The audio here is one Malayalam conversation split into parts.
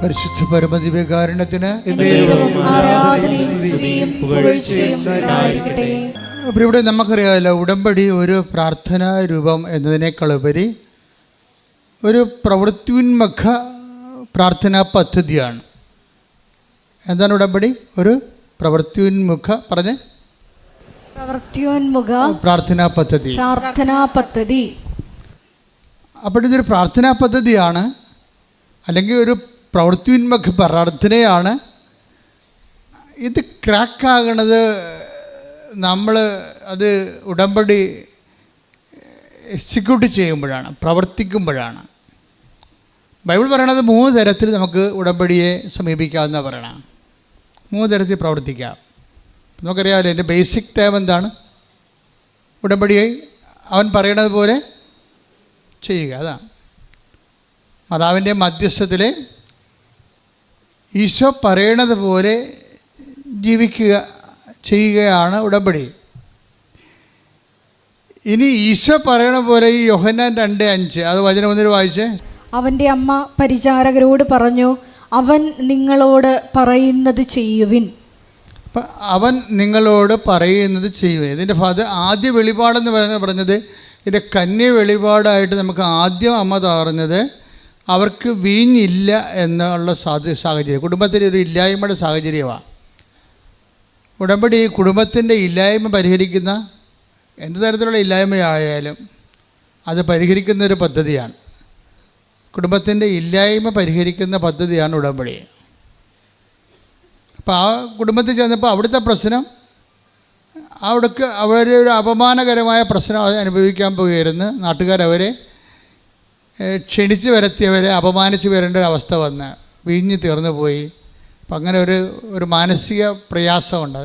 പരിശുദ്ധ പരമദിവ്യകാരുണ്യത്തിന് ഇവിടെ നമുക്കറിയാമല്ലോ, ഉടമ്പടി ഒരു പ്രാർത്ഥനാ രൂപം എന്നതിനേക്കാളുപരി ഒരു പ്രവൃത്തിയുന്മുഖ പ്രാർത്ഥനാ പദ്ധതിയാണ്. എന്താണ് ഉടമ്പടി? ഒരു പ്രവൃത്തിയുന്മുഖ പ്രാർത്ഥനാ പദ്ധതി. അപ്പോൾ ഇതൊരു പ്രാർത്ഥനാ പദ്ധതിയാണ്, അല്ലെങ്കിൽ ഒരു പ്രവൃത്തിയുന്മുഖ പ്രാർത്ഥനയാണ്. ഇത് ക്രാക്കാകണത് നമ്മൾ അത് ഉടമ്പടി എക്സിക്യൂട്ട് ചെയ്യുമ്പോഴാണ്, പ്രവർത്തിക്കുമ്പോഴാണ്. ബൈബിൾ പറയണത് 3 തരത്തിൽ നമുക്ക് ഉടമ്പടിയെ സമീപിക്കാമെന്ന് പറയണം. 3 തരത്തിൽ പ്രവർത്തിക്കാം. നമുക്കറിയാമല്ലോ, എൻ്റെ ബേസിക് ടേം എന്താണ്? ഉടമ്പടിയെ അവൻ പറയണത് പോലെ ചെയ്യുക. അതാണ് മാതാവിൻ്റെ മധ്യസ്ഥത്തിൽ ഈശോ പറയണത് പോലെ ചെയ്യുകയാണ് ഉടമ്പടി. ഇനി ഈശോ പറയണ പോലെ ഈ യോഹന്നാൻ 2:5 അത് വചനം ഒന്നിന് വായിച്ചേ. അവൻ്റെ അമ്മ പരിചാരകരോട് പറഞ്ഞു, അവൻ നിങ്ങളോട് പറയുന്നത് ചെയ്യുവിൻ. അപ്പം അവൻ നിങ്ങളോട് പറയുന്നത് ചെയ്യുവിൻ. ഇതിൻ്റെ ആദ്യ വെളിപാടെന്ന് പറഞ്ഞത്, ഇതിൻ്റെ കന്യ വെളിപാടായിട്ട് നമുക്ക് ആദ്യം അമ്മ പറഞ്ഞത് അവർക്ക് വീഞ്ഞില്ല എന്നുള്ള സാഹചര്യം, കുടുംബത്തിൻ്റെ ഒരു ഇല്ലായ്മയുടെ സാഹചര്യമാണ്. ഉടമ്പടി കുടുംബത്തിൻ്റെ ഇല്ലായ്മ പരിഹരിക്കുന്ന, എന്ത് തരത്തിലുള്ള ഇല്ലായ്മയായാലും അത് പരിഹരിക്കുന്ന ഒരു പദ്ധതിയാണ്. കുടുംബത്തിൻ്റെ ഇല്ലായ്മ പരിഹരിക്കുന്ന പദ്ധതിയാണ് ഉടമ്പടി. അപ്പോൾ ആ കുടുംബത്തിൽ ചെന്നപ്പോൾ അവിടുത്തെ പ്രശ്നം, അവരൊരു അപമാനകരമായ പ്രശ്നം അനുഭവിക്കാൻ പോയിരുന്നു. നാട്ടുകാരവരെ ക്ഷണിച്ച് വരുത്തിയവരെ അപമാനിച്ച് വരേണ്ട ഒരു അവസ്ഥ വന്ന് വീഞ്ഞ് തീർന്നു പോയി. അപ്പം അങ്ങനെ ഒരു മാനസിക പ്രയാസമുണ്ട്.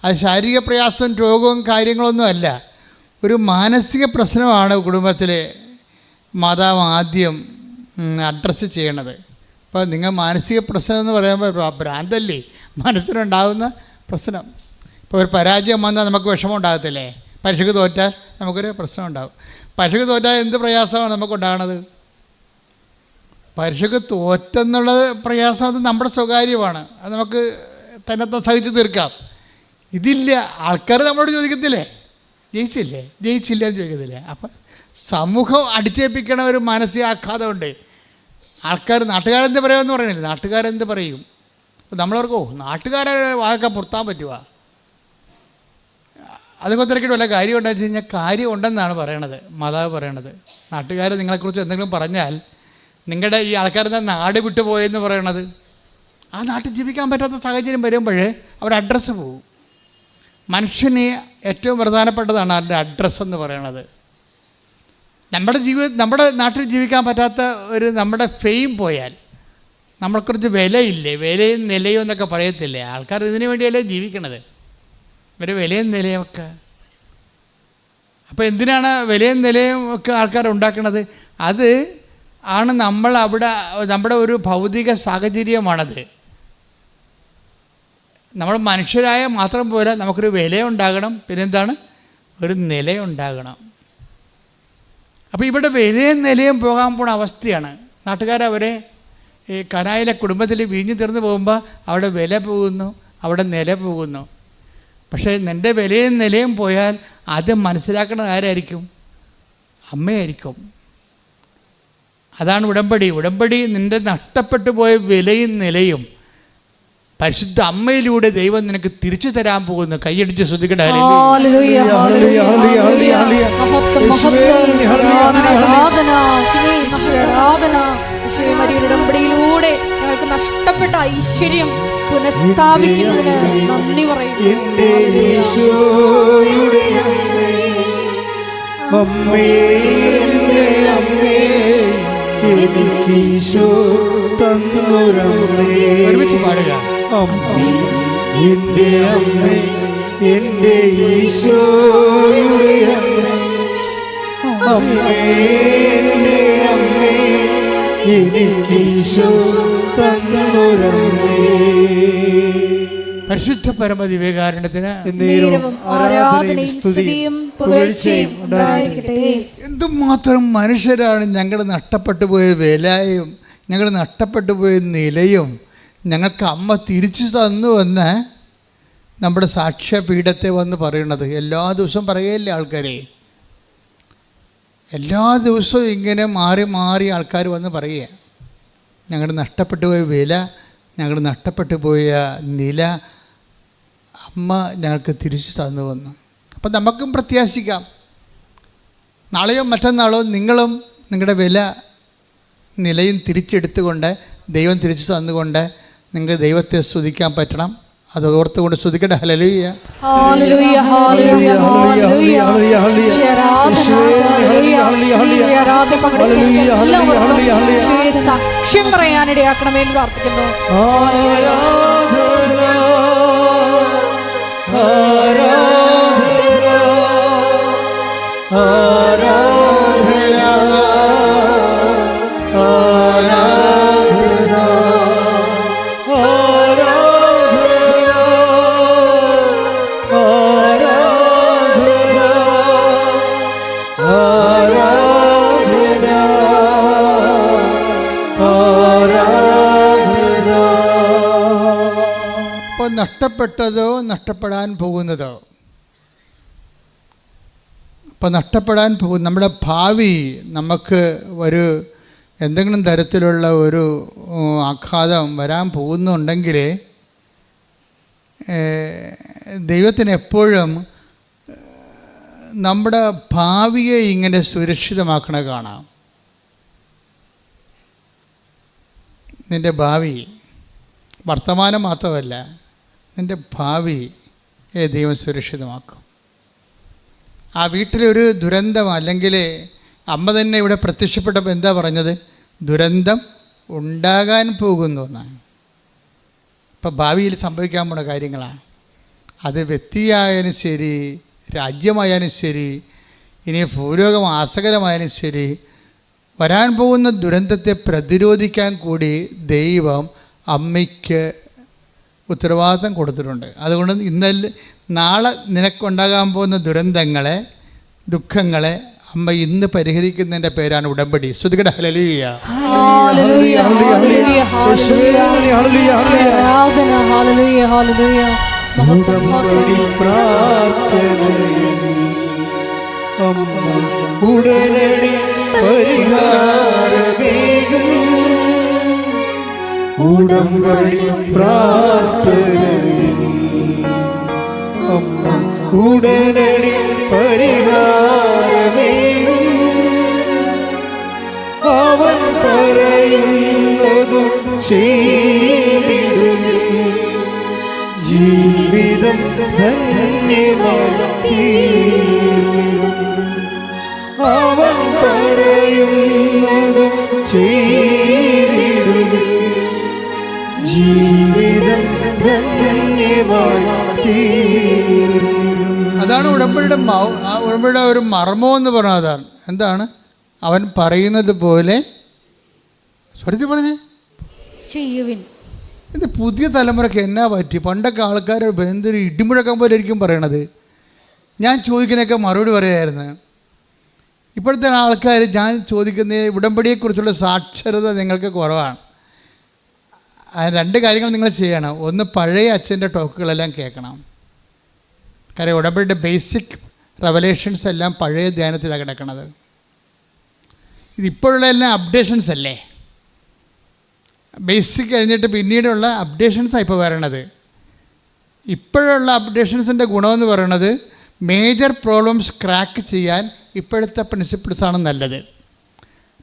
അത് ശാരീരിക പ്രയാസവും രോഗവും കാര്യങ്ങളൊന്നും അല്ല, ഒരു മാനസിക പ്രശ്നമാണ് കുടുംബത്തിലെ മാതാവ് ആദ്യം അഡ്രസ്സ് ചെയ്യണത്. അപ്പോൾ നിങ്ങൾ മാനസിക പ്രശ്നം എന്ന് പറയുമ്പോൾ ഭ്രാന്തല്ലേ മനസ്സിനുണ്ടാകുന്ന പ്രശ്നം. ഇപ്പോൾ ഒരു പരാജയം വന്നാൽ നമുക്ക് വിഷമം ഉണ്ടാകത്തില്ലേ? പരീക്ഷയ്ക്ക് തോറ്റാൽ നമുക്കൊരു പ്രശ്നം ഉണ്ടാകും. പരീക്ഷയ്ക്ക് തോറ്റാൽ എന്ത് പ്രയാസമാണ് നമുക്കുണ്ടാകണത്? പരീക്ഷയ്ക്ക് തോറ്റെന്നുള്ള പ്രയാസം അത് നമ്മുടെ സ്വകാര്യമാണ്, അത് നമുക്ക് തന്നെ സഹിച്ച് തീർക്കാം. ഇതില്ല, ആൾക്കാർ നമ്മളോട് ചോദിക്കത്തില്ലേ, ജയിച്ചില്ല എന്ന് ചോദിക്കത്തില്ലേ? അപ്പം സമൂഹം അടിച്ചേൽപ്പിക്കണ ഒരു മാനസിക ആഘാതമുണ്ട്. നാട്ടുകാരെന്ത് പറയുമെന്ന് പറയണില്ല, നാട്ടുകാരെന്ത് പറയും. അപ്പം നമ്മളവർക്കോ നാട്ടുകാരെ വാക്കൊക്കെ പുറത്താൻ പറ്റുക? അതൊക്കെ തിരക്കിയിട്ട് വല്ല കാര്യം ഉണ്ടെന്ന് വെച്ച് കഴിഞ്ഞാൽ കാര്യം ഉണ്ടെന്നാണ് പറയണത്, മാതാവ് പറയണത്. നാട്ടുകാർ നിങ്ങളെക്കുറിച്ച് എന്തെങ്കിലും പറഞ്ഞാൽ, നിങ്ങളുടെ ഈ ആൾക്കാരെന്താ നാട് വിട്ടു പോയെന്ന് പറയണത്, ആ നാട്ടിൽ ജീവിക്കാൻ പറ്റാത്ത സാഹചര്യം വരുമ്പോൾ അവരുടെ അഡ്രസ്സ് പോകും. മനുഷ്യന് ഏറ്റവും പ്രധാനപ്പെട്ടതാണ് അവരുടെ അഡ്രസ്സെന്ന് പറയണത്. നമ്മുടെ നാട്ടിൽ ജീവിക്കാൻ പറ്റാത്ത നമ്മുടെ ഫെയിം പോയാൽ നമ്മളെക്കുറിച്ച് വിലയില്ലേ, വിലയും നിലയും എന്നൊക്കെ പറയത്തില്ലേ? ആൾക്കാർ ഇതിനു വേണ്ടിയല്ലേ ജീവിക്കണത്, ഇവരെ വിലയും നിലയൊക്കെ. അപ്പോൾ എന്തിനാണ് വിലയും നിലയും ഒക്കെ ആൾക്കാർ ഉണ്ടാക്കണത്? അത് ആണ് നമ്മുടെ ഒരു ഭൗതിക സാഹചര്യമാണത്. നമ്മൾ മനുഷ്യരായ മാത്രം പോരാ, നമുക്കൊരു വിലയുണ്ടാകണം, പിന്നെന്താണ്, ഒരു നിലയുണ്ടാകണം. അപ്പോൾ ഇവിടെ വിലയും നിലയും പോകാൻ പോണ അവസ്ഥയാണ്. നാട്ടുകാരവരെ ഈ കനായിലെ കുടുംബത്തിൽ വീഞ്ഞു തീർന്നു പോകുമ്പോൾ അവിടെ വില പോകുന്നു, അവിടെ നില പോകുന്നു. പക്ഷേ നിൻ്റെ വിലയും നിലയും പോയാൽ അത് മനസ്സിലാക്കുന്നത് ആരായിരിക്കും? അമ്മയായിരിക്കും. അതാണ് ഉടമ്പടി. ഉടമ്പടി നിൻ്റെ നഷ്ടപ്പെട്ടു പോയ വിലയും നിലയും പരിശുദ്ധ അമ്മയിലൂടെ ദൈവം നിനക്ക് തിരിച്ചു തരാൻ പോകുന്നു. കൈയടിച്ച് ശ്രദ്ധിക്കട്ടെ. ഉടമ്പടിയിലൂടെ ഞങ്ങൾക്ക് നഷ്ടപ്പെട്ട ഐശ്വര്യം പുനഃസ്ഥാപിക്കുന്നതിന് നന്ദി പറയുന്നു. എനിക്കീശോ തന്നൊരമ്മേ, ഒരുമിച്ച് പാടുക. അമ്മേ എൻ്റെ അമ്മേ, എൻ്റെ ഈശോയുടെ അമ്മേ, അമ്മേ എൻ്റെ അമ്മേ, എനിക്കീശോ തന്നൊരമ്മേ. പരിശുദ്ധ പരമദിവ്യകാരുണ്യത്തിന് എന്തുമാത്രം മനുഷ്യരാണ് ഞങ്ങൾ നഷ്ടപ്പെട്ടു പോയ വിലയും ഞങ്ങൾ നഷ്ടപ്പെട്ടു പോയ നിലയും ഞങ്ങൾക്ക് അമ്മ തിരിച്ചു തന്നുവെന്ന് നമ്മുടെ സാക്ഷ്യപീഠത്തെ വന്ന് പറയണത്. എല്ലാ ദിവസവും പറയുകയില്ലേ ആൾക്കാരെ? എല്ലാ ദിവസവും ഇങ്ങനെ മാറി മാറി ആൾക്കാർ വന്ന് പറയുക, ഞങ്ങൾ നഷ്ടപ്പെട്ടു പോയ വില, ഞങ്ങൾ നഷ്ടപ്പെട്ടു പോയ നില അമ്മ ഞങ്ങൾക്ക് തിരിച്ചു തന്നു വന്നു. അപ്പം നമുക്കും പ്രത്യാശിക്കാം, നാളെയോ മറ്റന്നാളോ നിങ്ങളും നിങ്ങളുടെ വില നിലയും തിരിച്ചെടുത്തുകൊണ്ട് ദൈവം തിരിച്ചു തന്നുകൊണ്ട് നിങ്ങൾക്ക് ദൈവത്തെ സ്തുതിക്കാൻ പറ്റണം. അത് ഓർത്തുകൊണ്ട് സ്തുതിക്കട്ടെ. ഹല്ലേലൂയ, ഹല്ലേലൂയ, ഹല്ലേലൂയ, ഹല്ലേലൂയ. സാക്ഷ്യം പറയാനിടയാക്കണമെന്ന് പ്രാർത്ഥിക്കുന്നു. ആരാധന ആരാധന ആരാധന ഇപ്പോൾ നഷ്ടപ്പെട്ടതോ നഷ്ടപ്പെടാൻ പോകുന്നതോ, അപ്പോൾ നഷ്ടപ്പെടാൻ പോകും നമ്മുടെ ഭാവി നമുക്ക് ഒരു എന്തെങ്കിലും തരത്തിലുള്ള ഒരു ആഘാതം വരാൻ പോകുന്നുണ്ടെങ്കിൽ ദൈവത്തിന് എപ്പോഴും നമ്മുടെ ഭാവിയെ ഇങ്ങനെ സുരക്ഷിതമാക്കണ കാണാം. നിൻ്റെ ഭാവി വർത്തമാനം മാത്രമല്ല, നിൻ്റെ ഭാവിയെ ദൈവം സുരക്ഷിതമാക്കും. ആ വീട്ടിലൊരു ദുരന്തം, അല്ലെങ്കിൽ അമ്മ തന്നെ ഇവിടെ പ്രത്യക്ഷപ്പെട്ടപ്പോൾ എന്താ പറഞ്ഞത്? ദുരന്തം ഉണ്ടാകാൻ പോകുന്നു എന്നാണ്. ഇപ്പം ഭാവിയിൽ സംഭവിക്കാൻ പോണ കാര്യങ്ങളാണ്. അത് വ്യക്തിയായാലും ശരി, രാജ്യമായാലും ശരി, ഇനി ഭൂലോകം ആസകരമായാലും ശരി, വരാൻ പോകുന്ന ദുരന്തത്തെ പ്രതിരോധിക്കാൻ കൂടി ദൈവം അമ്മയ്ക്ക് ഉത്തരവാദിത്തം കൊടുത്തിട്ടുണ്ട്. അതുകൊണ്ട് നാളെ നിനക്കുണ്ടാകാൻ പോകുന്ന ദുരന്തങ്ങളെ, ദുഃഖങ്ങളെ അമ്മ ഇന്ന് പരിഹരിക്കുന്നതിൻ്റെ പേരാണ് ഉടമ്പടി. സ്തുതിക്കട്ടെ. ഹല്ലേലൂയ, ഹല്ലേലൂയ, ഹല്ലേലൂയ, ഹല്ലേലൂയ, ഹല്ലേലൂയ. ഉടമ്പടി പ്രാർത്ഥനയിൽ അമ്മ ഉടനടി പരിഹാരമേകും. ഉടമ്പടി പ്രാർത്ഥനയിൽ അമ്മ ഉടനടി പരിഹാരമേകും. അവൻ പറയുന്നതും ചെയ്തിടും. ജീവിതം ധന്യമാക്കിയിടും. അവൻ പറയുന്നതും ചെയ്തിടും. ജീവിതം ധന്യമാക്കിയിടും. അതാണ് ഉടമ്പടിയുടെ ഒരു മർമ്മം എന്ന് പറഞ്ഞാൽ. അതാണ് എന്താണ്? അവൻ പറയുന്നത് പോലെ സ്വരത്തിൽ പറഞ്ഞേ ചെയ്യുവിൻ. ഇത് പുതിയ തലമുറയ്ക്ക് എന്നാ പറ്റി? പണ്ടൊക്കെ ആൾക്കാർ എന്തൊരു ഇടിമുഴക്കം പോലെ ആയിരിക്കും പറയണത്. ഞാൻ ചോദിക്കുന്നതൊക്കെ മറുപടി പറയായിരുന്നു. ഇപ്പോഴത്തെ ആൾക്കാർ ഞാൻ ചോദിക്കുന്ന ഉടമ്പടിയെക്കുറിച്ചുള്ള സാക്ഷരത നിങ്ങൾക്ക് കുറവാണ്. രണ്ട് കാര്യങ്ങൾ നിങ്ങൾ ചെയ്യണം. ഒന്ന്, പഴയ അച്ഛൻ്റെ ടോക്കുകളെല്ലാം കേൾക്കണം. കാര്യം ഉടമ്പടിയുടെ ബേസിക് റെവലേഷൻസ് എല്ലാം പഴയ ധ്യാനത്തിലാണ് കിടക്കണത്. ഇതിപ്പോഴുള്ള എല്ലാം അപ്ഡേഷൻസ് അല്ലേ? ബേസിക് കഴിഞ്ഞിട്ട് പിന്നീടുള്ള അപ്ഡേഷൻസാണ് ഇപ്പോൾ വരണത്. ഇപ്പോഴുള്ള അപ്ഡേഷൻസിൻ്റെ ഗുണമെന്ന് പറയണത് മേജർ പ്രോബ്ലംസ് ക്രാക്ക് ചെയ്യാൻ ഇപ്പോഴത്തെ പ്രിൻസിപ്പിൾസാണ് നല്ലത്.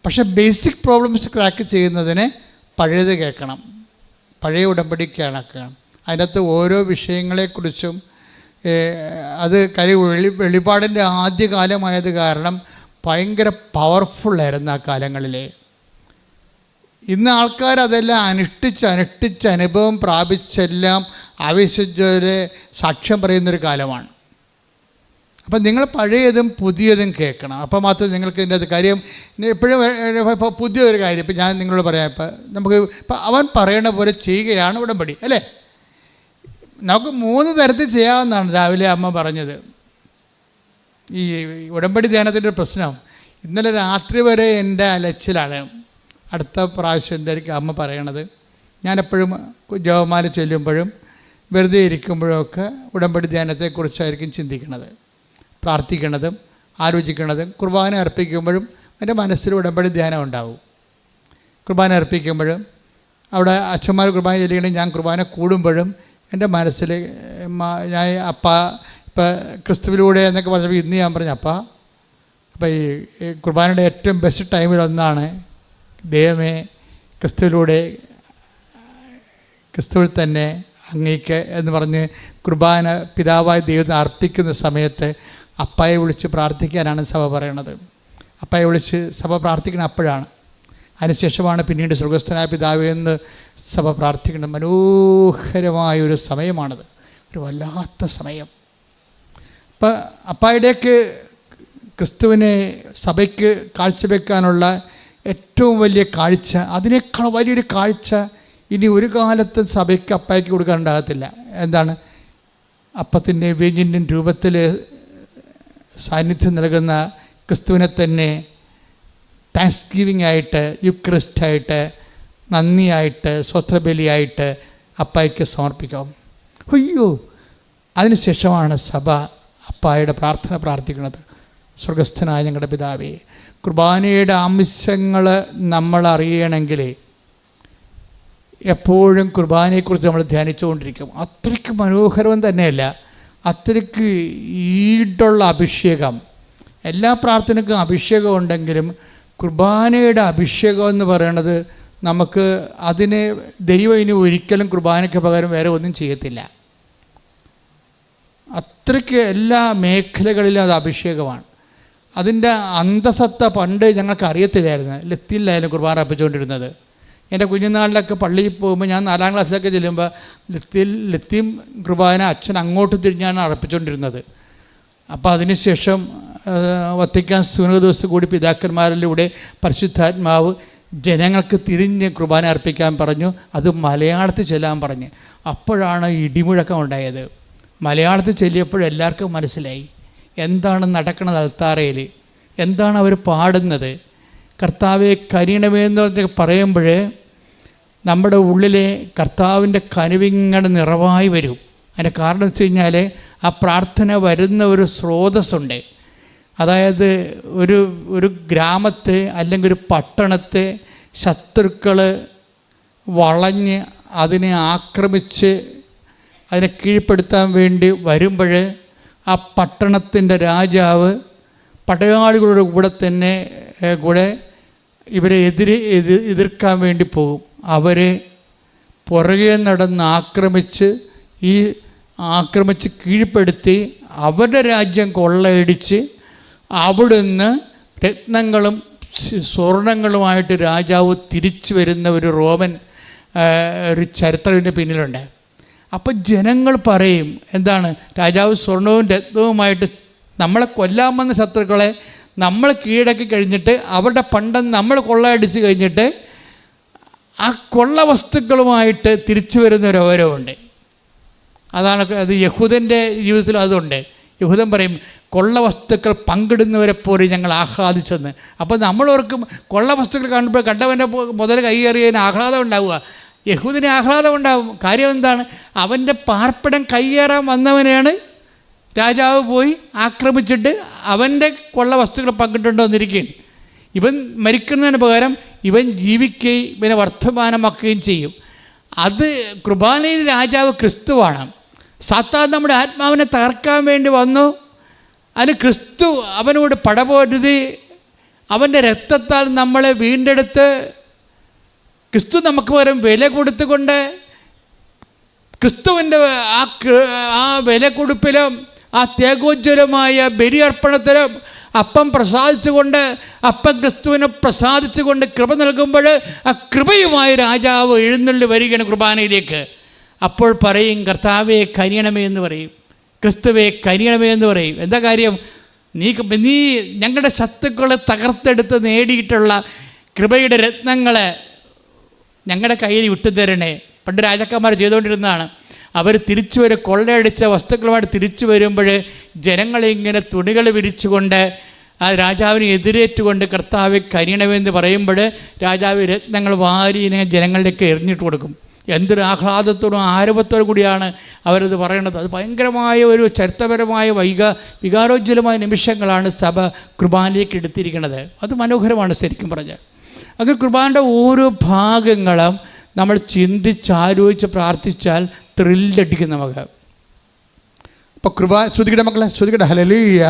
പക്ഷേ ബേസിക് പ്രോബ്ലംസ് ക്രാക്ക് ചെയ്യുന്നതിന് പഴയത് കേൾക്കണം, പഴയ ഉടമ്പടി കേൾക്കണം. അതിനകത്ത് ഓരോ വിഷയങ്ങളെക്കുറിച്ചും അത് വെളിപാടിൻ്റെ ആദ്യകാലമായത് കാരണം ഭയങ്കര പവർഫുള്ളായിരുന്നു ആ കാലങ്ങളിൽ. ഇന്ന് ആൾക്കാർ അതെല്ലാം അനുഷ്ഠിച്ച് അനുഭവം പ്രാപിച്ചെല്ലാം ആവശ്യജരെ സാക്ഷ്യം പറയുന്നൊരു കാലമാണ്. അപ്പം നിങ്ങൾ പഴയതും പുതിയതും കേൾക്കണം. അപ്പോൾ മാത്രമേ നിങ്ങൾക്ക് ഇതിൻ്റെ അത് കാര്യം എപ്പോഴും ഇപ്പോൾ പുതിയൊരു കാര്യം ഇപ്പം ഞാൻ നിങ്ങളോട് പറയാം. നമുക്ക് ഇപ്പം അവൻ പറയണ പോലെ ചെയ്യുകയാണ് ഉടമ്പടി അല്ലേ? നമുക്ക് 3 തരത്തിൽ ചെയ്യാവുന്നതാണ്. രാവിലെ അമ്മ പറഞ്ഞത് ഈ ഉടമ്പടി ധ്യാനത്തിൻ്റെ ഒരു പ്രശ്നം, ഇന്നലെ രാത്രി വരെ എൻ്റെ അലച്ചിലാണ്. അടുത്ത പ്രാവശ്യം എന്തായിരിക്കും അമ്മ പറയണത്? ഞാനെപ്പോഴും ജപമാല ചൊല്ലുമ്പോഴും വെറുതെ ഇരിക്കുമ്പോഴൊക്കെ ഉടമ്പടി ധ്യാനത്തെക്കുറിച്ചായിരിക്കും ചിന്തിക്കുന്നത്, പ്രാർത്ഥിക്കണതും ആലോചിക്കണതും. കുർബാന അർപ്പിക്കുമ്പോഴും എൻ്റെ മനസ്സിൽ ഉടമ്പടി ധ്യാനം ഉണ്ടാവും. കുർബാന അർപ്പിക്കുമ്പോഴും അവിടെ അച്ഛന്മാർ കുർബാന ചൊല്ലിക്കണമെങ്കിൽ ഞാൻ കുർബാന കൂടുമ്പോഴും എൻ്റെ മനസ്സിൽ ഞാൻ അപ്പ ഇപ്പം ക്രിസ്തുവിലൂടെ എന്നൊക്കെ പറഞ്ഞപ്പോൾ ഇന്ന് ഞാൻ പറഞ്ഞു അപ്പം ഈ കുർബാനയുടെ ഏറ്റവും ബെസ്റ്റ് ടൈമിലൊന്നാണ് ദൈവമേ ക്രിസ്തുവിൽ തന്നെ അങ്ങേക്ക് എന്ന് പറഞ്ഞ് കുർബാന പിതാവായ ദൈവത്തെ അർപ്പിക്കുന്ന സമയത്ത് അപ്പായെ വിളിച്ച് പ്രാർത്ഥിക്കാനാണ് സഭ പറയണത്. അപ്പായെ വിളിച്ച് സഭ പ്രാർത്ഥിക്കണം അപ്പോഴാണ്. അതിനുശേഷമാണ് പിന്നീട് സ്വർഗസ്ഥനായ പിതാവേ എന്ന് സഭ പ്രാർത്ഥിക്കുന്നത്. മനോഹരമായൊരു സമയമാണത്, ഒരു വല്ലാത്ത സമയം. അപ്പം അപ്പായുടെയൊക്കെ ക്രിസ്തുവിനെ സഭയ്ക്ക് കാഴ്ചവെക്കാനുള്ള ഏറ്റവും വലിയ കാഴ്ച, അതിനേക്കാൾ വലിയൊരു കാഴ്ച ഇനി ഒരു കാലത്തും സഭയ്ക്ക് അപ്പായ്ക്ക് കൊടുക്കാനുണ്ടാകത്തില്ല. എന്താണ്? അപ്പത്തിൻ്റെ വീഞ്ഞിൻ്റെ രൂപത്തിൽ സാന്നിധ്യം നൽകുന്ന ക്രിസ്തുവിനെ തന്നെ താങ്ക്സ് ഗിവിംഗ് ആയിട്ട്, യുക്രിസ്റ്റായിട്ട്, നന്ദിയായിട്ട്, സ്വത്രബലിയായിട്ട് അപ്പായ്ക്ക് സമർപ്പിക്കാം. അയ്യോ, അതിനുശേഷമാണ് സഭ അപ്പായുടെ പ്രാർത്ഥന പ്രാർത്ഥിക്കുന്നത്. സ്വർഗസ്ഥനായ ഞങ്ങളുടെ പിതാവേ, കുർബാനയുടെ അംശങ്ങൾ നമ്മൾ അറിയണമെങ്കിൽ എപ്പോഴും കുർബാനയെക്കുറിച്ച് നമ്മൾ ധ്യാനിച്ചുകൊണ്ടിരിക്കും. അത്രയ്ക്ക് മനോഹരം തന്നെയല്ല, അത്രയ്ക്ക് ഈടുള്ള അഭിഷേകം. എല്ലാ പ്രാർത്ഥനയ്ക്കും അഭിഷേകം ഉണ്ടെങ്കിലും കുർബാനയുടെ അഭിഷേകം എന്ന് പറയുന്നത് നമുക്ക് അതിനെ ദൈവം ഇനി ഒരിക്കലും കുർബാനയ്ക്ക് പകരം വേറെ ഒന്നും ചെയ്യത്തില്ല. അത്രയ്ക്ക് എല്ലാ മേഖലകളിലും അത് അഭിഷേകമാണ്. അതിൻ്റെ അന്തസത്ത പണ്ട് ഞങ്ങൾക്ക് അറിയത്തില്ലായിരുന്നു. ലത്തിയിലായിരുന്നു കുർബാന അർപ്പിച്ചുകൊണ്ടിരുന്നത്. എൻ്റെ കുഞ്ഞുനാളിലൊക്കെ പള്ളിയിൽ പോകുമ്പോൾ ഞാൻ 4ാം ക്ലാസ്സിലൊക്കെ ചെല്ലുമ്പോൾ ലത്തീം കുർബാന അച്ഛൻ അങ്ങോട്ട് തിരിഞ്ഞാണ് അർപ്പിച്ചുകൊണ്ടിരുന്നത്. അപ്പോൾ അതിനുശേഷം വത്തിക്കാൻ സുനഹദോസ് കൂടി പിതാക്കന്മാരിലൂടെ പരിശുദ്ധാത്മാവ് ജനങ്ങൾക്ക് തിരിഞ്ഞ് കുർബാന അർപ്പിക്കാൻ പറഞ്ഞു. അത് മലയാളത്തിൽ ചെല്ലാൻ പറഞ്ഞ്. അപ്പോഴാണ് ഇടിമുഴക്കം ഉണ്ടായത്. മലയാളത്തിൽ ചൊല്ലിയപ്പോൾ എല്ലാവർക്കും മനസ്സിലായി എന്താണ് നടക്കുന്നത് അൾത്താരയിൽ, എന്താണ് അവർ പാടുന്നത്. കർത്താവെ കനിയണമേ എന്ന് പറയുമ്പോൾ നമ്മുടെ ഉള്ളിലെ കർത്താവിൻ്റെ കനിവിങ്ങനെ നിറവായി വരും. അതിൻ്റെ കാരണം വെച്ച് കഴിഞ്ഞാൽ ആ പ്രാർത്ഥന വരുന്ന ഒരു സ്രോതസ്സുണ്ട്. അതായത് ഒരു ഗ്രാമത്തെ അല്ലെങ്കിൽ ഒരു പട്ടണത്തെ ശത്രുക്കൾ വളഞ്ഞ് അതിനെ ആക്രമിച്ച് അതിനെ കീഴ്പ്പെടുത്താൻ വേണ്ടി വരുമ്പോൾ ആ പട്ടണത്തിൻ്റെ രാജാവ് പടയാളികളുടെ കൂടെ ഇവരെ എതിർക്കാൻ വേണ്ടി പോകും. അവരെ പുറകെ നടന്ന് ആക്രമിച്ച് കീഴ്പ്പെടുത്തി അവരുടെ രാജ്യം കൊള്ളയടിച്ച് അവിടുന്ന് രത്നങ്ങളും സ്വർണങ്ങളുമായിട്ട് രാജാവ് തിരിച്ചു വരുന്ന ഒരു റോമൻ ഒരു ചരിത്രത്തിൻ്റെ പിന്നിലുണ്ട്. അപ്പം ജനങ്ങൾ പറയും എന്താണ്, രാജാവ് സ്വർണവും രത്നവുമായിട്ട് നമ്മളെ കൊല്ലാൻ വന്ന ശത്രുക്കളെ നമ്മൾ കീഴടക്കി കഴിഞ്ഞിട്ട് അവരുടെ പണ്ടം നമ്മൾ കൊള്ളയടിച്ച് കഴിഞ്ഞിട്ട് ആ കൊള്ള വസ്തുക്കളുമായിട്ട് തിരിച്ചു വരുന്നൊരവരവുണ്ട്. അത് യഹൂദൻ്റെ ജീവിതത്തിൽ അതുണ്ട്. യഹൂദൻ പറയും കൊള്ള വസ്തുക്കൾ പങ്കിടുന്നവരെ പോലെ ഞങ്ങൾ ആഹ്ലാദിച്ചെന്ന്. അപ്പോൾ നമ്മളോർക്കും കൊള്ള വസ്തുക്കൾ കാണുമ്പോൾ കണ്ടവൻ്റെ മുതൽ കൈയേറിയതിന് ആഹ്ലാദം ഉണ്ടാവുക. യഹൂദിന് ആഹ്ലാദം ഉണ്ടാവും. കാര്യം എന്താണ്? അവൻ്റെ പാർപ്പിടം കൈയേറാൻ വന്നവനെയാണ് രാജാവ് പോയി ആക്രമിച്ചിട്ട് അവൻ്റെ കൊള്ള വസ്തുക്കൾ പങ്കിട്ടുണ്ടോ എന്നിരിക്കുകയാണ്. ഇവൻ മരിക്കുന്നതിന് പകരം ഇവൻ ജീവിക്കുകയും ഇവനെ വർത്തമാനമാക്കുകയും ചെയ്യും. അത് കുർബാനയിൽ രാജാവ് ക്രിസ്തുവാണ്. സാത്താൻ നമ്മുടെ ആത്മാവിനെ തകർക്കാൻ വേണ്ടി വന്നു. അതിന് ക്രിസ്തു അവനോട് പടപൊരുതി അവൻ്റെ രക്തത്താൽ നമ്മളെ വീണ്ടെടുത്ത് ക്രിസ്തു നമുക്ക് പകരം വില കൊടുത്തുകൊണ്ട് ക്രിസ്തുവിൻ്റെ ആ വില കൊടുപ്പിലും ആ ത്യാഗോജ്വലമായ ബലിയർപ്പണത്തിലും അപ്പം പ്രസാദിച്ചുകൊണ്ട് അപ്പം ക്രിസ്തുവിനെ പ്രസാദിച്ചുകൊണ്ട് കൃപ നൽകുമ്പോൾ ആ കൃപയുമായി രാജാവ് എഴുന്നള്ളി വരികയാണ് കുർബാനയിലേക്ക്. അപ്പോൾ പറയും കർത്താവെ കനിയണമേ എന്ന് പറയും, ക്രിസ്തുവെ കനിയണമേ എന്ന് പറയും. എന്താ കാര്യം? നീ ഞങ്ങളുടെ ശത്രുക്കളെ തകർത്തെടുത്ത് നേടിയിട്ടുള്ള കൃപയുടെ രത്നങ്ങളെ ഞങ്ങളുടെ കയ്യിൽ വിട്ടുതരണേ. പണ്ട് രാജാക്കന്മാർ ചെയ്തുകൊണ്ടിരുന്നതാണ്. അവർ തിരിച്ചു കൊള്ളയടിച്ച വസ്തുക്കളുമായിട്ട് തിരിച്ചു വരുമ്പോൾ ജനങ്ങളിങ്ങനെ തുണികൾ വിരിച്ചുകൊണ്ട് ആ രാജാവിനെ എതിരേറ്റുകൊണ്ട് കർത്താവ് കരിയണമെന്ന് പറയുമ്പോൾ രാജാവ് രത്നങ്ങൾ വാരി ഇങ്ങനെ ജനങ്ങളിലേക്ക് എറിഞ്ഞിട്ട് കൊടുക്കും. എന്തൊരു ആഹ്ലാദത്തോടും ആരവത്തോടും കൂടിയാണ് അവരത് പറയണത്. അത് ഭയങ്കരമായ ഒരു ചരിത്രപരമായ വികാരോജ്വലമായ നിമിഷങ്ങളാണ് സഭ കുർബാനയിലേക്ക് എടുത്തിരിക്കുന്നത്. അത് മനോഹരമാണ് ശരിക്കും പറഞ്ഞാൽ. അങ്ങനെ കുർബാനയുടെ ഓരോ ഭാഗങ്ങളും നമ്മൾ ചിന്തിച്ചാലോചിച്ച് പ്രാർത്ഥിച്ചാൽ ത്രില്ലടിക്കും നമുക്ക്. അപ്പോൾ കുർബാന ശ്രുതികട മക്കളെ, ശ്രുതികട ഹല്ലേലൂയ.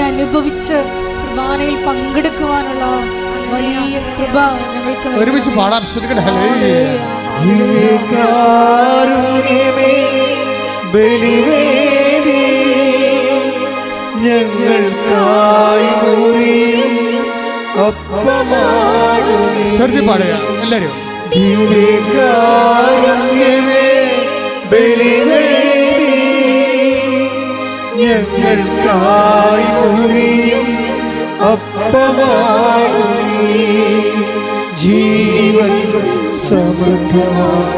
അനുഭവിച്ച് കുർബാനയിൽ പങ്കെടുക്കുവാനുള്ള വലിയ കൃപ ഞങ്ങൾക്ക് ഒരുമിച്ച് പാടാം. ശ്രുതികട ഹല്ലേലൂയ. ഞങ്ങൾക്കായി ശ്രുതി പാടുക എല്ലാവരും. ഞങ്ങൾക്കായി മുറിയും അപ്പമാണു നീ, ജീവൻ സമൃദ്ധമായി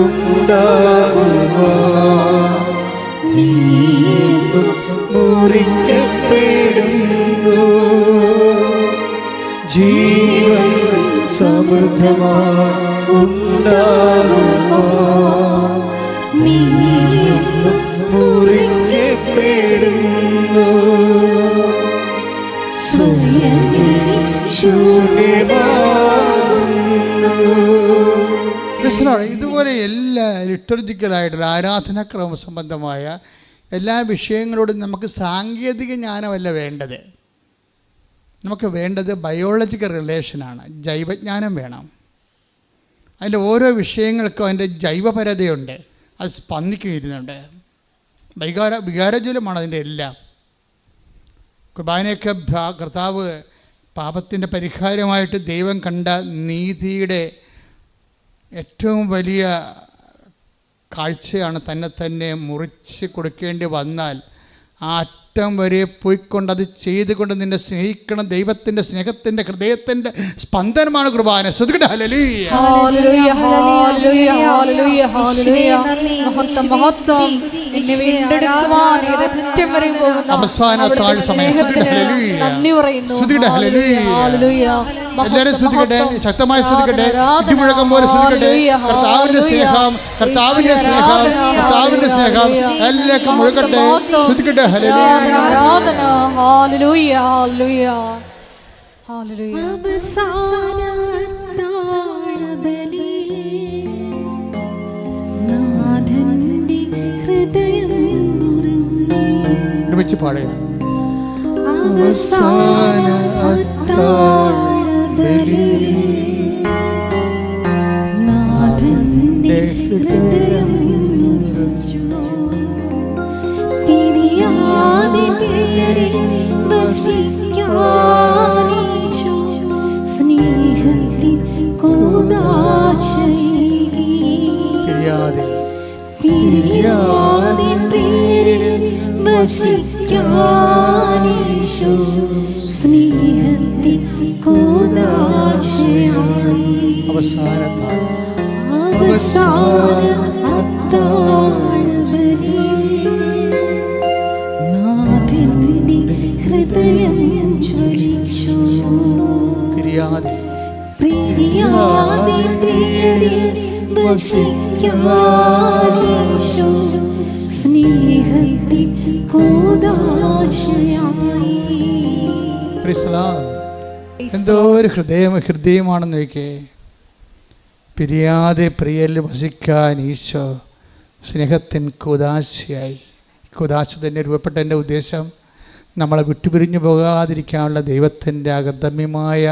ഉണ്ടാകുവാൻ നീ മുറിക്കപ്പെടുന്നു. ജീവൻ സമൃദ്ധമായി ഉണ്ടാകുവാൻ നീ മുറിക്കപ്പെടുന്നു. സ്വയമേ ശൂന്യമാകുന്നു. ഇതുപോലെ എല്ലാ ലിറ്റർജിക്കലായിട്ടുള്ള ആരാധനാക്രമ സംബന്ധമായ എല്ലാ വിഷയങ്ങളോടും നമുക്ക് സാങ്കേതിക ജ്ഞാനമല്ല വേണ്ടത്. നമുക്ക് വേണ്ടത് ബയോളജിക്കൽ റിലേഷനാണ്. ജൈവജ്ഞാനം വേണം. അതിൻ്റെ ഓരോ വിഷയങ്ങൾക്കും അതിൻ്റെ ജൈവപരതയുണ്ട്. അത് സ്പന്ദിക്കുന്നുണ്ട്. വികാരജ്വലമാണ് അതിൻ്റെ എല്ലാം. കുർബാനയൊക്കെ കർത്താവ് പാപത്തിൻ്റെ പരിഹാരമായിട്ട് ദൈവം കണ്ട നീതിയുടെ ഏറ്റവും വലിയ കാഴ്ചയാണ്. തന്നെ മുറിച്ച് കൊടുക്കേണ്ടി വന്നാൽ ആ അറ്റം വരെ പോയിക്കൊണ്ട് അത് ചെയ്തുകൊണ്ട് നിന്നെ സ്നേഹിക്കണം. ദൈവത്തിൻ്റെ സ്നേഹത്തിൻ്റെ ഹൃദയത്തിൻ്റെ സ്പന്ദനമാണ് കുർബാന. ശ്രുതികട ഹല്ലേലൂയ. ഹല്ലേലൂയ ഹല്ലേലൂയ ഹല്ലേലൂയ ഹല്ലേലൂയ. മഹത്വം മഹത്വം. നിന്നെ വീണ്ടെടുക്കുവാൻ ഏറ്റവും വരെ പോകുന്ന അവസാന താഴ് സമയം. നന്ദി പറയുന്നു. ശ്രുതികട ഹല്ലേലൂയ. ഹല്ലേലൂയ. എല്ലാവരും ശ്രുതിക്കട്ടെ, ശക്തമായി ശ്രുതിക്കട്ടെ, ഇടിമുഴക്കം പോലെ ശ്രുതിക്കട്ടെ. കർത്താവിൻ്റെ സ്നേഹം, കർത്താവിൻ്റെ സ്നേഹം, കർത്താവിൻ്റെ സ്നേഹം എല്ലാവർക്കും മുഴുകട്ടെ. ശ്രുതിക്കട്ടെ ഹല്ലേലൂയ. ആരാധന. ഹല്ലേലൂയ ഹല്ലേലൂയ ഹല്ലേലൂയ. അവസാന താഴബലിയിൽ നാഥന്റെ ഹൃദയം നുറുങ്ങി. ഒരുമിച്ച് പാടുക. അവസാന താഴബലിയിൽ നാഥന്റെ ഹൃദയം മുറിച്ചു. തിരിയാതെ പേരിൽ വസിക്കാനീശോ സ്നേഹത്തിൻ കൂദാശയേകി. പിരിയാതെ പേരിൽ വസിക്കാനീശോ സ്നേഹത്തിൻ കൂദാശയായി. അവസാന അത്താഴബലിയിൽ നാഥന്റെ ഹൃദയം ജ്വലിച്ചു. പ്രിയാതെ പേരിൽ വസിക്കാനീശോ സ്നേഹത്തിൻ കൂദാശയായി. എന്തോ ഒരു ഹൃദയമാണെന്ന് നോക്കേ. പിരിയാതെ പ്രിയരിൽ വസിക്കാൻ ഈശോ സ്നേഹത്തിൻ കൂദാശയായി. കൂദാശ തന്നെ രൂപപ്പെട്ടതിൻ്റെ ഉദ്ദേശം നമ്മളെ വിട്ടുപിരിഞ്ഞു പോകാതിരിക്കാനുള്ള ദൈവത്തിൻ്റെ അഗമ്യമായ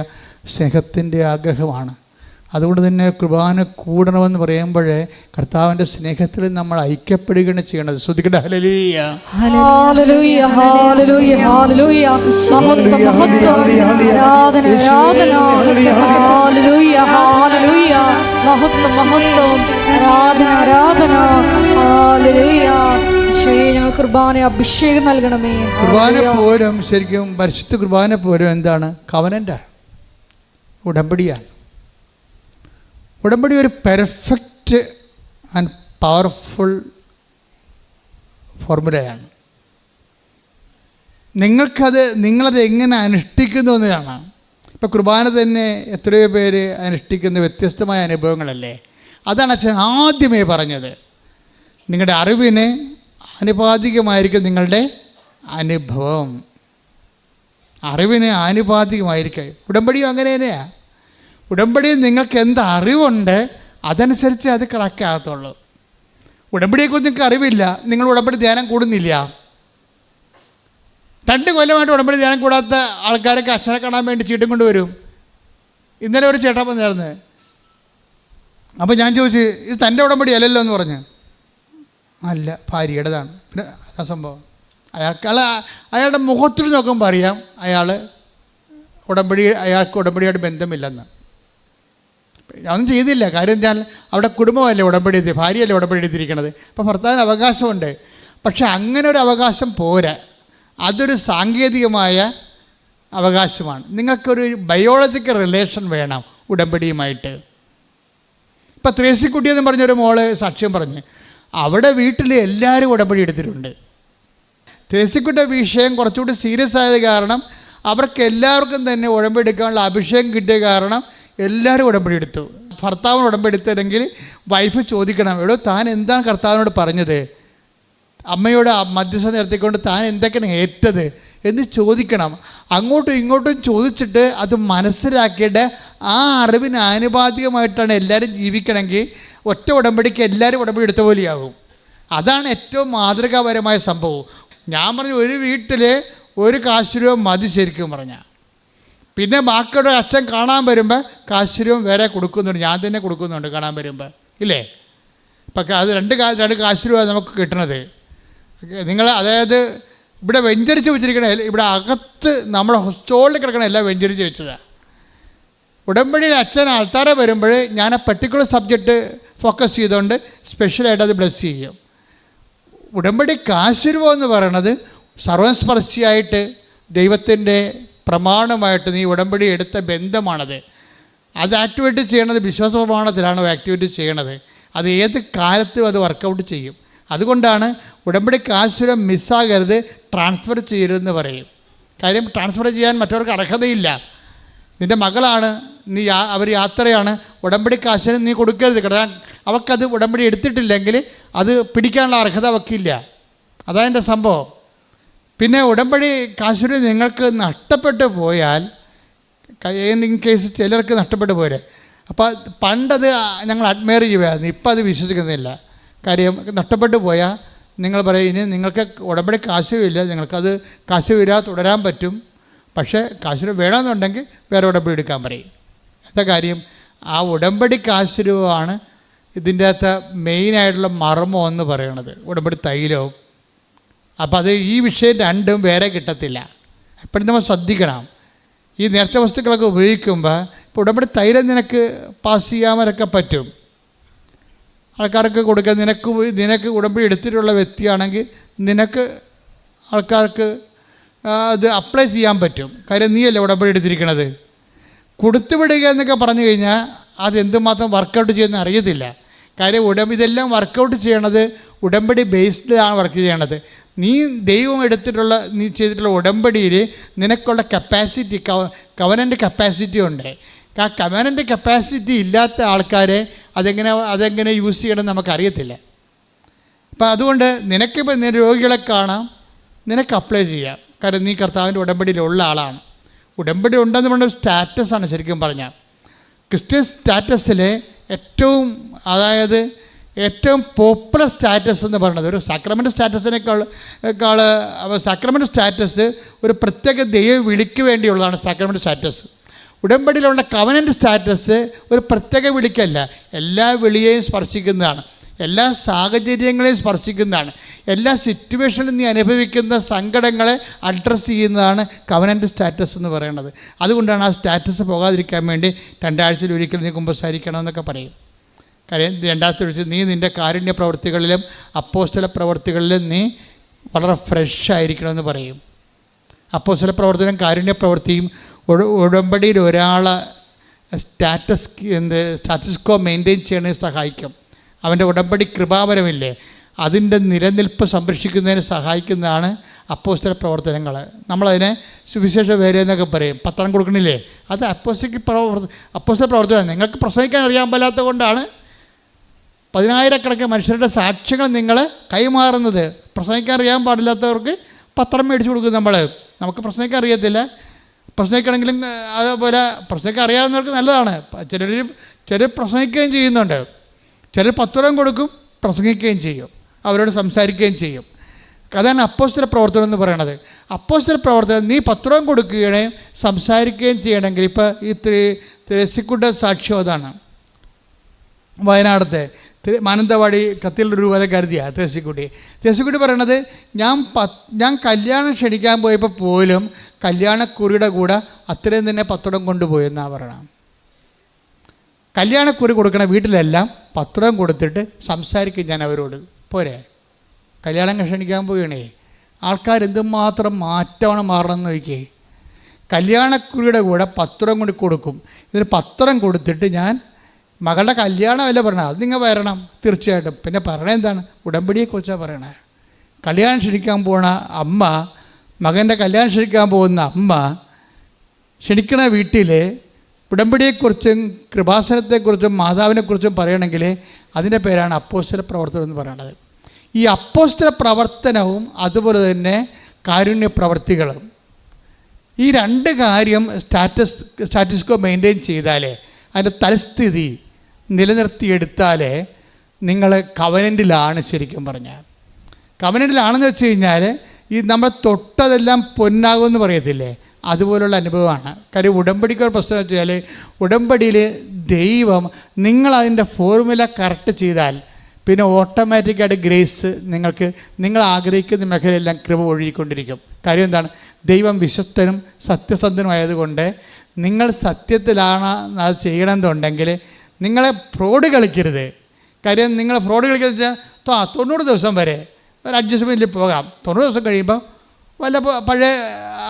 സ്നേഹത്തിൻ്റെ ആഗ്രഹമാണ്. അതുകൊണ്ട് തന്നെ കുർബാന കൂടണമെന്ന് പറയുമ്പോൾ കർത്താവിൻ്റെ സ്നേഹത്തിൽ നമ്മൾ ഐക്യപ്പെടുകയാണ് ചെയ്യണത്. ശ്രുതികട ഹല്ലേലൂയ. ഹല്ലേലൂയ ഹല്ലേലൂയ ഹല്ലേലൂയ. മഹത്വം മഹത്വം. ആരാധന ആരാധന. ഹല്ലേലൂയ ഹല്ലേലൂയ. മഹത്വം മഹത്വം. ആരാധന ആരാധന. ഹല്ലേലൂയ. ഈശോയെ, ഞങ്ങൾ കുർബാന അഭിഷേകം നൽകണമേ. കുർബാന പോലും ശരിക്കും പരിശുദ്ധ കുർബാന പോലും എന്താണ്? കവനൻ്റാണ്, ഉടമ്പടിയാണ്. ഉടമ്പടി ഒരു പെർഫെക്റ്റ് ആൻഡ് പവർഫുൾ ഫോർമുലയാണ്. നിങ്ങളത് എങ്ങനെ അനുഷ്ഠിക്കുന്നു എന്ന് കാണാം. ഇപ്പോൾ കുർബാന തന്നെ എത്രയോ പേര് അനുഷ്ഠിക്കുന്ന വ്യത്യസ്തമായ അനുഭവങ്ങളല്ലേ. അതാണ് അച്ഛൻ ആദ്യമേ പറഞ്ഞത്. നിങ്ങളുടെ അറിവിന് ആനുപാതികമായിരിക്കും നിങ്ങളുടെ അനുഭവം. അറിവിന് ആനുപാതികമായിരിക്കും. ഉടമ്പടിയും അങ്ങനെ തന്നെയാണ്. ഉടമ്പടിയിൽ നിങ്ങൾക്ക് എന്ത് അറിവുണ്ട് അതനുസരിച്ച് അത് കണക്കാകത്തുള്ളൂ. ഉടമ്പടിയെക്കുറിച്ച് നിങ്ങൾക്ക് അറിവില്ല, നിങ്ങൾ ഉടമ്പടി ധ്യാനം കൂടുന്നില്ല. 2 കൊല്ലമായിട്ട് ഉടമ്പടി ധ്യാനം കൂടാത്ത ആൾക്കാരൊക്കെ അച്ഛനെ കാണാൻ വേണ്ടി ചീട്ടും കൊണ്ടുവരും. ഇന്നലെ ഒരു ചേട്ടൻ വന്നിരുന്നു. അപ്പോൾ ഞാൻ ചോദിച്ചു, ഇത് തൻ്റെ ഉടമ്പടി അല്ലല്ലോ എന്ന് പറഞ്ഞു. അല്ല, ഭാര്യയുടേതാണ്. പിന്നെ ആ സംഭവം അയാളുടെ മുഖത്തിൽ നോക്കുമ്പോൾ അറിയാം അയാൾക്ക് ഉടമ്പടിയായിട്ട് ബന്ധമില്ലെന്ന്. ഒന്നും ചെയ്തില്ല. കാര്യം എന്താ, അവിടെ കുടുംബമല്ലേ ഉടമ്പടി, ഭാര്യയല്ലേ ഉടമ്പടി എടുത്തിരിക്കണത്. അപ്പോൾ ഭർത്താവിന് അവകാശമുണ്ട്. പക്ഷെ അങ്ങനെ ഒരു അവകാശം പോരാ, അതൊരു സാങ്കേതികമായ അവകാശമാണ്. നിങ്ങൾക്കൊരു ബയോളജിക്കൽ റിലേഷൻ വേണം ഉടമ്പടിയുമായിട്ട്. ഇപ്പം ത്രേസിക്കുട്ടിയെന്ന് പറഞ്ഞൊരു മോള് സാക്ഷ്യം പറഞ്ഞ്, അവിടെ വീട്ടിൽ എല്ലാവരും ഉടമ്പടി എടുത്തിട്ടുണ്ട്. ത്രേസിക്കുട്ടിയുടെ വിഷയം കുറച്ചുകൂടി സീരിയസ് ആയത് കാരണം അവർക്ക് എല്ലാവർക്കും തന്നെ ഉടമ്പടി എടുക്കാനുള്ള അഭിഷേകം കിട്ടിയ കാരണം എല്ലാവരും ഉടമ്പടി എടുത്തു. ഭർത്താവിന് ഉടമ്പടി എടുത്തില്ലെങ്കിൽ വൈഫ് ചോദിക്കണം, എടോ താൻ എന്താണ് കർത്താവിനോട് പറഞ്ഞത്, അമ്മയോട് മധ്യസ്ഥ നിർത്തിക്കൊണ്ട് താൻ എന്തൊക്കെയാണ് ഏറ്റത് എന്ന് ചോദിക്കണം. അങ്ങോട്ടും ഇങ്ങോട്ടും ചോദിച്ചിട്ട് അത് മനസ്സിലാക്കിയിട്ട് ആ അറിവിന് ആനുപാതികമായിട്ടാണ് എല്ലാവരും ജീവിക്കണമെങ്കിൽ ഒറ്റ ഉടമ്പടിക്ക് എല്ലാവരും ഉടമ്പടി എടുത്ത പോലെയാകും. അതാണ് ഏറ്റവും മാതൃകാപരമായ സംഭവം. ഞാൻ പറഞ്ഞു, ഒരു വീട്ടിൽ ഒരു കാശ് രൂപ മതി ശരിക്കും പറഞ്ഞാൽ. പിന്നെ ബാക്കിയുടെ അച്ഛൻ കാണാൻ വരുമ്പോൾ കാശ് രൂപ വേറെ കൊടുക്കുന്നുണ്ട്, ഞാൻ തന്നെ കൊടുക്കുന്നുണ്ട് കാണാൻ വരുമ്പോൾ, ഇല്ലേ? ഇപ്പം അത് രണ്ട് കാശ് രൂപ നമുക്ക് കിട്ടണത്. നിങ്ങൾ അതായത് ഇവിടെ വെഞ്ചരിച്ച് വെച്ചിരിക്കണ, ഇവിടെ അകത്ത് നമ്മുടെ സ്റ്റോളിൽ കിടക്കണ എല്ലാം വെഞ്ചരിച്ച് വെച്ചതാണ്. ഉടമ്പടിയിൽ അച്ഛൻ ആൾക്കാരെ വരുമ്പോൾ ഞാൻ ആ പെർട്ടിക്കുലർ സബ്ജക്റ്റ് ഫോക്കസ് ചെയ്തുകൊണ്ട് സ്പെഷ്യലായിട്ട് അത് ബ്ലെസ് ചെയ്യും. ഉടമ്പടി കാശുരൂപം എന്ന് പറയണത് സർവസ്പർശിയായിട്ട് ദൈവത്തിൻ്റെ പ്രമാണമായിട്ട് നീ ഉടമ്പടി എടുത്ത ബന്ധമാണത്. അത് ആക്ടിവേറ്റ് ചെയ്യണത് വിശ്വാസ പ്രമാണത്തിലാണ് ആക്ടിവേറ്റ് ചെയ്യണത്. അത് ഏത് കാലത്തും അത് വർക്കൗട്ട് ചെയ്യും. അതുകൊണ്ടാണ് ഉടമ്പടി കാശുരൂപം മിസ്സാകരുത്, ട്രാൻസ്ഫർ ചെയ്യരുതെന്ന് പറയും. കാര്യം ട്രാൻസ്ഫർ ചെയ്യാൻ മറ്റവർക്ക് അർഹതയില്ല. നിൻ്റെ മകളാണ്, അവർ യാത്രയാണ്, ഉടമ്പടി കാശിന് നീ കൊടുക്കരുത്. കാരണം അവൾക്കത് ഉടമ്പടി എടുത്തിട്ടില്ലെങ്കിൽ അത് പിടിക്കാനുള്ള അർഹത അവൾക്കില്ല. അതതിൻ്റെ സംഭവം. പിന്നെ ഉടമ്പടി കാശിന് നിങ്ങൾക്ക് നഷ്ടപ്പെട്ടു പോയാൽ, ഇൻ കേസ് ചിലർക്ക് നഷ്ടപ്പെട്ടു പോരെ, അപ്പോൾ പണ്ടത് ഞങ്ങൾ അഡ്മയർ ചെയ്യുമായിരുന്നു, ഇപ്പം അത് വിശ്വസിക്കുന്നില്ല. കാര്യം നഷ്ടപ്പെട്ടു പോയാൽ നിങ്ങൾ പറയും, ഇനി നിങ്ങൾക്ക് ഉടമ്പടി കാശുമില്ല, നിങ്ങൾക്കത് കാശുമില്ലാതെ തുടരാൻ പറ്റും, പക്ഷേ കാശുരൂപ വേണമെന്നുണ്ടെങ്കിൽ വേറെ ഉടമ്പടി എടുക്കാൻ പറയും. എന്താ കാര്യം? ആ ഉടമ്പടി കാശുരൂപമാണ് ഇതിൻ്റെ അകത്ത് മെയിനായിട്ടുള്ള മർമ്മം എന്ന് പറയണത്, ഉടമ്പടി തൈലവും. അപ്പോൾ അത് ഈ വിഷയം രണ്ടും വേറെ കിട്ടത്തില്ല. എപ്പോഴും നമ്മൾ ശ്രദ്ധിക്കണം. ഈ നേർച്ച വസ്തുക്കളൊക്കെ ഉപയോഗിക്കുമ്പോൾ ഇപ്പോൾ ഉടമ്പടി തൈലം നിനക്ക് പാസ് ചെയ്യാമൊക്കെ പറ്റും, ആൾക്കാർക്ക് കൊടുക്കാൻ. നിനക്ക് ഉടമ്പടി എടുത്തിട്ടുള്ള വ്യക്തിയാണെങ്കിൽ നിനക്ക് ആൾക്കാർക്ക് അത് അപ്ലൈ ചെയ്യാൻ പറ്റും. കാര്യം നീയല്ലേ ഉടമ്പടി എടുത്തിരിക്കണത്. കൊടുത്തുവിടുക എന്നൊക്കെ പറഞ്ഞു കഴിഞ്ഞാൽ അത് എന്തുമാത്രം വർക്കൗട്ട് ചെയ്യുന്ന അറിയത്തില്ല. കാര്യം ഇതെല്ലാം വർക്കൗട്ട് ചെയ്യണത് ഉടമ്പടി ബേസ്ഡിലാണ് വർക്ക് ചെയ്യണത്. നീ ദൈവം എടുത്തിട്ടുള്ള, നീ ചെയ്തിട്ടുള്ള ഉടമ്പടിയിൽ നിനക്കുള്ള കപ്പാസിറ്റി, കവനൻ്റ് കപ്പാസിറ്റി ഉണ്ട്. ആ കവനൻ്റ് കപ്പാസിറ്റി ഇല്ലാത്ത ആൾക്കാരെ അതെങ്ങനെ യൂസ് ചെയ്യണമെന്ന് നമുക്കറിയത്തില്ല. അപ്പം അതുകൊണ്ട് നിനക്കിപ്പോൾ രോഗികളെ കാണാം, നിനക്ക് അപ്ലൈ ചെയ്യാം. കാരണം നീ കർത്താവിൻ്റെ ഉടമ്പടിയിലുള്ള ആളാണ്. ഉടമ്പടി ഉണ്ടെന്ന് പറഞ്ഞ സ്റ്റാറ്റസാണ് ശരിക്കും പറഞ്ഞാൽ. ക്രിസ്ത്യൻ സ്റ്റാറ്റസിലെ ഏറ്റവും പോപ്പുലർ സ്റ്റാറ്റസ് എന്ന് പറയുന്നത് ഒരു സാക്രമെൻ്റ് സ്റ്റാറ്റസിനേക്കാൾ സാക്രമെൻ്റ് സ്റ്റാറ്റസ് ഒരു പ്രത്യേക ദൈവ വിളിക്ക് വേണ്ടിയുള്ളതാണ് സാക്രമെൻ്റ് സ്റ്റാറ്റസ്. ഉടമ്പടിയിലുള്ള കവനൻ്റ് സ്റ്റാറ്റസ് ഒരു പ്രത്യേക വിളിക്കല്ല, എല്ലാ വിളിയെയും സ്പർശിക്കുന്നതാണ്, എല്ലാ സാഹചര്യങ്ങളെയും സ്പർശിക്കുന്നതാണ്, എല്ലാ സിറ്റുവേഷനിലും നീ അനുഭവിക്കുന്ന സങ്കടങ്ങളെ അഡ്രസ്സ് ചെയ്യുന്നതാണ് കവനൻ്റ് സ്റ്റാറ്റസ് എന്ന് പറയുന്നത്. അതുകൊണ്ടാണ് ആ സ്റ്റാറ്റസ് പോകാതിരിക്കാൻ വേണ്ടി 2 ആഴ്ചയിൽ ഒരിക്കൽ നീ കുമ്പസാരിക്കണമെന്നൊക്കെ പറയും. കാര്യം 2 ആഴ്ച ഒഴിച്ച് നീ നിൻ്റെ കാരുണ്യ പ്രവൃത്തികളിലും അപ്പോസ്തല പ്രവൃത്തികളിലും നീ വളരെ ഫ്രഷ് ആയിരിക്കണമെന്ന് പറയും. അപ്പോസ്തല പ്രവർത്തനം കാരുണ്യ പ്രവൃത്തിയും ഉടമ്പടിയിൽ ഒരാളെ സ്റ്റാറ്റസ് കോ മെയിൻറ്റെയിൻ ചെയ്യണേ സഹായിക്കും. അവൻ്റെ ഉടമ്പടി കൃപാവരമില്ലേ, അതിൻ്റെ നിലനിൽപ്പ് സംരക്ഷിക്കുന്നതിന് സഹായിക്കുന്നതാണ് അപ്പോസ്തല പ്രവർത്തനങ്ങൾ. നമ്മളതിനെ സുവിശേഷ വേല എന്നൊക്കെ പറയും. പത്രം കൊടുക്കണില്ലേ, അത് അപ്പോസ്തല പ്രവർത്തനം. നിങ്ങൾക്ക് പ്രസംഗിക്കാൻ അറിയാൻ പാടില്ലാത്ത കൊണ്ടാണ് 10,000 മനുഷ്യരുടെ സാക്ഷ്യങ്ങൾ നിങ്ങൾ കൈമാറുന്നത്. പ്രസംഗിക്കാൻ അറിയാൻ പാടില്ലാത്തവർക്ക് പത്രം മേടിച്ചു കൊടുക്കും നമുക്ക് പ്രസംഗിക്കാൻ അറിയത്തില്ല. പ്രസംഗിക്കണമെങ്കിലും അതേപോലെ പ്രസംഗിക്കാൻ അറിയാവുന്നവർക്ക് നല്ലതാണ്. ചിലർ പ്രസംഗിക്കുകയും ചെയ്യുന്നുണ്ട്, ചിലർ പത്രം കൊടുക്കും, പ്രസംഗിക്കുകയും ചെയ്യും, അവരോട് സംസാരിക്കുകയും ചെയ്യും. അതാണ് അപ്പോസ്തല പ്രവർത്തനം എന്ന് പറയണത്. അപ്പോസ്തല പ്രവർത്തനം നീ പത്രം കൊടുക്കുകയും സംസാരിക്കുകയും ചെയ്യണമെങ്കിൽ, ഇപ്പോൾ ഈ തെരേസിക്കുട്ടിയുടെ സാക്ഷ്യം അതാണ്. വയനാടത്തെ മാനന്തവാടി കത്തിൽ രൂപത കരുതിയ തെരേസിക്കുട്ടി പറയണത്, ഞാൻ കല്യാണം ക്ഷണിക്കാൻ പോയപ്പോൾ പോലും കല്യാണക്കുറിയുടെ കൂടെ അത്രയും തന്നെ പത്രം കൊണ്ടുപോയി എന്നാണ് പറയണം. കല്യാണക്കുറി കൊടുക്കണ വീട്ടിലെല്ലാം പത്രം കൊടുത്തിട്ട് സംസാരിക്കും ഞാൻ അവരോട്. പോരെ, കല്യാണം ക്ഷണിക്കാൻ പോവുകയാണേ. ആൾക്കാർ എന്തുമാത്രം മാറ്റമാണ് മാറണമെന്ന് നോക്കിയേ. കല്യാണക്കുറിയുടെ കൂടെ പത്രം കൊണ്ട് കൊടുക്കും. ഇതിന് പത്രം കൊടുത്തിട്ട് ഞാൻ മകളുടെ കല്യാണമല്ല പറയണത്, അത് നിങ്ങൾ വരണം തീർച്ചയായിട്ടും. പിന്നെ പറയണത് എന്താണ്? ഉടമ്പടിയെക്കുറിച്ചാണ് പറയണത്. കല്യാണം ക്ഷണിക്കാൻ പോണ അമ്മ, മകൻ്റെ കല്യാണം ക്ഷണിക്കാൻ പോകുന്ന അമ്മ ക്ഷണിക്കണ വീട്ടിൽ ഉടമ്പടിയെക്കുറിച്ചും കൃപാസനത്തെക്കുറിച്ചും മാതാവിനെക്കുറിച്ചും പറയണമെങ്കിൽ അതിൻ്റെ പേരാണ് അപ്പോസ്തല പ്രവർത്തനം എന്ന് പറയുന്നത്. ഈ അപ്പോസ്തല പ്രവർത്തനവും അതുപോലെ തന്നെ കാരുണ്യ പ്രവർത്തികളും, ഈ രണ്ട് കാര്യം സ്റ്റാറ്റസ്കോ മെയിൻറ്റെയിൻ ചെയ്താലേ, അതിൻ്റെ തലസ്ഥിതി നിലനിർത്തിയെടുത്താലേ നിങ്ങൾ കവനൻറ്റിലാണ്. ശരിക്കും പറഞ്ഞാൽ കവനൻറ്റിലാണെന്ന് വെച്ച് കഴിഞ്ഞാൽ ഈ നമ്മൾ തൊട്ടതെല്ലാം പൊന്നാകുമെന്ന് പറയത്തില്ലേ, അതുപോലുള്ള അനുഭവമാണ്. കാര്യം ഉടമ്പടിക്കൊരു പ്രശ്നം വെച്ചാൽ, ഉടമ്പടിയിൽ ദൈവം നിങ്ങളതിൻ്റെ ഫോർമുല കറക്റ്റ് ചെയ്താൽ പിന്നെ ഓട്ടോമാറ്റിക്കായിട്ട് ഗ്രേസ് നിങ്ങൾ ആഗ്രഹിക്കുന്ന മേഖലയെല്ലാം കൃപ ഒഴുകിക്കൊണ്ടിരിക്കും. കാര്യം എന്താണ്? ദൈവം വിശ്വസ്തനും സത്യസന്ധനുമായതുകൊണ്ട് നിങ്ങൾ സത്യത്തിലാണ് അത് ചെയ്യണമെന്നുണ്ടെങ്കിൽ നിങ്ങളെ ഫ്രോഡ് കളിക്കരുത്. കാര്യം നിങ്ങൾ ഫ്രോഡ് കളിക്കുന്നത് വെച്ചാൽ 90 ദിവസം വരെ ഒരു അഡ്ജസ്റ്റ്മെൻറ്റിൽ പോകാം. 90 ദിവസം കഴിയുമ്പോൾ വല്ല പഴയ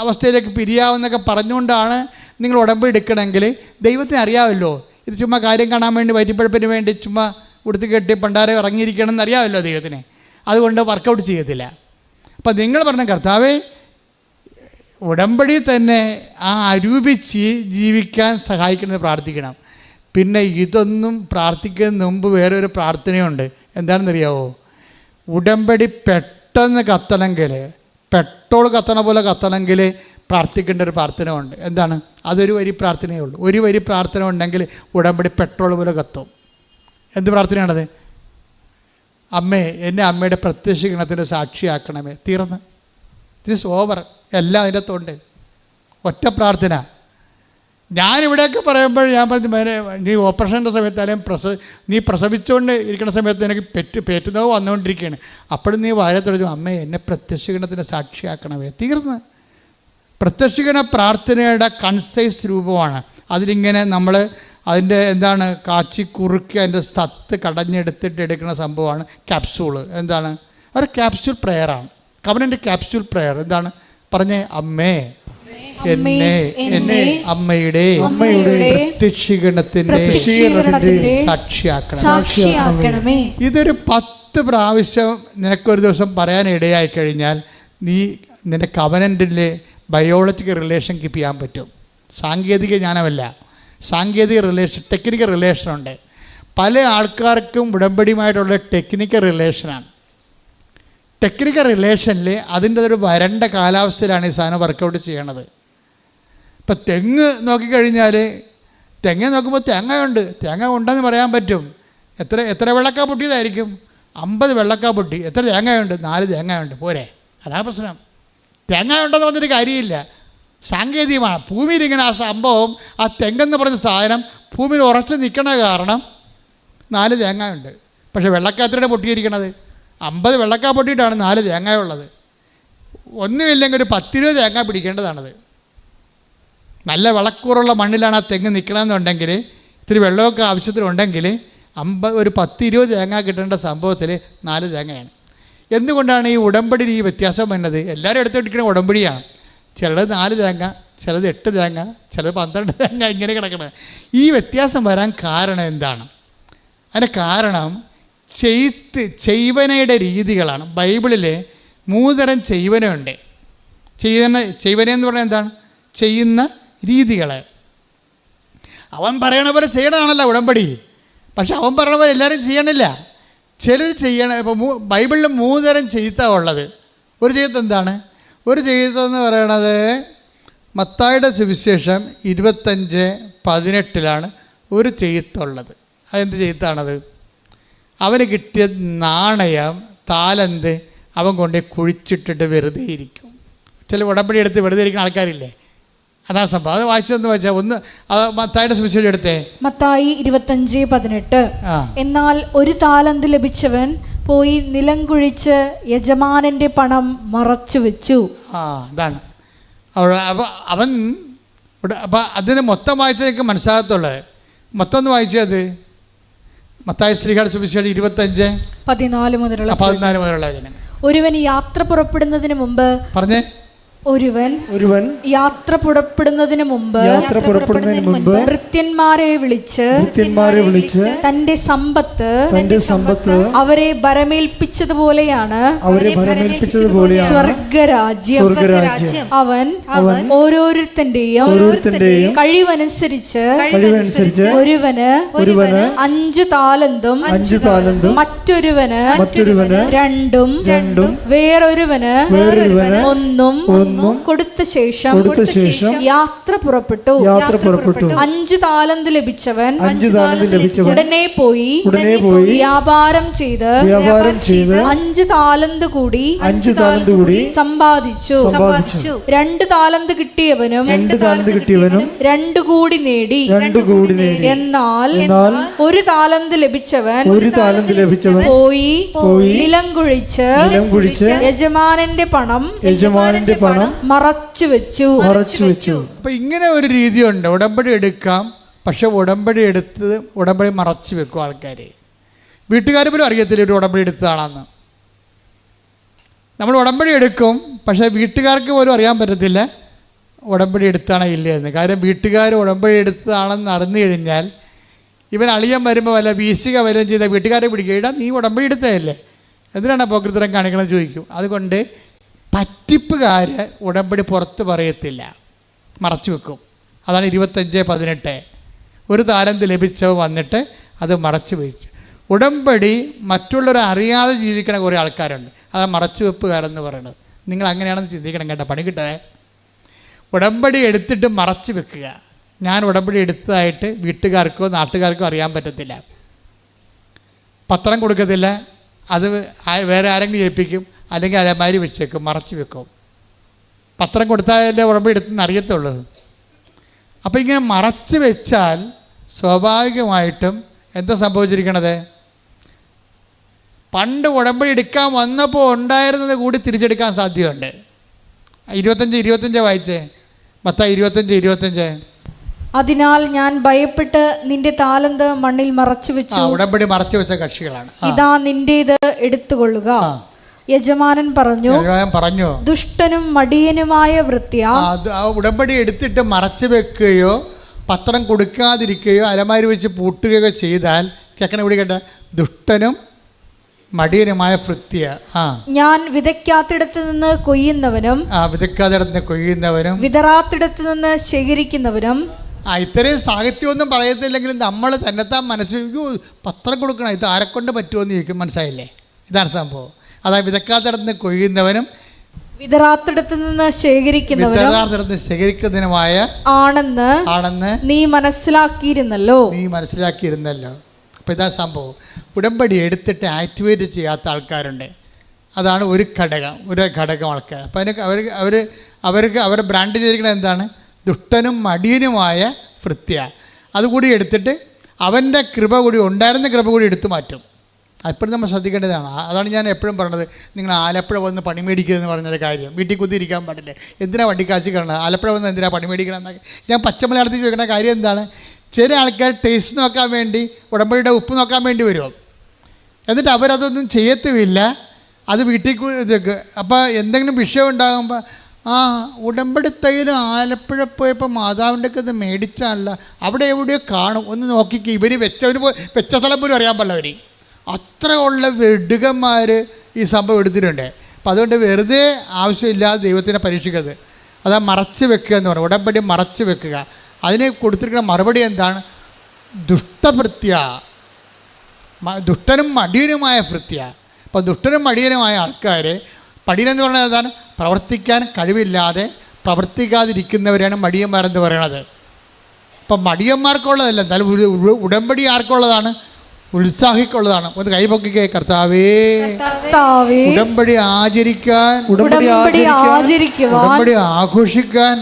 അവസ്ഥയിലേക്ക് പിരിയാവുന്നൊക്കെ പറഞ്ഞുകൊണ്ടാണ് നിങ്ങൾ ഉടമ്പടി എടുക്കണമെങ്കിൽ ദൈവത്തിന് അറിയാമല്ലോ, ഇത് ചുമ്മാ കാര്യം കാണാൻ വേണ്ടി വയറ്റിപ്പഴപ്പിന് വേണ്ടി ചുമ്മാ ഉടുത്ത് കെട്ടി പണ്ടാരെ ഇറങ്ങിയിരിക്കണം എന്നറിയാമല്ലോ ദൈവത്തിന്. അതുകൊണ്ട് വർക്കൗട്ട് ചെയ്യത്തില്ല. അപ്പം നിങ്ങൾ പറഞ്ഞ കർത്താവേ, ഉടമ്പടി തന്നെ ആ അരൂപിച്ച് ജീവിക്കാൻ സഹായിക്കണമെന്ന് പ്രാർത്ഥിക്കണം. പിന്നെ ഇതൊന്നും പ്രാർത്ഥിക്കുന്നതിന് മുമ്പ് വേറൊരു പ്രാർത്ഥനയുണ്ട്. എന്താണെന്നറിയാവോ? ഉടമ്പടി പെട്ടെന്ന് കത്തണമെങ്കിൽ, പെട്രോൾ കത്തണ പോലെ കത്തണമെങ്കിൽ പ്രാർത്ഥിക്കേണ്ട ഒരു പ്രാർത്ഥന ഉണ്ട്. എന്താണ്? അതൊരു വരി പ്രാർത്ഥനയേ ഉള്ളൂ. ഒരു വരി പ്രാർത്ഥന ഉണ്ടെങ്കിൽ ഉടമ്പടി പെട്രോൾ പോലെ കത്തും. എന്ത് പ്രാർത്ഥനയാണത്? അമ്മേ, എന്നെ അമ്മയുടെ പ്രത്യക്ഷീകരണത്തിൻ്റെ സാക്ഷിയാക്കണമേ. തീർന്ന്, ദിസ് ഓവർ. എല്ലാം അതിനകത്തുണ്ട്. ഒറ്റ പ്രാർത്ഥന. ഞാനിവിടെയൊക്കെ പറയുമ്പോൾ ഞാൻ പറഞ്ഞു, നീ ഓപ്പറേഷൻ്റെ സമയത്ത് അല്ലെങ്കിൽ നീ പ്രസവിച്ചുകൊണ്ട് ഇരിക്കുന്ന സമയത്ത് എനിക്ക് പേറ്റുന്നോ വന്നുകൊണ്ടിരിക്കുകയാണ്. അപ്പോഴും നീ വാഴത്തൊഴിച്ചു, അമ്മേ എന്നെ പ്രത്യക്ഷീകരണത്തിൻ്റെ സാക്ഷിയാക്കണമേ. തീർന്ന്. പ്രത്യക്ഷീകരണ പ്രാർത്ഥനയുടെ കൺസൈസ് രൂപമാണ്. അതിലിങ്ങനെ നമ്മൾ അതിൻ്റെ എന്താണ് കാച്ചി കുറുക്കി അതിൻ്റെ സത്ത് കടഞ്ഞെടുത്തിട്ട് എടുക്കുന്ന സംഭവമാണ് ക്യാപ്സ്യൂള്. എന്താണ്? ഒരു ക്യാപ്സ്യൂൾ പ്രെയറാണ്. കവനൻ്റെ ക്യാപ്സ്യൂൾ പ്രെയർ എന്താണ്? പറഞ്ഞേ, അമ്മേ എന്നെ അമ്മയുടെ പ്രത്യക്ഷീകരണത്തിന്റെ സാക്ഷിയാക്കണമേ. ഇതൊരു 10 പ്രാവശ്യം നിനക്കൊരു ദിവസം പറയാൻ ഇടയായി കഴിഞ്ഞാൽ നീ നിൻ്റെ കവനൻറ്റിലെ ബയോളജിക്കൽ റിലേഷൻ കീപ്പ് ചെയ്യാൻ പറ്റും. സാങ്കേതിക ജ്ഞാനമല്ല, സാങ്കേതിക റിലേഷൻ, ടെക്നിക്കൽ റിലേഷനുണ്ട്. പല ആൾക്കാർക്കും ഉടമ്പടിയുമായിട്ടുള്ള ടെക്നിക്കൽ റിലേഷനാണ്. ടെക്നിക്കൽ റിലേഷനിൽ അതിൻ്റെ ഒരു വരണ്ട കാലാവസ്ഥയിലാണ് ഈ സാധനം വർക്കൗട്ട് ചെയ്യണത്. ഇപ്പം തെങ്ങ് നോക്കിക്കഴിഞ്ഞാൽ തെങ്ങ് നോക്കുമ്പോൾ തേങ്ങ ഉണ്ടെന്ന് പറയാൻ പറ്റും. എത്ര വെള്ളക്കാ പൊട്ടിയതായിരിക്കും? 50 വെള്ളക്കാ പൊട്ടി. എത്ര തേങ്ങയുണ്ട്? 4 തേങ്ങയുണ്ട്. പോരെ? അതാണ് പ്രശ്നം. തേങ്ങ ഉണ്ടെന്ന് പറഞ്ഞിട്ട് കാര്യമില്ല. സാങ്കേതികമാണ്. ഭൂമിയിലിങ്ങനെ ആ സംഭവം, ആ തെങ്ങെന്ന് പറഞ്ഞ സാധനം ഭൂമിയിൽ ഉറച്ച് നിൽക്കണ കാരണം 4 തേങ്ങയുണ്ട്. പക്ഷേ വെള്ളക്കാത്തിലൂടെ പൊട്ടിയിരിക്കണത് 50 വെള്ളക്കാ പൊട്ടിയിട്ടാണ് 4 തേങ്ങയുള്ളത്. ഒന്നുമില്ലെങ്കിൽ ഒരു 10-20 തേങ്ങ പിടിക്കേണ്ടതാണത്. നല്ല വിളക്കൂറുള്ള മണ്ണിലാണ് ആ തെങ്ങ് നിൽക്കണമെന്നുണ്ടെങ്കിൽ, ഇത്തിരി വെള്ളമൊക്കെ ആവശ്യത്തിനുണ്ടെങ്കിൽ ഒരു 10-20 തേങ്ങ കിട്ടേണ്ട സംഭവത്തിൽ 4 തേങ്ങയാണ്. എന്തുകൊണ്ടാണ് ഈ ഉടമ്പടി ഈ വ്യത്യാസം വന്നത്? എല്ലാവരും എടുത്തിരിക്കുന്ന ഉടമ്പടിയാണ്. ചിലത് 4 തേങ്ങ, ചിലത് 8 തേങ്ങ, ചിലത് 12 തേങ്ങ, ഇങ്ങനെ കിടക്കണത്. ഈ വ്യത്യാസം വരാൻ കാരണം എന്താണ്? അതിൻ്റെ കാരണം ചെയ്വനയുടെ രീതികളാണ്. ബൈബിളിൽ 3 തരം ചെയ്വനയുണ്ട്. ചെയ്വന എന്ന് പറഞ്ഞാൽ എന്താണ്? ചെയ്യുന്ന രീതികൾ. അവൻ പറയണ പോലെ ചെയ്യണതാണല്ലോ ഉടമ്പടി. പക്ഷെ അവൻ പറയണ പോലെ എല്ലാവരും ചെയ്യണില്ല. ചിലർ ചെയ്യണം. ഇപ്പോൾ ബൈബിളിൽ 3 തരം ചെയ്ത്താണ് ഉള്ളത്. ഒരു ചെയ്ത്ത് എന്താണ്? ഒരു ചെയ്തെന്ന് പറയണത് മത്തായിയുടെ സുവിശേഷം 25:18 ഒരു ചെയ്ത്തുള്ളത്. അതെന്ത് ചെയ്ത്താണത്? അവന് കിട്ടിയ നാണയം, താലന്ത് അവൻ കൊണ്ട് കുഴിച്ചിട്ടിട്ട് വെറുതെ ഇരിക്കും. ചില ഉടമ്പടി എടുത്ത് വെറുതെ ഇരിക്കുന്ന ആൾക്കാരില്ലേ? അതാ സംഭവം. അത് വായിച്ചതെന്ന് വെച്ചാൽ ഒന്ന് മത്തായിയുടെ സുവിശേഷം എടുത്തേ. മത്തായി 25:18. എന്നാൽ ഒരു താലന്ത് ലഭിച്ചവൻ പോയി നിലം കുഴിച്ച് യജമാനന്റെ പണം മറച്ചു വെച്ചു. അതാണ് അവൻ. അപ്പം അതിന് മൊത്തം വായിച്ചതൊക്കെ മനസ്സിലാകത്തുള്ളത്. മൊത്തം ഒന്ന് വായിച്ചത് മത്തായി ശ്രീകാട് സുവിശേഷം 25:14 മുതലുള്ള വചനം. ഒരുവൻ യാത്ര പുറപ്പെടുന്നതിന് മുമ്പ് പറഞ്ഞേ. ഒരുവൻ യാത്ര പുറപ്പെടുന്നതിന് മുമ്പ് ഭൃത്യന്മാരെ വിളിച്ച് തന്റെ സമ്പത്ത് അവരെ ഭരമേൽപ്പിച്ചതുപോലെയാണ് സ്വർഗരാജ്യം. അവൻ ഓരോരുത്തന്റെയും കഴിവനുസരിച്ച് ഒരുവന് 5 താലന്തും മറ്റൊരുവന് 2 വേറൊരുവന് 1 കൊടുത്ത ശേഷം യാത്ര പുറപ്പെട്ടു. 5 താലന്ത് ലഭിച്ചവൻ ഉടനെ പോയി വ്യാപാരം ചെയ്ത് 5 താലന്ത് കൂടി സമ്പാദിച്ചു. 2 താലന്ത് കിട്ടിയവനും 2 കൂടി നേടി. എന്നാൽ 1 താലന്ത് ലഭിച്ചവൻ പോയി നിലം കുഴിച്ച് യജമാനന്റെ പണം മറച്ചു വെച്ചു. അപ്പൊ ഇങ്ങനെ ഒരു രീതിയുണ്ട്. ഉടമ്പടി എടുക്കാം, പക്ഷെ ഉടമ്പടി മറച്ചു വെക്കും ആൾക്കാർ. വീട്ടുകാർ പോലും അറിയത്തില്ല ഒരു ഉടമ്പടി എടുത്തതാണെന്ന്. നമ്മൾ ഉടമ്പടി എടുക്കും, പക്ഷേ വീട്ടുകാർക്ക് പോലും അറിയാൻ പറ്റത്തില്ല ഉടമ്പടി എടുത്താണോ ഇല്ല എന്ന്. കാര്യം വീട്ടുകാർ ഉടമ്പടി എടുത്തതാണെന്ന് അറിഞ്ഞു കഴിഞ്ഞാൽ ഇവൻ അളിയൻ വരുമ്പോൾ വല്ല വീശിക വല്ലതും ചെയ്ത വീട്ടുകാരെ പിടിക്കുക. ഇടാ നീ ഉടമ്പടി എടുത്തതല്ലേ, എന്തിനാണ് പോക്കൃത്തരം കാണിക്കണമെന്ന് ചോദിക്കും. അതുകൊണ്ട് പറ്റിപ്പുകാർ ഉടമ്പടി പുറത്ത് പറയത്തില്ല, മറച്ചു വെക്കും. അതാണ് 25:18. 1 താലന്ത് ലഭിച്ചവ വന്നിട്ട് അത് മറച്ചു വെച്ചു. ഉടമ്പടി മറ്റുള്ളവരെ അറിയാതെ ജീവിക്കണ കുറേ ആൾക്കാരുണ്ട്. അതാണ് മറച്ചു വെപ്പുകാരെന്ന് പറയുന്നത്. നിങ്ങൾ അങ്ങനെയാണെന്ന് ചിന്തിക്കണം കേട്ടോ, പണി കിട്ടേ. ഉടമ്പടി എടുത്തിട്ട് മറച്ചു വെക്കുക. ഞാൻ ഉടമ്പടി എടുത്തതായിട്ട് വീട്ടുകാർക്കോ നാട്ടുകാർക്കോ അറിയാൻ പറ്റത്തില്ല. പത്രം കൊടുക്കത്തില്ല, അത് വേറെ ആരെങ്കിലും ഏൽപ്പിക്കും, അല്ലെങ്കിൽ അലമാരി വെച്ചേക്കും, മറച്ചു വെക്കും. പത്രം കൊടുത്താലല്ലേ ഉടമ്പടി എടുത്തെന്ന് അറിയത്തുള്ളൂ. അപ്പോൾ ഇങ്ങനെ മറച്ചു വെച്ചാൽ സ്വാഭാവികമായിട്ടും എന്താ സംഭവിച്ചിരിക്കണത്? പണ്ട് ഉടമ്പടി എടുക്കാൻ വന്നപ്പോൾ ഉണ്ടായിരുന്നത് കൂടി തിരിച്ചെടുക്കാൻ സാധ്യതയുണ്ട്. 25 വായിച്ചേ. മത്തായി 25:25. അതിനാൽ ഞാൻ ഭയപ്പെട്ട് നിന്റെ താലന്ത് മണ്ണിൽ മറച്ചു വെച്ചു. ഉടമ്പടി മറച്ചു വെച്ച കക്ഷികളാണ്. ഇതാ നിന്റേത് എടുത്തുകൊള്ളുക. യജമാനൻ പറഞ്ഞു ദുഷ്ടനും മടിയനുമായ വൃത്യ. ഉടമ്പടി എടുത്തിട്ട് മറച്ചു വെക്കുകയോ പത്രം കൊടുക്കാതിരിക്കുകയോ അലമാരി വെച്ച് പൂട്ടുകയോ ചെയ്താൽ കേൾക്കണ ഇവിടെ കേട്ട ദുഷ്ടനും മടിയനുമായ ഭൃത്യ. ഞാൻ വിതയ്ക്കാത്തിടത്ത് നിന്ന് കൊയ്യുന്നവനും വിതറാത്തിടത്ത് നിന്ന് ശേഖരിക്കുന്നവനും. ഇത്രയും സാഹിത്യമൊന്നും പറയത്തില്ലെങ്കിലും നമ്മൾ തന്നെത്താൻ മനസ്സിൽ പത്രം കൊടുക്കണം, ഇത് ആരെക്കൊണ്ട് പറ്റുമെന്ന് ചോദിക്കും. മനസ്സിലായില്ലേ? ഇതാണ് സംഭവം. അതായത് വിതക്കാത്തിടത്ത് നിന്ന് കൊയ്യുന്നവനും വിതറാത്തിടത്ത് നിന്ന് ശേഖരിക്കുന്നതിനുമായ ആണെന്ന് നീ മനസ്സിലാക്കിയിരുന്നല്ലോ. അപ്പോൾ ഇതാ സംഭവം. ഉടമ്പടി എടുത്തിട്ട് ആക്ടിവേറ്റ് ചെയ്യാത്ത ആൾക്കാരുണ്ട്. അതാണ് ഒരു ഘടകം ആൾക്കാർ. അപ്പോൾ അവർക്ക് അവരുടെ ബ്രാൻഡ് ചെയ്തിരിക്കുന്നത് എന്താണ്? ദുഷ്ടനും മടിയനുമായ ഭൃത്യ. അതുകൂടി എടുത്തിട്ട് അവൻ്റെ കൃപ കൂടി ഉണ്ടായിരുന്ന കൃപ കൂടി എടുത്തു മാറ്റും. അപ്പോഴും നമ്മൾ ശ്രദ്ധിക്കേണ്ടതാണ്. അതാണ് ഞാൻ എപ്പോഴും പറഞ്ഞത്, നിങ്ങൾ ആലപ്പുഴ വന്ന് പണി മേടിക്കുന്നതെന്ന് പറഞ്ഞൊരു കാര്യം. വീട്ടിൽ കുത്തിയിരിക്കാൻ പാടില്ല. എന്തിനാണ് വണ്ടിക്കാശ് കിടന്നത്? ആലപ്പുഴ വന്ന് എന്തിനാണ് പണി മേടിക്കണം എന്നൊക്കെ ഞാൻ പച്ചമലയാളത്തിൽ ചോദിക്കുന്ന കാര്യം എന്താണ്? ചില ആൾക്കാർ ടേസ്റ്റ് നോക്കാൻ വേണ്ടി ഉടമ്പടിയുടെ ഉപ്പ് നോക്കാൻ വേണ്ടി വരും. എന്നിട്ട് അവരതൊന്നും ചെയ്യത്തുമില്ല. അത് വീട്ടിൽ അപ്പോൾ എന്തെങ്കിലും വിഷയം ഉണ്ടാകുമ്പോൾ ഉടമ്പടി തൈലം ആലപ്പുഴ പോയപ്പോൾ മാതാവിൻ്റെ ഒക്കെ ഇത് മേടിച്ചാലല്ല, അവിടെ എവിടെയോ കാണും, ഒന്ന് നോക്കിക്കുക. ഇവർ വെച്ച സ്ഥലം പോലും അറിയാൻ പാടില്ല. അവർ അത്രയുള്ള വെടുകന്മാർ ഈ സംഭവം എടുത്തിട്ടുണ്ട്. അപ്പം അതുകൊണ്ട് വെറുതെ ആവശ്യമില്ലാതെ ദൈവത്തിനെ പരീക്ഷിക്കരുത്. അതാ മറച്ച് വെക്കുക എന്ന് പറയുന്നത്, ഉടമ്പടി മറച്ച് വെക്കുക. അതിന് കൊടുത്തിരിക്കുന്ന മറുപടി എന്താണ്? ദുഷ്ടഭൃത്യ, ദുഷ്ടനും മടിയനുമായ ഭൃത്യ. അപ്പോൾ ദുഷ്ടനും മടിയനുമായ ആൾക്കാർ, മടിയനെന്ന് പറഞ്ഞാൽ എന്താണ്? പ്രവർത്തിക്കാൻ കഴിവില്ലാതെ പ്രവർത്തിക്കാതിരിക്കുന്നവരാണ് മടിയന്മാരെന്ന് പറയണത്. അപ്പം മടിയന്മാർക്കുള്ളതല്ല, എന്നാലും ഉടമ്പടി ആർക്കുള്ളതാണ്? ഉത്സാഹിക്കുള്ളതാണ്. ഒന്ന് കൈപൊക്കിക്കേ. കർത്താവേ, ഉടമ്പടി ആചരിക്കാൻ, ഉടമ്പടി ആഘോഷിക്കാൻ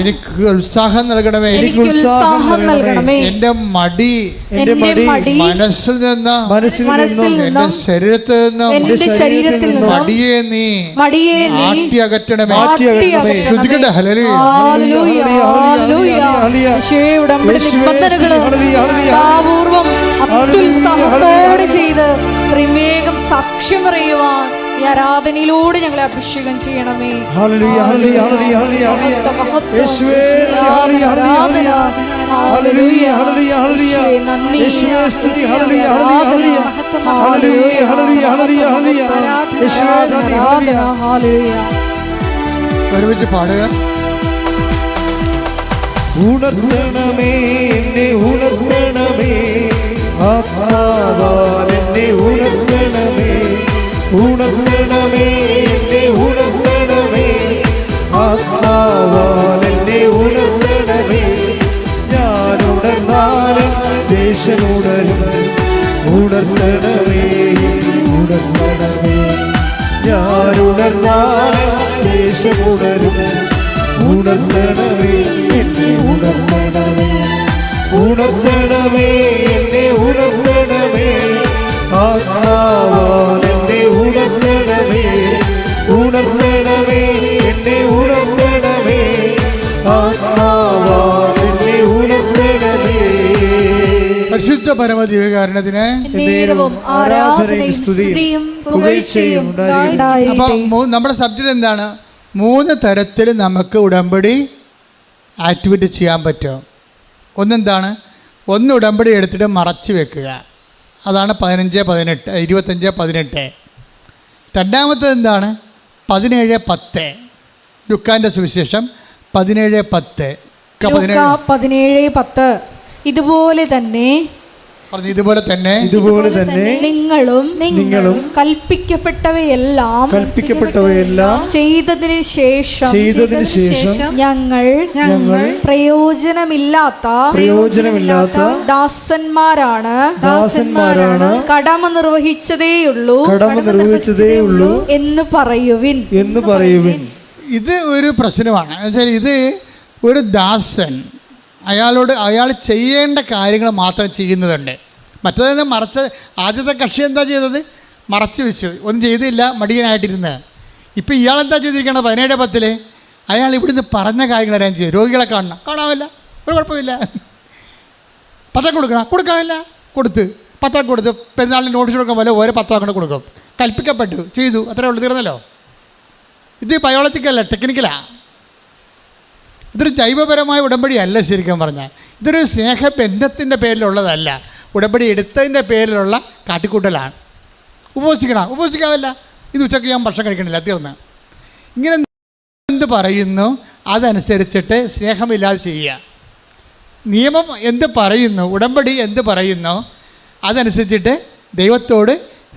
എനിക്ക് ഉത്സാഹം നൽകണമേ. എന്റെ മടി മനസ്സിൽ നിന്ന്, എന്റെ ശരീരത്തിൽ നിന്നും മടിയെ നീ മാറ്റി അകറ്റണമേ. ശ്രദ്ധിക്കട്ടെ. പൂർവം അത്യുത്സാഹത്തോടെ ചെയ്ത് ത്രിമേകം സാക്ഷ്യം പറയുവാൻ ഈ ആരാധനയിലൂടെ ഞങ്ങളെ അഭിഷേകം ചെയ്യണമേ. ഒരുമിച്ച് പാടുക. ഉണർത്തണമേ എന്നെ, ഉണർത്തണമേ ആത്മാവാൽ എന്നെ ഉണർത്തണമേ, ഉണർത്തണമേ എന്നെ, ഉണർത്തണമേ ആത്മാവാൽ എന്നെ ഉണർത്തണമേ. ഞാൻ ഉണർന്നാലും ദേശമുണരും, ഉണർത്തണമേ ഉണർത്തണമേ. ഞാൻ ഉണർന്നാലും ദേശമുണരും, ഉണർത്തണമേ എന്നെ ഉണർത്തണമേ, ഉണർത്തണമേ എന്നെ ഉണർത്തണമേ ആത്മാവാൽ എന്നെ ഉണർത്തണമേ, ഉണർത്തണമേ എന്നെ ഉണർത്തണമേ ആത്മാവാൽ എന്നെ ഉണർത്തണമേ. പരിശുദ്ധ പരമദിവ്യകാരണത്തിന് ആരാധനയും സ്തുതിയും പുകഴ്ചയും ഉണ്ടായിരിക്കട്ടെ. അപ്പോൾ നമ്മുടെ സബ്ജക്റ്റ് എന്താണ്? 3 തരത്തിൽ നമുക്ക് ഉടമ്പടി ആക്ടിവേറ്റ് ചെയ്യാൻ പറ്റും. ഒന്നെന്താണ്? ഒന്ന് ഉടമ്പടി എടുത്തിട്ട് മറച്ച് വെക്കുക. അതാണ് 25-18. രണ്ടാമത്തേത് എന്താണ്? 17-10. ലുക്കാൻ്റെ സുവിശേഷം 17-10. 17-10. ഇതുപോലെ തന്നെ നിങ്ങളും കൽപ്പിക്കപ്പെട്ടവയെല്ലാം ചെയ്തതിന് ശേഷം ഞങ്ങൾ പ്രയോജനമില്ലാത്ത ദാസന്മാരാണ് കടമ നിർവഹിച്ചതേയുള്ളൂ എന്ന് പറയുവിൻ. ഇത് ഒരു പ്രശ്നമാണ്. എന്നുവെച്ചാൽ ഇത് ഒരു ദാസൻ അയാൾ ചെയ്യേണ്ട കാര്യങ്ങൾ മാത്രം ചെയ്യുന്നതുണ്ട്. മറ്റേതെന്ന് മറച്ച്, ആദ്യത്തെ കക്ഷി എന്താ ചെയ്തത്? മറച്ച് വെച്ചു, ഒന്നും ചെയ്തില്ല, മടിയനായിട്ടിരുന്ന്. ഇപ്പം ഇയാളെന്താ ചെയ്തിരിക്കണം? 17-10 അയാൾ ഇവിടുന്ന് പറഞ്ഞ കാര്യങ്ങളെല്ലാം ചെയ്തു. രോഗികളെ കാണാമില്ല, ഒരു കുഴപ്പമില്ല. പത്രം കൊടുക്കാമില്ല, പത്രം കൊടുത്ത് പെരുന്നാളിന് നോട്ടീസ് കൊടുക്കാൻ പോലെ ഓരോ പത്രം കൊണ്ട് കൊടുക്കും. കൽപ്പിക്കപ്പെട്ടു, ചെയ്തു, അത്രേ ഉള്ളൂ, തീർന്നല്ലോ. ഇത് ബയോളജിക്കല്ല, ടെക്നിക്കലാണ്. ഇതൊരു ജൈവപരമായ ഉടമ്പടി അല്ല. ശരിക്കും പറഞ്ഞാൽ ഇതൊരു സ്നേഹബന്ധത്തിൻ്റെ പേരിലുള്ളതല്ല, ഉടമ്പടി എടുത്തതിൻ്റെ പേരിലുള്ള കാട്ടിക്കൂട്ടലാണ്. ഉപവസിക്കാമല്ല, ഇത് ഉച്ചയ്ക്ക് ഞാൻ ഭക്ഷണം കഴിക്കണില്ല, തീർന്ന്. ഇങ്ങനെ എന്ത് പറയുന്നു അതനുസരിച്ചിട്ട് സ്നേഹമില്ലാതെ ചെയ്യുക. നിയമം എന്ത് പറയുന്നു, ഉടമ്പടി എന്ത് പറയുന്നു അതനുസരിച്ചിട്ട് ദൈവത്തോട്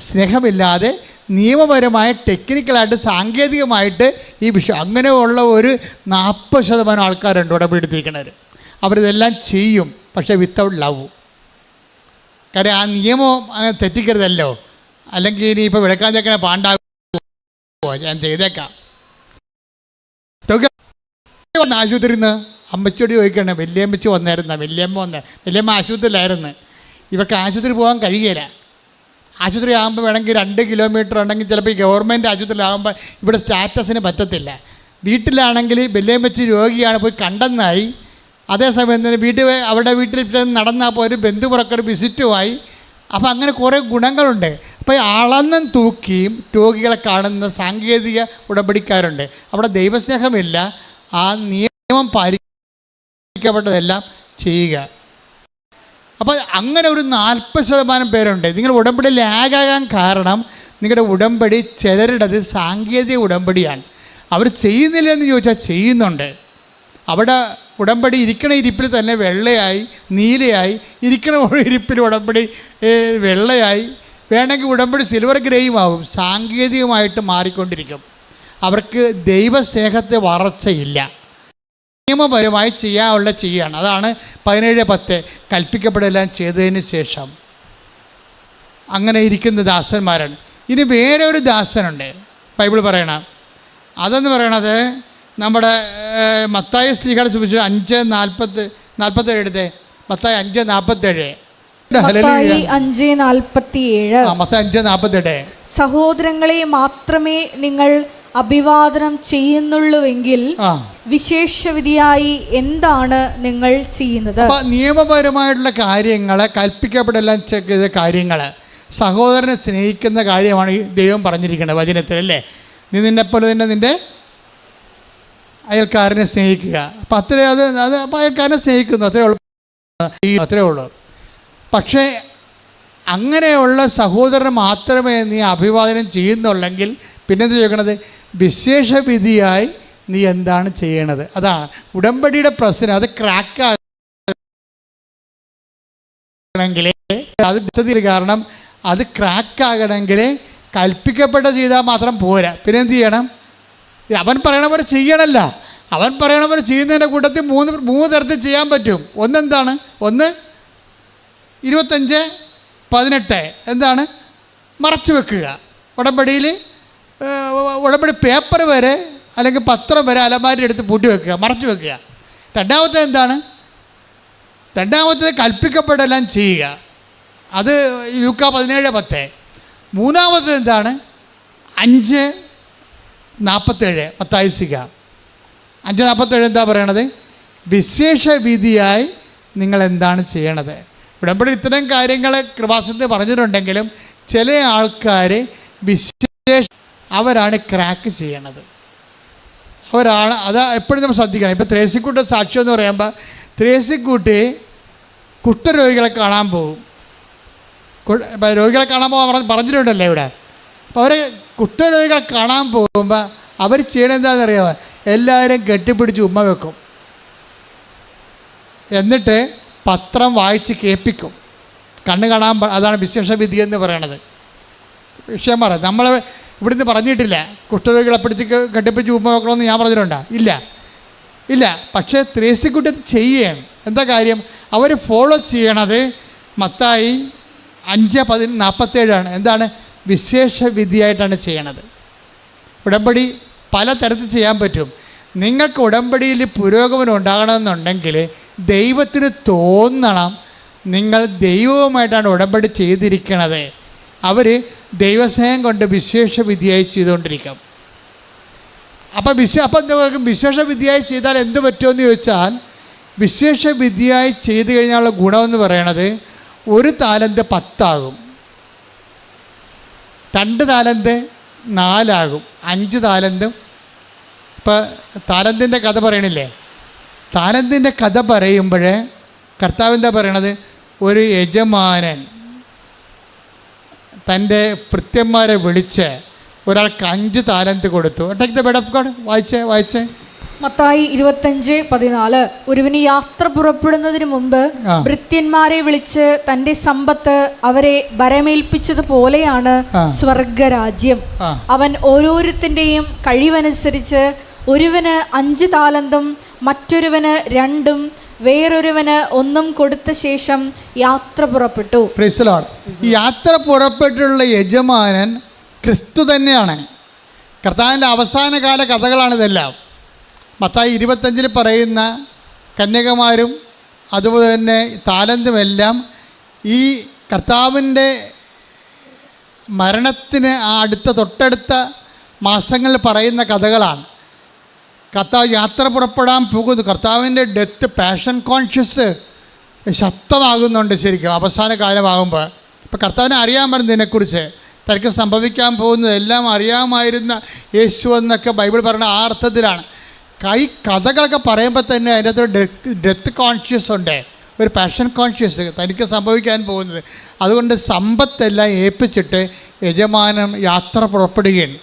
സ്നേഹമില്ലാതെ നിയമപരമായ ടെക്നിക്കലായിട്ട് സാങ്കേതികമായിട്ട് ഈ വിഷയം അങ്ങനെയുള്ള ഒരു 40% ആൾക്കാരുണ്ട് ഉടമ്പടി എടുത്തിരിക്കുന്നവർ. അവരിതെല്ലാം ചെയ്യും, പക്ഷേ വിത്തൗട്ട് ലവ്. കാര്യം ആ നിയമം അങ്ങനെ തെറ്റിക്കരുതല്ലോ. അല്ലെങ്കിൽ ഇനിയിപ്പോൾ വിളക്കാൻ ചേക്കണ പാണ്ടാകുമോ, ഞാൻ ചെയ്തേക്കാം. ആശുപത്രിയിൽ നിന്ന് അമ്മച്ചോട് ചോദിക്കണേ, വല്യമ്മച്ചി വല്യമ്മ ആശുപത്രിയിലായിരുന്നു. ഇവർക്ക് ആശുപത്രി പോകാൻ കഴിയില്ല. ആശുപത്രി ആകുമ്പോൾ വേണമെങ്കിൽ 2 കിലോമീറ്റർ ഉണ്ടെങ്കിൽ ചിലപ്പോൾ ഈ ഗവൺമെൻറ് ആശുപത്രിയിലാകുമ്പോൾ ഇവിടെ സ്റ്റാറ്റസിന് പറ്റത്തില്ല. വീട്ടിലാണെങ്കിൽ വല്യമ്മച്ചി രോഗിയാണ്, പോയി കണ്ടെന്നായി. അതേസമയം തന്നെ അവരുടെ വീട്ടിൽ നടന്നപ്പോൾ ഒരു ബന്ധുപുറക്കൊരു വിസിറ്റുമായി. അപ്പോൾ അങ്ങനെ കുറേ ഗുണങ്ങളുണ്ട്. അപ്പോൾ അളന്നും തൂക്കിയും രോഗികളെ കാണുന്ന സാങ്കേതിക ഉടമ്പടിക്കാരുണ്ട്. അവിടെ ദൈവസ്നേഹമില്ല, ആ നിയമം പാലിക്കപ്പെട്ടതെല്ലാം ചെയ്യുക. അപ്പോൾ അങ്ങനെ ഒരു 40% പേരുണ്ട്. നിങ്ങൾ ഉടമ്പടി ലാഗാകാൻ കാരണം നിങ്ങളുടെ ഉടമ്പടി ചിലരുടേത് സാങ്കേതിക ഉടമ്പടിയാണ്. അവർ ചെയ്യുന്നില്ല എന്ന് ചോദിച്ചാൽ ചെയ്യുന്നുണ്ട്. അവിടെ ഉടമ്പടി ഇരിക്കണ ഇരിപ്പിൽ തന്നെ വെള്ളയായി നീലയായി, ഇരിക്കണ ഇരിപ്പിൽ ഉടമ്പടി വെള്ളയായി, വേണമെങ്കിൽ ഉടമ്പടി സിൽവർ ഗ്രേയും ആവും. സാങ്കേതികമായിട്ട് മാറിക്കൊണ്ടിരിക്കും. അവർക്ക് ദൈവസ്നേഹത്തെ വളർച്ചയില്ല. നിയമപരമായി ചെയ്യാനുള്ള ചെയ്യുകയാണ്. അതാണ് 17:10 കൽപ്പിക്കപ്പെടെല്ലാം ചെയ്തതിന് ശേഷം അങ്ങനെ ഇരിക്കുന്ന ദാസന്മാരാണ്. ഇനി വേറെ ഒരു ദാസനുണ്ട് ബൈബിൾ പറയണം. അതെന്ന് പറയണത് നമ്മുടെ മത്തായി ശ്ലീഹയുടെ സുവിശേഷം 5:47 എടുത്തേ. മത്തായി 5:47. മത്തായി 5:47. സഹോദരങ്ങളെ മാത്രമേ നിങ്ങൾ അഭിവാദനം ചെയ്യുന്നുള്ളൂവെങ്കിൽ വിശേഷവിധിയായി എന്താണ് നിങ്ങൾ ചെയ്യുന്നത്? നിയമപരമായിട്ടുള്ള കാര്യങ്ങൾ, കൽപ്പിക്കപ്പെടെല്ലാം ചെയ്ത കാര്യങ്ങൾ, സഹോദരനെ സ്നേഹിക്കുന്ന കാര്യമാണ് ഈ ദൈവം പറഞ്ഞിരിക്കുന്നത് വചനത്തിൽ, അല്ലേ? നീ നിന്നെപ്പോലെ തന്നെ നിൻ്റെ അയൽക്കാരനെ സ്നേഹിക്കുക. അപ്പം അത് അപ്പം അയൽക്കാരനെ സ്നേഹിക്കുന്നു, അത്രേ ഉള്ളൂ. പക്ഷേ അങ്ങനെയുള്ള സഹോദരനെ മാത്രമേ നീ അഭിവാദനം ചെയ്യുന്നുള്ളെങ്കിൽ പിന്നെന്ത് ചോദിക്കണത്? വിശേഷവിധിയായി നീ എന്താണ് ചെയ്യണത്? അതാണ് ഉടമ്പടിയുടെ പ്രശ്നം. അത് ക്രാക്കാകണമെങ്കിൽ കാരണം അത് ക്രാക്കാകണമെങ്കിൽ കൽപ്പിക്കപ്പെട്ട ചെയ്താൽ മാത്രം പോരാ. പിന്നെ എന്ത് ചെയ്യണം? അവൻ പറയണ പോലെ ചെയ്യണമല്ല. അവൻ പറയണ പോലെ ചെയ്യുന്നതിൻ്റെ കൂട്ടത്തിൽ മൂന്ന് തരത്തിൽ ചെയ്യാൻ പറ്റും. ഒന്നെന്താണ്? ഒന്ന് 25:18 എന്താണ്? മറച്ചു വെക്കുക. ഉടമ്പടി പേപ്പർ വരെ അല്ലെങ്കിൽ പത്രം വരെ അലമാരി എടുത്ത് പൂട്ടി വെക്കുക, മറച്ചു വെക്കുക. രണ്ടാമത്തെ എന്താണ്? രണ്ടാമത്തേത് കൽപ്പിക്കപ്പെടെല്ലാം ചെയ്യുക. അത് ലൂക്കാ 17:10. മൂന്നാമത്തേത് എന്താണ്? 5:47 മത്തായി ശ്ലീഹ 5:47 എന്താ പറയണത്? വിശേഷവിധിയായി നിങ്ങൾ എന്താണ് ചെയ്യണത്? ഉടമ്പടി ഇത്തരം കാര്യങ്ങൾ കൃപാസനത്തിൽ പറഞ്ഞിട്ടുണ്ടെങ്കിലും ചില ആൾക്കാർ അവരാണ് ക്രാക്ക് ചെയ്യണത്. അവരാണ് അത് എപ്പോഴും നമ്മൾ ശ്രദ്ധിക്കണം. ഇപ്പോൾ ത്രേസ്യക്കൂട്ട് സാക്ഷ്യം എന്ന് പറയുമ്പോൾ ത്രേസ്യക്കൂട്ടി കുഷ്ഠരോഗികളെ കാണാൻ പോകും. രോഗികളെ കാണാൻ പോകാൻ പറഞ്ഞിട്ടുണ്ടല്ലോ ഇവിടെ. അപ്പോൾ അവർ കുഷ്ഠരോഗികളെ കാണാൻ പോകുമ്പോൾ അവർ ചെയ്യണത് എന്താണെന്ന് അറിയാമോ? എല്ലാവരും കെട്ടിപ്പിടിച്ച് ഉമ്മ വെക്കും, എന്നിട്ട് പത്രം വായിച്ച് കേൾപ്പിക്കും, കണ്ണ് കാണാൻ. അതാണ് വിശേഷവിധി എന്ന് പറയണത്. വിഷയം പറ, നമ്മൾ ഇവിടുന്ന് പറഞ്ഞിട്ടില്ല കുഷ്ഠരോഗികളെ പിടിച്ച് കെട്ടിപ്പിടിച്ച് ഉമ്മ വെക്കണമെന്ന് ഞാൻ പറഞ്ഞിട്ടുണ്ടോ? ഇല്ല. പക്ഷേ ത്രേസ്യക്കുട്ടി ചെയ്യുകയാണ്. എന്താ കാര്യം? അവർ ഫോളോ ചെയ്യണത് മത്തായി 5:47 എന്താണ്? വിശേഷവിധിയായിട്ടാണ് ചെയ്യണത്. ഉടമ്പടി പല തരത്തിൽ ചെയ്യാൻ പറ്റും. നിങ്ങൾക്ക് ഉടമ്പടിയിൽ പുരോഗമനം ഉണ്ടാകണമെന്നുണ്ടെങ്കിൽ ദൈവത്തിന് തോന്നണം നിങ്ങൾ ദൈവവുമായിട്ടാണ് ഉടമ്പടി ചെയ്തിരിക്കണത്. അവർ ദൈവസ്നേഹം കൊണ്ട് വിശേഷവിധിയായി ചെയ്തുകൊണ്ടിരിക്കും. അപ്പം വിശേഷവിധിയായി ചെയ്താൽ എന്ത് പറ്റുമെന്ന് ചോദിച്ചാൽ, വിശേഷവിധിയായി ചെയ്തു കഴിഞ്ഞാലുള്ള ഗുണമെന്ന് പറയണത് 1 താലന്ത് 10 ആകും, 2 താലന്ത് 4 ആകും, 5 താലന്തും. ഇപ്പം താലന്തിൻ്റെ കഥ പറയണില്ലേ? താലന്തിൻ്റെ കഥ പറയുമ്പോൾ കർത്താവ് എന്താ പറയണത്? ഒരു യജമാനൻ തൻ്റെ ഭൃത്യന്മാരെ വിളിച്ച് ഒരാൾക്ക് 5 താലന്ത് കൊടുത്തു. Take the bed of God. വായിച്ചേ. മത്തായി 25:14. ഒരുവന് യാത്ര പുറപ്പെടുന്നതിന് മുമ്പ് ഭൃത്യന്മാരെ വിളിച്ച് തന്റെ സമ്പത്ത് അവരെ ഭരമേൽപ്പിച്ചതുപോലെയാണ് സ്വർഗരാജ്യം. അവൻ ഓരോരുത്തന്റെയും കഴിവനുസരിച്ച് ഒരുവന് 5 താലന്തും മറ്റൊരുവന് 2ഉം വേറൊരുവന് 1ഉം കൊടുത്ത ശേഷം യാത്ര പുറപ്പെട്ടു. Praise the Lord. ഈ യാത്ര പുറപ്പെട്ടുള്ള യജമാനൻ ക്രിസ്തു തന്നെയാണ്. കർത്താവിൻ്റെ അവസാനകാല കഥകളാണിതെല്ലാം. മത്തായി 25 പറയുന്ന കന്യകമാരും അതുപോലെ തന്നെ താലന്തുമെല്ലാം ഈ കർത്താവിൻ്റെ മരണത്തിന് തൊട്ടടുത്ത മാസങ്ങളിൽ പറയുന്ന കഥകളാണ്. കർത്താവ് യാത്ര പുറപ്പെടാൻ പോകുന്നു. കർത്താവിൻ്റെ ഡെത്ത്, പാഷൻ കോൺഷ്യസ് ശക്തമാകുന്നുണ്ട് ശരിക്കും അവസാന കാലമാകുമ്പോൾ. ഇപ്പോൾ കർത്താവിനെ അറിയാൻ പറ്റുന്നതിനെക്കുറിച്ച്, തനിക്ക് സംഭവിക്കാൻ പോകുന്നതെല്ലാം അറിയാമായിരുന്ന യേശു എന്നൊക്കെ ബൈബിൾ പറയുന്ന ആ അർത്ഥത്തിലാണ്. കഥകളൊക്കെ പറയുമ്പോൾ തന്നെ അതിൻ്റെ അകത്ത് ഡെത്ത് കോൺഷ്യസ് ഉണ്ട്, ഒരു പാഷൻ കോൺഷ്യസ് തനിക്ക് സംഭവിക്കാൻ പോകുന്നത്. അതുകൊണ്ട് സമ്പത്തെല്ലാം ഏൽപ്പിച്ചിട്ട് യജമാനൻ യാത്ര പുറപ്പെടുകയാണ്.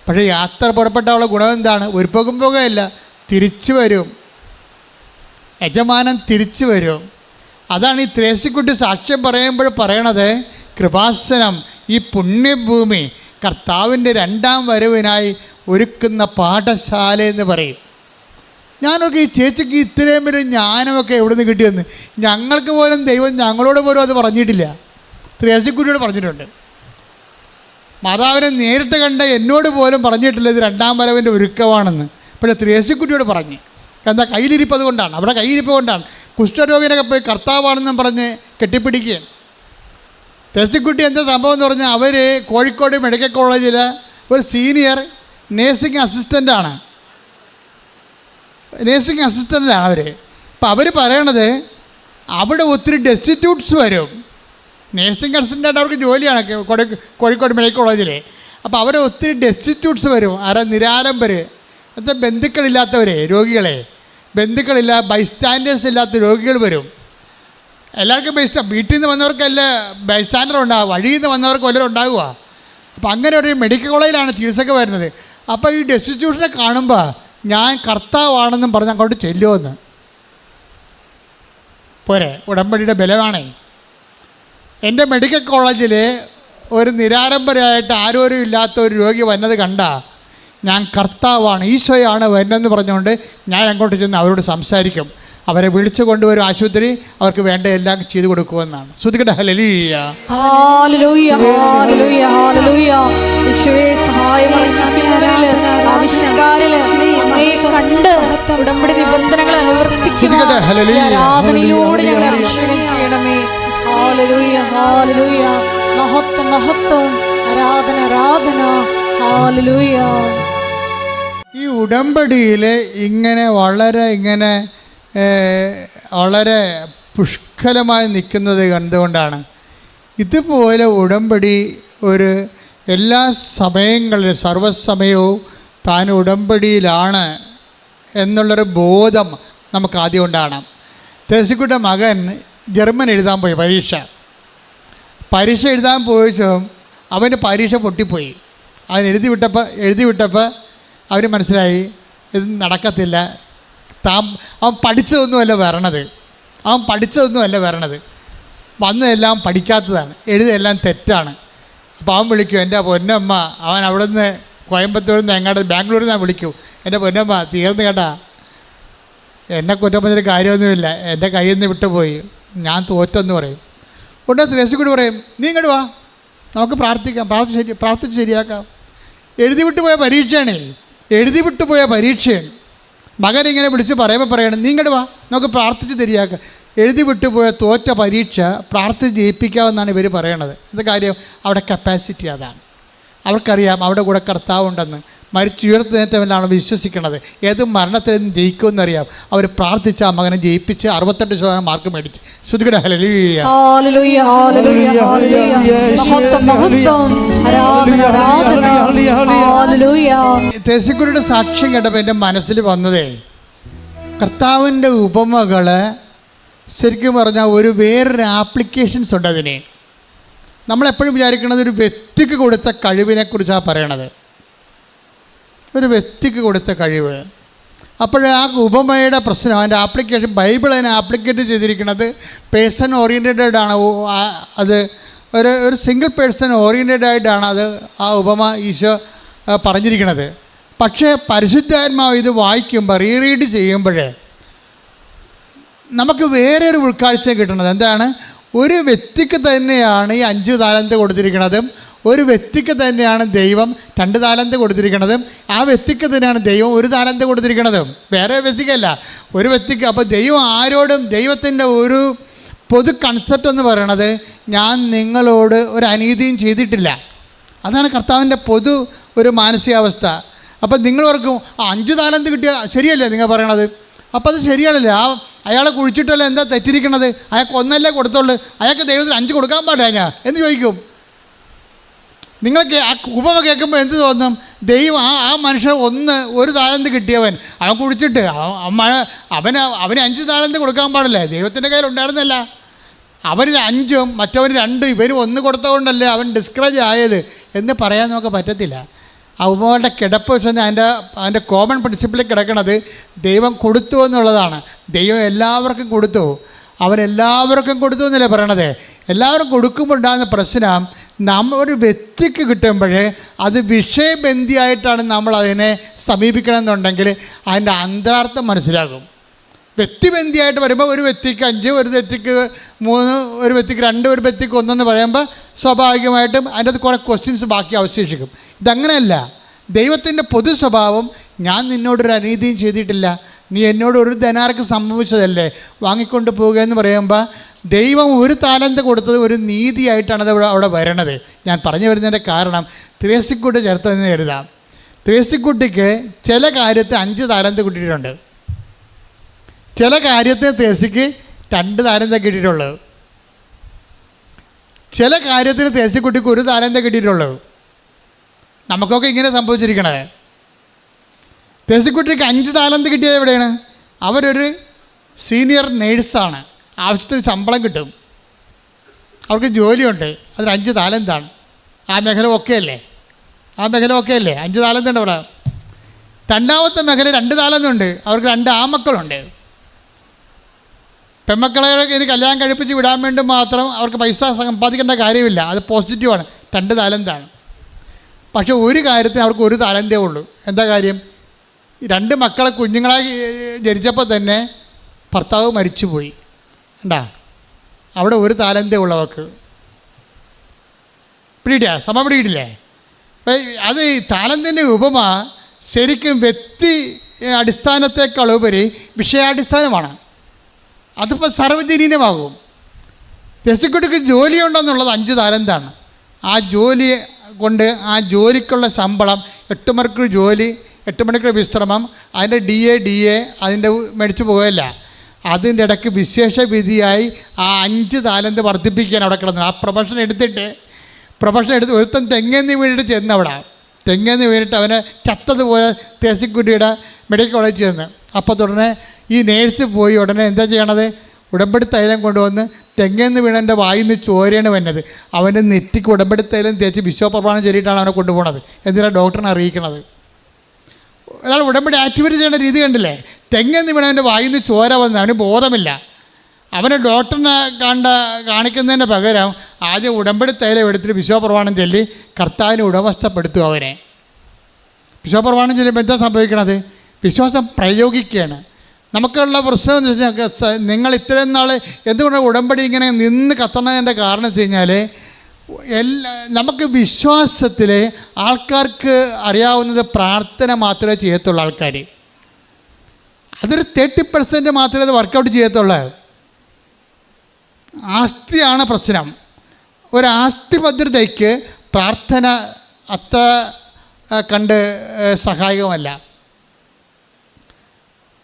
പക്ഷേ യാത്ര പുറപ്പെട്ടാലുള്ള ഗുണം എന്താണ്? ഒരു പോകുകയല്ല, തിരിച്ചു വരും. യജമാനൻ തിരിച്ചു വരും. അതാണ് ഈ ത്രേസ്യക്കുട്ടി സാക്ഷ്യം പറയുമ്പോൾ പറയണത്, കൃപാസനം ഈ പുണ്യഭൂമി കർത്താവിൻ്റെ രണ്ടാം വരവിനായി ഒരുക്കുന്ന പാഠശാല എന്ന് പറയും. ഞാനൊക്കെ ഈ ചേച്ചിക്ക് ഇത്രയും വരെ ജ്ഞാനമൊക്കെ എവിടെ നിന്ന് കിട്ടിയെന്ന് ഞങ്ങൾക്ക് പോലും ദൈവം ഞങ്ങളോട് പോലും അത് പറഞ്ഞിട്ടില്ല. ത്രേസ്യക്കുട്ടിയോട് പറഞ്ഞിട്ടുണ്ട്. മാതാവിനെ നേരിട്ട് കണ്ട എന്നോട് പോലും പറഞ്ഞിട്ടില്ല ഇത് രണ്ടാം വരവിൻ്റെ ഒരുക്കമാണെന്ന്. പക്ഷേ ത്രേസ്യക്കുട്ടിയോട് പറഞ്ഞു. എന്താ? കയ്യിലിരിപ്പത് കൊണ്ടാണ്, അവിടെ കയ്യിരിപ്പ് കൊണ്ടാണ്. കുഷ്ഠരോഗിനൊക്കെ പോയി കർത്താവാണെന്നും പറഞ്ഞ് കെട്ടിപ്പിടിക്കുകയാണ്. ത്രേസ്യക്കുട്ടി എന്താ സംഭവം എന്ന് പറഞ്ഞാൽ, അവർ കോഴിക്കോട് മെഡിക്കൽ കോളേജിൽ ഒരു സീനിയർ നേഴ്സിംഗ് അസിസ്റ്റൻ്റാണ്. അവർ. അപ്പം അവർ പറയണത് അവിടെ ഒത്തിരി ഡെസ്റ്റിറ്റ്യൂട്ട്സ് വരും. നേഴ്സിംഗ് അസിസ്റ്റൻ്റായിട്ട് അവർക്ക് ജോലിയാണ് കോഴിക്കോട് മെഡിക്കൽ കോളേജിൽ. അപ്പോൾ അവർ ഒത്തിരി ഡെസ്റ്റിറ്റ്യൂട്ട്സ് വരും. നിരാലംബർ, അത് ബന്ധുക്കളില്ലാത്തവരെ, രോഗികളെ, ബൈസ്റ്റാൻഡേഴ്സ് ഇല്ലാത്ത രോഗികൾ വരും. എല്ലാവർക്കും വീട്ടിൽ നിന്ന് വന്നവർക്കല്ല ബൈസ്റ്റാൻഡർ ഉണ്ടാകുക, വഴിയിൽ നിന്ന് വന്നവർക്ക് വല്ലതും ഉണ്ടാകുക. അപ്പോൾ അങ്ങനെ ഒരു മെഡിക്കൽ കോളേജിലാണ് ചികിത്സക്ക് വരുന്നത്. അപ്പോൾ ഈ ഡെസ്റ്റിറ്റ്യൂഷനെ കാണുമ്പോൾ ഞാൻ കർത്താവാണെന്നും പറഞ്ഞ് അങ്ങോട്ട് ചെല്ലുമെന്ന് പോരെ, ഉടമ്പടിയുടെ ബലമാണേ. എൻ്റെ മെഡിക്കൽ കോളേജിൽ ഒരു നിരാലംബരായിട്ട് ആരോരും ഇല്ലാത്ത ഒരു രോഗി വന്നത് കണ്ട ഞാൻ കർത്താവാണ്, ഈശോയാണ് വരുന്നതെന്ന് പറഞ്ഞുകൊണ്ട് ഞാൻ അങ്ങോട്ട് ചെന്ന് അവരോട് സംസാരിക്കും. അവരെ വിളിച്ചു കൊണ്ടുവരും ആശുപത്രി, അവർക്ക് വേണ്ട എല്ലാം ചെയ്തു കൊടുക്കുമെന്നാണ്. ശ്രുതികട്ടെ ഹല്ലേലൂയ. ഹല്ലേലൂയ ഹല്ലേലൂയ ഹല്ലേലൂയ. യേശുവേ സഹായമർപ്പിക്കുന്നവരിൽ ആവശ്യക്കാരിൽ അങ്ങയെ കണ്ട് ഉടമ്പടി നിബന്ധനകൾ അനുവർത്തിക്കുവാൻ ആരാധനയിലൂടെ ഞങ്ങളെ അഭിഷേകം ചെയ്യണമേ. ഹല്ലേലൂയ ഹല്ലേലൂയ. മഹത്വം മഹത്വം, ആരാധന ആരാധന. ഹല്ലേലൂയ. ഈ ഉടമ്പടിയിൽ ഇങ്ങനെ വളരെ പുഷ്കലമായി നിൽക്കുന്നത് കണ്ടുകൊണ്ടാണ് ഇതുപോലെ ഉടമ്പടി ഒരു എല്ലാ സമയങ്ങളിലും സർവ്വസമയവും താൻ ഉടമ്പടിയിലാണ് എന്നുള്ളൊരു ബോധം നമുക്ക് ആദ്യം ഉണ്ടാകണം. ത്രേസ്യക്കുട്ടിയുടെ മകൻ ജർമ്മൻ എഴുതാൻ പോയി പരീക്ഷ എഴുതാൻ പോയപ്പോൾ അവന് പരീക്ഷ പൊട്ടിപ്പോയി. അവൻ എഴുതി വിട്ടപ്പോൾ അവന് മനസ്സിലായി ഇത് നടക്കത്തില്ല. അവൻ പഠിച്ചതൊന്നുമല്ല വരണത്, വന്നതെല്ലാം പഠിക്കാത്തതാണ്, എഴുതെല്ലാം തെറ്റാണ്. അപ്പോൾ അവൻ വിളിക്കും, എൻ്റെ പൊന്നമ്മ. അവൻ അവിടെ നിന്ന് കോയമ്പത്തൂരിൽ നിന്ന് എങ്ങാണ്ട് ബാംഗ്ലൂരിൽ നിന്ന് വിളിക്കും, എൻ്റെ പൊന്നമ്മ തീർന്നു കേട്ടാ, എന്നെ കുറ്റം പറഞ്ഞൊരു കാര്യമൊന്നുമില്ല, എൻ്റെ കയ്യിൽ നിന്ന് വിട്ടുപോയി, ഞാൻ തോറ്റെന്ന് പറയും. ഉടനെ ത്രേസ്യക്കുട്ടി പറയും, നീ ഇങ്ങോട്ട് വാ, നമുക്ക് പ്രാർത്ഥിക്കാം, പ്രാർത്ഥിച്ച് ശരിയാക്കാം. എഴുതി വിട്ടുപോയ പരീക്ഷയാണ്. മകൻ ഇങ്ങനെ വിളിച്ച് പറയണം, നീ ഇങ്ങോട്ട് വാ, നമുക്ക് പ്രാർത്ഥിച്ച് ശരിയാക്കാം. എഴുതി വിട്ടുപോയ തോറ്റ പരീക്ഷ പ്രാർത്ഥിച്ച് ജയിപ്പിക്കാമെന്നാണ് ഇവർ പറയണത്. ഇത് കാര്യം അവിടെ കപ്പാസിറ്റി അതാണ്. അവർക്കറിയാം അവിടെ കൂടെ കർത്താവുണ്ടെന്ന്. മരിച്ചുയർത്തുന്നേറ്റവനാണ് വിശ്വസിക്കുന്നത്. ഏത് മരണത്തിൽ നിന്ന് ജയിക്കുമെന്നറിയാം. അവർ പ്രാർത്ഥിച്ച ആ മകനെ ജയിപ്പിച്ച് 68% മാർക്ക് മേടിച്ച്. ശ്രുതികട്ടെ ഹല്ലേലൂയ. ത്രേസ്യക്കുട്ടിയുടെ സാക്ഷ്യം കേട്ടപ്പോൾ എൻ്റെ മനസ്സിൽ വന്നതേ, കർത്താവിൻ്റെ ഉപമകൾ ശരിക്കും പറഞ്ഞാൽ വേറൊരു ആപ്ലിക്കേഷൻസ് ഉണ്ട് അതിന്. നമ്മളെപ്പോഴും വിചാരിക്കുന്നത് ഒരു വ്യക്തിക്ക് കൊടുത്ത കഴിവിനെക്കുറിച്ചാണ് പറയണത്, ഒരു വ്യക്തിക്ക് കൊടുത്ത കഴിവ്. അപ്പോൾ ആ ഉപമയുടെ പ്രശ്നം, അതിൻ്റെ ആപ്ലിക്കേഷൻ, ബൈബിൾ അതിനെ ആപ്ലിക്കേറ്റ് ചെയ്തിരിക്കുന്നത് പേഴ്സൺ ഓറിയൻറ്റഡ് ആണ്. അത് ഒരു സിംഗിൾ പേഴ്സൺ ഓറിയൻറ്റഡ് ആയിട്ടാണ് അത് ആ ഉപമ ഈശോ പറഞ്ഞിരിക്കുന്നത്. പക്ഷേ പരിശുദ്ധാത്മാവ് ഇത് വായിക്കുമ്പോൾ, റീറീഡ് ചെയ്യുമ്പോൾ നമുക്ക് വേറെ ഒരു ഉൾക്കാഴ്ച കിട്ടുന്നത് എന്താണ്? ഒരു വ്യക്തിക്ക് തന്നെയാണ് ഈ 5 താലന്ത് കൊടുത്തിരിക്കുന്നതും, ഒരു വ്യക്തിക്ക് തന്നെയാണ് ദൈവം 2 താലന്ത് കൊടുത്തിരിക്കുന്നതും, ആ വ്യക്തിക്ക് തന്നെയാണ് ദൈവം 1 താലന്ത് കൊടുത്തിരിക്കുന്നതും, വേറെ വ്യക്തിക്കല്ല, ഒരു വ്യക്തിക്ക്. അപ്പോൾ ദൈവം ആരോടും, ദൈവത്തിൻ്റെ ഒരു പൊതു കൺസെപ്റ്റ് എന്ന് പറയണത്, ഞാൻ നിങ്ങളോട് ഒരു അനീതിയും ചെയ്തിട്ടില്ല. അതാണ് കർത്താവിൻ്റെ പൊതു ഒരു മാനസികാവസ്ഥ. അപ്പം നിങ്ങൾ ഓർക്കും 5 താലന്ത് കിട്ടിയ ശരിയല്ലേ നിങ്ങൾ പറയണത്? അപ്പോൾ അത് ശരിയാണല്ലേ? അയാളെ കുഴിച്ചിട്ടല്ലേ എന്താ തെറ്റിരിക്കണത്? അയാൾക്ക് 1 കൊടുത്തുള്ളൂ, അയാൾക്ക് ദൈവത്തിന് 5 കൊടുക്കാൻ പാടില്ല എന്ന് ചോദിക്കും. നിങ്ങൾക്ക് ആ ഉപമ കേൾക്കുമ്പോൾ എന്ത് തോന്നും? ദൈവം ആ മനുഷ്യൻ ഒരു താലന്ത് കിട്ടിയവൻ അവൻ കുടിച്ചിട്ട് അവന് 5 താലന്ത് കൊടുക്കാൻ പാടില്ല, ദൈവത്തിൻ്റെ കയ്യിൽ ഉണ്ടായിരുന്നല്ല. അവന് 5 മറ്റവന് 2 ഇവന് 1 കൊടുത്തതുകൊണ്ടല്ലേ അവൻ ഡിസ്കറേജ് ആയത് എന്ന് പറയാൻ നമുക്ക് പറ്റത്തില്ല. ആ ഉപമകളുടെ കിടപ്പ് വെച്ചാൽ അതിൻ്റെ കോമൺ പ്രിൻസിപ്പിളിൽ കിടക്കുന്നത് ദൈവം കൊടുത്തു എന്നുള്ളതാണ്. ദൈവം എല്ലാവർക്കും കൊടുത്തു, അവരെല്ലാവർക്കും കൊടുത്തു എന്നല്ലേ പറയണത്. എല്ലാവരും കൊടുക്കുമ്പോൾ ഉണ്ടാകുന്ന പ്രശ്നം, ഒരു വ്യക്തിക്ക് കിട്ടുമ്പോൾ അത് വിഷയബന്ധിയായിട്ടാണ് നമ്മൾ അതിനെ സമീപിക്കണമെന്നുണ്ടെങ്കിൽ അതിൻ്റെ അന്തരാർത്ഥം മനസ്സിലാകും. വ്യക്തിബന്ധിയായിട്ട് വരുമ്പോൾ ഒരു വ്യക്തിക്ക് 5, ഒരു വ്യക്തിക്ക് 3, ഒരു വ്യക്തിക്ക് 2, ഒരു വ്യക്തിക്ക് 1 എന്ന് പറയുമ്പോൾ സ്വാഭാവികമായിട്ടും അതിൻ്റെ അത് കുറേ ക്വസ്റ്റ്യൻസ് ബാക്കി അവശേഷിക്കും. ഇതങ്ങനെയല്ല. ദൈവത്തിൻ്റെ പൊതു സ്വഭാവം, ഞാൻ നിന്നോടൊരു അനീതിയും ചെയ്തിട്ടില്ല, നീ എന്നോട് ഒരു ധനാർക്ക് സംഭവിച്ചതല്ലേ, വാങ്ങിക്കൊണ്ട് പോവുക എന്ന് പറയുമ്പോൾ ദൈവം ഒരു താലന്ത് കൊടുത്തത് ഒരു നീതിയായിട്ടാണ് അത് അവിടെ വരണത്. ഞാൻ പറഞ്ഞു വരുന്നതിൻ്റെ കാരണം ത്രേസ്യക്കുട്ടി ചേർത്തതെന്ന് എഴുതാം. ത്രേസ്യക്കുട്ടിക്ക് ചില കാര്യത്തിൽ 5 താലന്ത് കിട്ടിയിട്ടുണ്ട്, ചില കാര്യത്തിൽ ത്രേസ്യക്ക് 2 താലന്ത് കിട്ടിയിട്ടുള്ളത്, ചില കാര്യത്തിന് ത്രേസ്യക്കുട്ടിക്ക് 1 താലന്ത് കിട്ടിയിട്ടുള്ളത്. നമുക്കൊക്കെ ഇങ്ങനെ സംഭവിച്ചിരിക്കണത്. ത്രേസ്യക്കുട്ടിക്ക് 5 താലന്ത് കിട്ടിയത് എവിടെയാണ്? അവരൊരു സീനിയർ നേഴ്സാണ്, ആവശ്യത്തിന് ശമ്പളം കിട്ടും, അവർക്ക് ജോലിയുണ്ട്, അതിന് 5 താലന്താണ്. ആ മേഖല ഒക്കെ അല്ലേ? 5 താലന്തുണ്ട് അവിടെ. രണ്ടാമത്തെ മേഖല 2 താലന്തുണ്ട്, അവർക്ക് 2 ആമക്കളുണ്ട്. പെൺമക്കളെ ഇനി കല്യാണം കഴിപ്പിച്ച് വിടാൻ വേണ്ടി മാത്രം അവർക്ക് പൈസ സമ്പാദിക്കേണ്ട കാര്യമില്ല, അത് പോസിറ്റീവാണ്, 2 താലന്താണ്. പക്ഷെ ഒരു കാര്യത്തിന് അവർക്ക് 1 താലന്തേ ഉള്ളൂ. എന്താ കാര്യം? 2 മക്കളെ കുഞ്ഞുങ്ങളായി ജനിച്ചപ്പോൾ തന്നെ ഭർത്താവ് മരിച്ചുപോയി. ഉണ്ടാ, അവിടെ 1 താലന്തേ ഉള്ളവർക്ക്. പിടിയിട്ടില്ലേ? അത് ഈ താലന്തിൻ്റെ ഉപമ ശരിക്കും വ്യക്തി അടിസ്ഥാനത്തെക്കാളുപരി വിഷയാടിസ്ഥാനമാണ്. അതിപ്പോൾ സർവ്വജനീനമാകും. ത്രേസ്യക്കുട്ടിക്ക് ജോലിയുണ്ടെന്നുള്ളത് 5 താലന്താണ്. ആ ജോലി കൊണ്ട് ആ ജോലിക്കുള്ള ശമ്പളം, 8 മണിക്കൂർ ജോലി, 8 മണിക്കൂർ വിശ്രമം, അതിൻ്റെ DA അതിൻ്റെ മേടിച്ച് പോകല്ല. അതിൻ്റെ ഇടയ്ക്ക് വിശേഷ വിധിയായി ആ 5 താലന്ത് വർദ്ധിപ്പിക്കാൻ അവിടെ കിടന്നു. ആ പ്രൊഫഷൻ എടുത്ത് ഒരുത്തൻ തെങ്ങേന്ന് വീണിട്ട് ചെന്ന് അവിടെ തെങ്ങേന്ന് വീണിട്ട് അവനെ ചത്തതുപോലെ ത്രേസ്യക്കുട്ടിയുടെ മെഡിക്കൽ കോളേജിൽ ചെന്ന്. അപ്പോൾ തുടനെ ഈ നേഴ്സ് പോയി ഉടനെ എന്താ ചെയ്യണത്? ഉടമ്പടി തൈലം കൊണ്ടുവന്ന് തെങ്ങേന്ന് വീണൻ്റെ വായിൽ നിന്ന് ചോരയാണ് വന്നത്. അവൻ്റെ നെറ്റിക്ക് ഉടമ്പടി തൈലം തേച്ച് വിശ്വപ്രമാണം ചൊല്ലിയിട്ടാണ് അവനെ കൊണ്ടുപോകണത്. എന്തിനാണ് ഡോക്ടറിനെ അറിയിക്കണത്? ഒരാൾ ഉടമ്പടി ആക്ടിവേറ്റ് ചെയ്യേണ്ട രീതി കണ്ടില്ലേ? തെങ്ങേന്ന് വീണവൻ്റെ വായിൽ നിന്ന് ചോര വന്ന് അവന് ബോധമില്ല. അവനെ ഡോക്ടറിനെ കാണിക്കുന്നതിന് പകരം ആദ്യം ഉടമ്പടി തൈലം എടുത്തിട്ട് വിശ്വപ്രമാണം ചൊല്ലി കർത്താവിനെ ഉടമസ്ഥപ്പെടുത്തും. അവനെ വിശ്വപ്രമാണം ചൊല്ലുമ്പോൾ എന്താ സംഭവിക്കണത്? വിശ്വാസം പ്രയോഗിക്കുകയാണ്. നമുക്കുള്ള പ്രശ്നം എന്ന് വെച്ചാൽ, നിങ്ങൾ ഇത്രയും നാൾ എന്തുകൊണ്ടാണ് ഉടമ്പടി ഇങ്ങനെ നിന്ന് കത്തണതിൻ്റെ കാരണം വെച്ച് കഴിഞ്ഞാൽ, നമുക്ക് വിശ്വാസത്തിൽ ആൾക്കാർക്ക് അറിയാവുന്നത് പ്രാർത്ഥന മാത്രമേ ചെയ്യത്തുള്ളൂ. ആൾക്കാർ അതൊരു 30% മാത്രമേ അത് വർക്കൗട്ട് ചെയ്യത്തുള്ളൂ. ആസ്തിയാണ് പ്രശ്നം. ഒരു ആസ്തി ഭദ്രതയ്ക്ക് പ്രാർത്ഥന അത്ര കണ്ട് സഹായകമല്ല.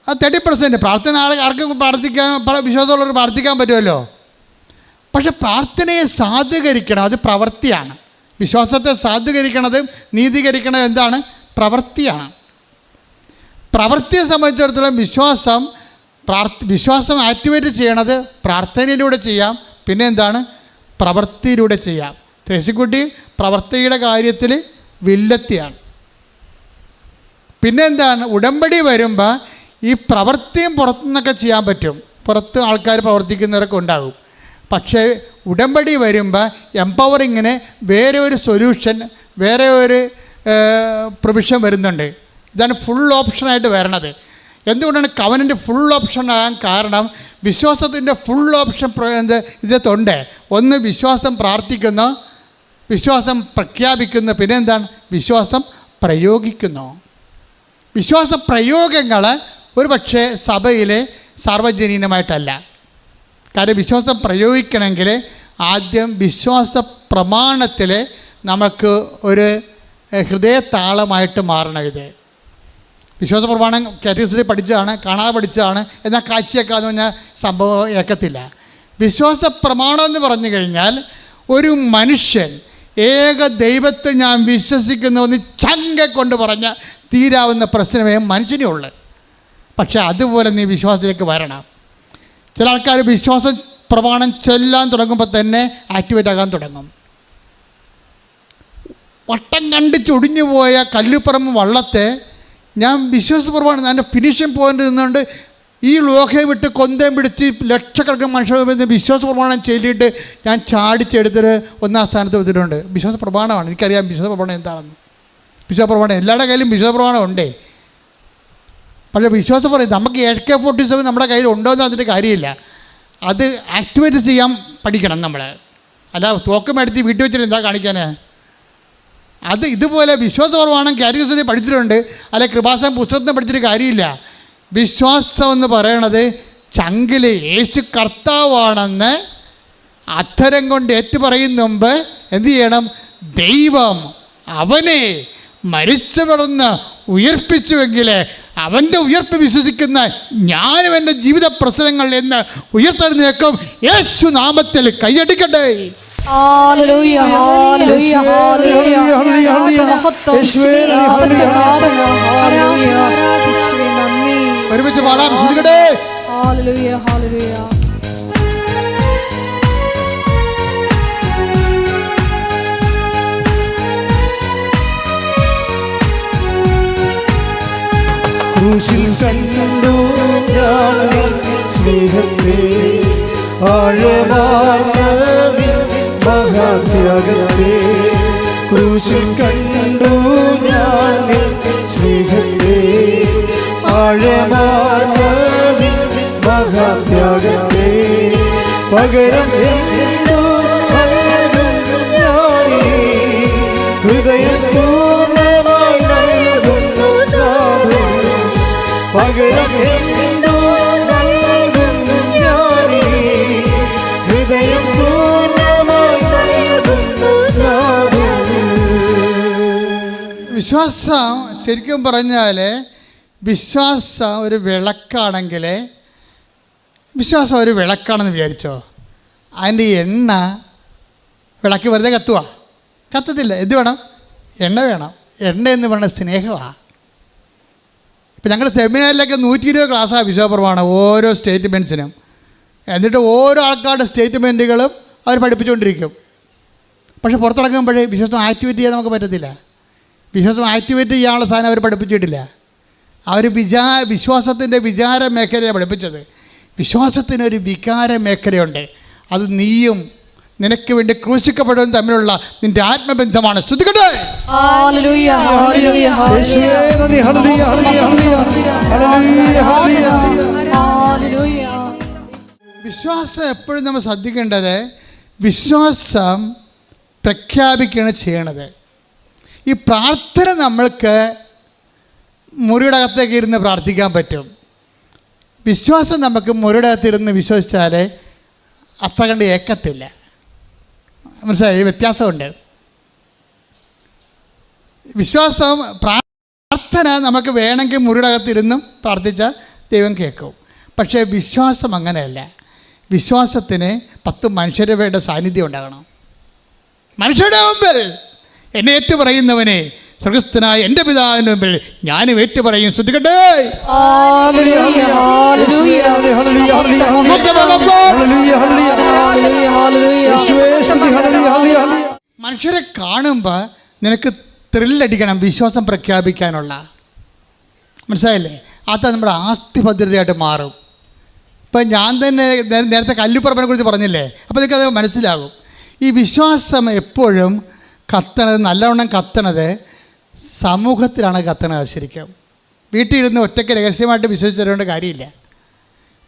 ആ 30% പ്രാർത്ഥന ആർക്കും പ്രാർത്ഥിക്കാൻ, വിശ്വാസമുള്ളവർ പ്രാർത്ഥിക്കാൻ പറ്റുമല്ലോ. പക്ഷെ പ്രാർത്ഥനയെ സാധൂകരിക്കണം, അത് പ്രവൃത്തിയാണ്. വിശ്വാസത്തെ സാധൂകരിക്കണത്, നീതീകരിക്കണത് എന്താണ്? പ്രവൃത്തിയാണ്. പ്രവൃത്തിയെ സംബന്ധിച്ചിടത്തോളം വിശ്വാസം ആക്ടിവേറ്റ് ചെയ്യണത് പ്രാർത്ഥനയിലൂടെ ചെയ്യാം, പിന്നെ എന്താണ്? പ്രവൃത്തിയിലൂടെ ചെയ്യാം. ത്രേസ്യക്കുട്ടി പ്രവൃത്തിയുടെ കാര്യത്തിൽ വില്ലത്തിയാണ്. പിന്നെ എന്താണ്? ഉടമ്പടി വരുമ്പോൾ ഈ പ്രവൃത്തിയും പുറത്തുനിന്നൊക്കെ ചെയ്യാൻ പറ്റും, പുറത്ത് ആൾക്കാർ പ്രവർത്തിക്കുന്നവരൊക്കെ ഉണ്ടാകും. പക്ഷേ ഉടമ്പടി വരുമ്പോൾ എംപവറിങ്ങിന് വേറെ ഒരു സൊല്യൂഷൻ, വേറെ ഒരു പ്രൊവിഷൻ വരുന്നുണ്ട്. ഇതാണ് ഫുൾ ഓപ്ഷനായിട്ട് വരണത്. എന്തുകൊണ്ടാണ് കവനൻ്റ് ഫുൾ ഓപ്ഷൻ ആകാൻ കാരണം? വിശ്വാസത്തിൻ്റെ ഫുൾ ഓപ്ഷൻ ഇതിനകത്തുണ്ട്. ഒന്ന്, വിശ്വാസം പ്രാർത്ഥിക്കുന്നു, വിശ്വാസം പ്രഖ്യാപിക്കുന്നു, പിന്നെ എന്താണ്? വിശ്വാസം പ്രയോഗിക്കുന്നു. വിശ്വാസ പ്രയോഗങ്ങൾ ഒരു പക്ഷേ സഭയിലെ സാർവജനീനമായിട്ടല്ല. കാര്യം വിശ്വാസം പ്രയോഗിക്കണമെങ്കിൽ ആദ്യം വിശ്വാസ പ്രമാണത്തിൽ നമുക്ക് ഒരു ഹൃദയതാളമായിട്ട് മാറണം. ഇത് വിശ്വാസ പ്രമാണം കാറ്റഗറിയിൽ പഠിച്ചതാണ്, കാണാതെ പഠിച്ചതാണ്, എന്നാൽ കാഴ്ചയേക്കാന്ന് പറഞ്ഞാൽ സംഭവം ഏക്കത്തില്ല. വിശ്വാസ പ്രമാണം എന്ന് പറഞ്ഞു കഴിഞ്ഞാൽ ഒരു മനുഷ്യൻ ഏക ദൈവത്തെ ഞാൻ വിശ്വസിക്കുന്നുവെന്ന് ചങ്ക കൊണ്ട് പറഞ്ഞ തീരാവുന്ന പ്രശ്നമേ മനുഷ്യനുള്ളൂ. പക്ഷെ അതുപോലെ നീ വിശ്വാസത്തിലേക്ക് വരണം. ചില ആൾക്കാർ വിശ്വാസ പ്രമാണം ചൊല്ലാൻ തുടങ്ങുമ്പോൾ തന്നെ ആക്ടിവേറ്റ് ആകാൻ തുടങ്ങും. വട്ടം കണ്ട് ചൊടിഞ്ഞു പോയ കല്ലുപ്പറമ്പ് വള്ളത്തെ ഞാൻ വിശ്വാസ പ്രമാണം എൻ്റെ ഫിനിഷിംഗ് പോയിന്റ് നിന്നുകൊണ്ട് ഈ ലോഹയെ വിട്ട് കൊന്തയും പിടിച്ച് ലക്ഷക്കണക്കിന് മനുഷ്യർ വിശ്വാസ പ്രമാണം ചൊല്ലിയിട്ട് ഞാൻ ചാടിച്ചെടുത്തിട്ട് ഒന്നാം സ്ഥാനത്ത് വെച്ചിട്ടുണ്ട്. വിശ്വാസ പ്രമാണമാണ്, എനിക്കറിയാം വിശ്വാസ പ്രമാണം എന്താണെന്ന്. വിശ്വാസ പ്രമാണം എല്ലാവരുടെ കയ്യിലും വിശ്വാസ പ്രമാണം ഉണ്ടേ. പക്ഷേ വിശ്വാസം പറയും നമുക്ക് AK-47 നമ്മുടെ കയ്യിൽ ഉണ്ടോ എന്ന് അതിൻ്റെ കാര്യമില്ല. അത് ആക്ടിവേറ്റ് ചെയ്യാൻ പഠിക്കണം നമ്മൾ. അല്ല തോക്കമെടുത്ത് വീട്ടിൽ വെച്ചിട്ട് എന്താ കാണിക്കാൻ? അത് ഇതുപോലെ വിശ്വാസപരമാണ് കാറ്റഗറിയിൽ പഠിച്ചിട്ടുണ്ട്, അല്ലെ കൃപാസനം പുസ്തകത്തിൽ പഠിച്ചിട്ട് കാര്യമില്ല. വിശ്വാസം എന്ന് പറയണത് ചങ്കിൽ യേശു കർത്താവാണെന്ന് അധരം കൊണ്ട് ഏറ്റുപറയുന്ന മുമ്പ് എന്തു ചെയ്യണം? ദൈവം അവനെ മരിച്ചവരെന്ന് ഉയർപ്പിച്ചുവെങ്കിൽ അവൻ്റെ ഉയർപ്പ് വിശ്വസിക്കുന്ന ഞാനും എൻ്റെ ജീവിത പ്രശ്നങ്ങളിൽ നിന്ന് ഉയർത്തെഴുന്നേൽക്കും. യേശു നാമത്തിൽ കൈയടിക്കട്ടെ. ഒരുമിച്ച് പാടാം. ശ്രദ്ധിക്കട്ടെ. ക്രൂശിൽ കണ്ടു ഞാൻ നിൻ സ്നേഹത്തെ, ആഴമാർന്ന നിൻ മഹാത്യാഗത്തെ. ക്രൂശിൽ കണ്ടു ഞാൻ നിൻ സ്നേഹത്തെ, ആഴമാർന്ന നിൻ മഹാത്യാഗത്തെ. പകരം എന്തു നൽകും ഞാനീ ഹൃദയം പൂർണ്ണമായി നൽകുന്നു നാഥൻ. പകരം എന്തു നൽകും ഞാനീ ഹൃദയം പൂർണ്ണമായി നൽകുന്നു നാഥൻ. വിശ്വാസം ശരിക്കും പറഞ്ഞാൽ വിശ്വാസം ഒരു വിളക്കാണെങ്കിൽ, വിശ്വാസം ഒരു വിളക്കാണെന്ന് വിചാരിച്ചോ, അതിൻ്റെ എണ്ണ വിളക്ക് വെറുതെ കത്തത്തില്ല. എന്ത് വേണം? എണ്ണ വേണം. എണ്ണ എന്ന് പറയുന്നത് സ്നേഹമാണ്. ഇപ്പം ഞങ്ങളുടെ സെമിനാറിലൊക്കെ 120 ക്ലാസ്സാണ് വിശ്വാസപ്രമാണം ഓരോ സ്റ്റേറ്റ്മെൻറ്റ്സിനും. എന്നിട്ട് ഓരോ ആൾക്കാരുടെ സ്റ്റേറ്റ്മെൻറ്റുകളും അവർ പഠിപ്പിച്ചുകൊണ്ടിരിക്കും. പക്ഷെ പുറത്തിറങ്ങുമ്പോഴേ വിശ്വാസം ആക്ടിവേറ്റ് ചെയ്യാൻ നമുക്ക് പറ്റത്തില്ല. വിശ്വാസം ആക്ടിവേറ്റ് ചെയ്യാനുള്ള സാധനം അവർ പഠിപ്പിച്ചിട്ടില്ല. അവർ വിശ്വാസത്തിൻ്റെ വിചാര മേഖലയാണ് പഠിപ്പിച്ചത്. വിശ്വാസത്തിനൊരു വികാര മേഖലയുണ്ട്. അത് നീയും നിനക്ക് വേണ്ടി ക്രൂശിക്കപ്പെടുന്നതും തമ്മിലുള്ള നിന്റെ ആത്മബന്ധമാണ്. ശ്രദ്ധിക്കട്ടെ. വിശ്വാസം എപ്പോഴും നമ്മൾ ശ്രദ്ധിക്കേണ്ടത്, വിശ്വാസം പ്രഖ്യാപിക്കുകയാണ് ചെയ്യണത്. ഈ പ്രാർത്ഥന നമ്മൾക്ക് മുറിയുടെ അകത്തേക്ക് ഇരുന്ന് പ്രാർത്ഥിക്കാൻ പറ്റും. വിശ്വാസം നമുക്ക് മുറിയുടെ അകത്തിരുന്ന് വിശ്വസിച്ചാൽ അത്ര കണ്ട് ഏക്കത്തില്ല. മനസ്സിലായി? വ്യത്യാസമുണ്ട്. വിശ്വാസം പ്രാർത്ഥന നമുക്ക് വേണമെങ്കിൽ മുറിയുടെ അകത്തിരുന്നും പ്രാർത്ഥിച്ചാൽ ദൈവം കേൾക്കും. പക്ഷേ വിശ്വാസം അങ്ങനെയല്ല. വിശ്വാസത്തിന് 10 മനുഷ്യരുടെ സാന്നിധ്യം ഉണ്ടാകണം. മനുഷ്യരുടെ മുമ്പിൽ എന്നെ ഏറ്റു പറയുന്നവനെ സ്വർഗസ്ഥനായ എൻ്റെ പിതാവിൻ്റെ മുമ്പിൽ ഞാനും ഏറ്റു പറയും. ശ്രദ്ധിക്കട്ടെ. മനുഷ്യരെ കാണുമ്പോൾ നിനക്ക് ത്രില്ലടിക്കണം വിശ്വാസം പ്രഖ്യാപിക്കാനുള്ള. മനസ്സിലായില്ലേ? അത് നമ്മുടെ ആസ്തി ഭദ്രതയായിട്ട് മാറും. ഇപ്പം ഞാൻ തന്നെ നേരത്തെ കല്ലുപ്പറമ്പിനെ കുറിച്ച് പറഞ്ഞില്ലേ, അപ്പോൾ നിനക്കത് മനസ്സിലാകും. ഈ വിശ്വാസം എപ്പോഴും കത്തണത്, നല്ലവണ്ണം കത്തണത് സമൂഹത്തിലാണ് കത്തണത്. ശരിക്കും വീട്ടിൽ ഇരുന്ന് ഒറ്റയ്ക്ക് രഹസ്യമായിട്ട് വിശ്വസിച്ച് തരേണ്ട കാര്യമില്ല.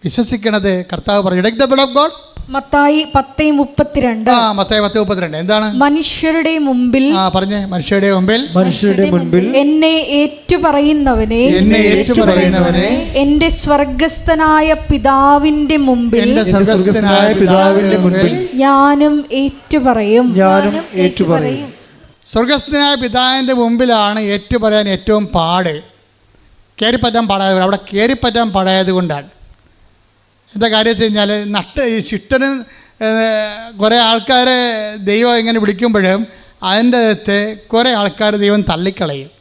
വിശ്വസിക്കണത് കർത്താവ് പറഞ്ഞു. മത്തായി 10:32. മത്തായി 10:32 എന്താണ്? മനുഷ്യരുടെ മുമ്പിൽ പറഞ്ഞേ. മനുഷ്യരുടെ മുമ്പിൽ എന്നെ ഏറ്റുപറയുന്നവനെ എന്റെ സ്വർഗസ്ഥനായ പിതാവിന്റെ മുമ്പിൽ ഞാനും ഏറ്റുപറയും. സ്വർഗസ്ഥനായ പിതാവിൻ്റെ മുമ്പിലാണ് ഏറ്റുപറയാൻ ഏറ്റവും പാട്. കയറിപ്പറ്റാൻ പാടായത്, അവിടെ കയറിപ്പറ്റാൻ പാടായത് കൊണ്ടാണ്. എന്താ കാര്യം വെച്ച് കഴിഞ്ഞാൽ, ശിഷ്ടന് കുറേ ആൾക്കാരെ ദൈവം ഇങ്ങനെ വിളിക്കുമ്പോഴും അതിൻ്റെ അകത്ത് കുറേ ആൾക്കാർ ദൈവം തള്ളിക്കളയും.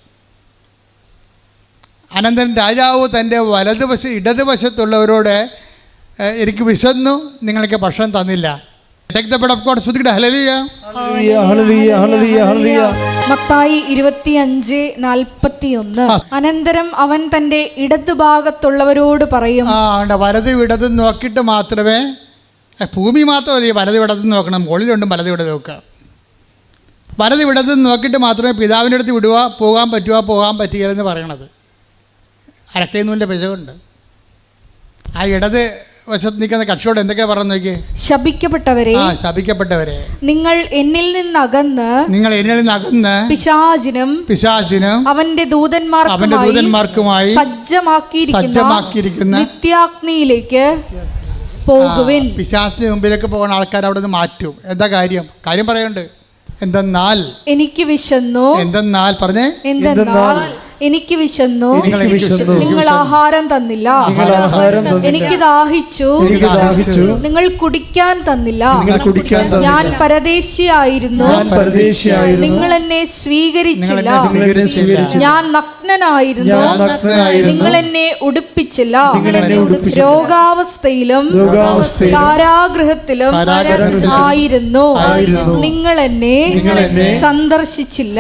അനന്തരം രാജാവ് തൻ്റെ ഇടതുവശത്തുള്ളവരോട് എനിക്ക് വിശന്നു, നിങ്ങൾക്ക് ഭക്ഷണം തന്നില്ല. മത്തായി 25:41. അനന്തരം അവൻ തൻ്റെ ഇടതുഭാഗത്തുള്ളവരോട് പറയും. വലതും ഇടതും നോക്കിയിട്ട് മാത്രമേ, ഭൂമി മാത്രമല്ല, വലതും ഇടതും നോക്കണം. മുകളിലുണ്ടും വലതും ഇടതും നോക്കുക. വലതും ഇടതും നോക്കിയിട്ട് മാത്രമേ പിതാവിൻ്റെ അടുത്ത് വിടുക, പോകാൻ പറ്റുകയെന്ന് പറയണത്. അരക്കൈനൂലിൻ്റെ പിശകുണ്ട്. ആ ഇടത് വശത്ത് നിൽക്കുന്ന കക്ഷിയോട് എന്തൊക്കെയാ പറഞ്ഞു നോക്കിയേ? ശപിക്കപ്പെട്ടവരെ നിങ്ങൾ എന്നിൽ നിന്നകന്ന് പിശാചിനും അവന്റെ ദൂതന്മാർക്കുമായി സജ്ജമാക്കിയിരിക്കുന്ന നിത്യാഗ്നിയിലേക്ക് പോകുവിൻ. പിശാചിന് മുമ്പിലേക്ക് പോകുന്ന ആൾക്കാർ അവിടെ നിന്ന് മാറ്റും. എന്താ കാര്യം പറയുന്നുണ്ട്. എന്തെന്നാൽ എനിക്ക് വിശന്നു, പറഞ്ഞേ, എനിക്ക് വിശന്നു, നിങ്ങൾ ആഹാരം തന്നില്ല. എനിക്ക് ദാഹിച്ചു, നിങ്ങൾ കുടിക്കാൻ തന്നില്ല. ഞാൻ പരദേശിയായിരുന്നു, നിങ്ങൾ എന്നെ സ്വീകരിച്ചില്ല. ഞാൻ നഗ്നനായിരുന്നു, നിങ്ങൾ എന്നെ ഉടുപ്പിച്ചില്ല. രോഗാവസ്ഥയിലും കാരാഗൃഹത്തിലും ആയിരുന്നു, നിങ്ങൾ എന്നെ സന്ദർശിച്ചില്ല.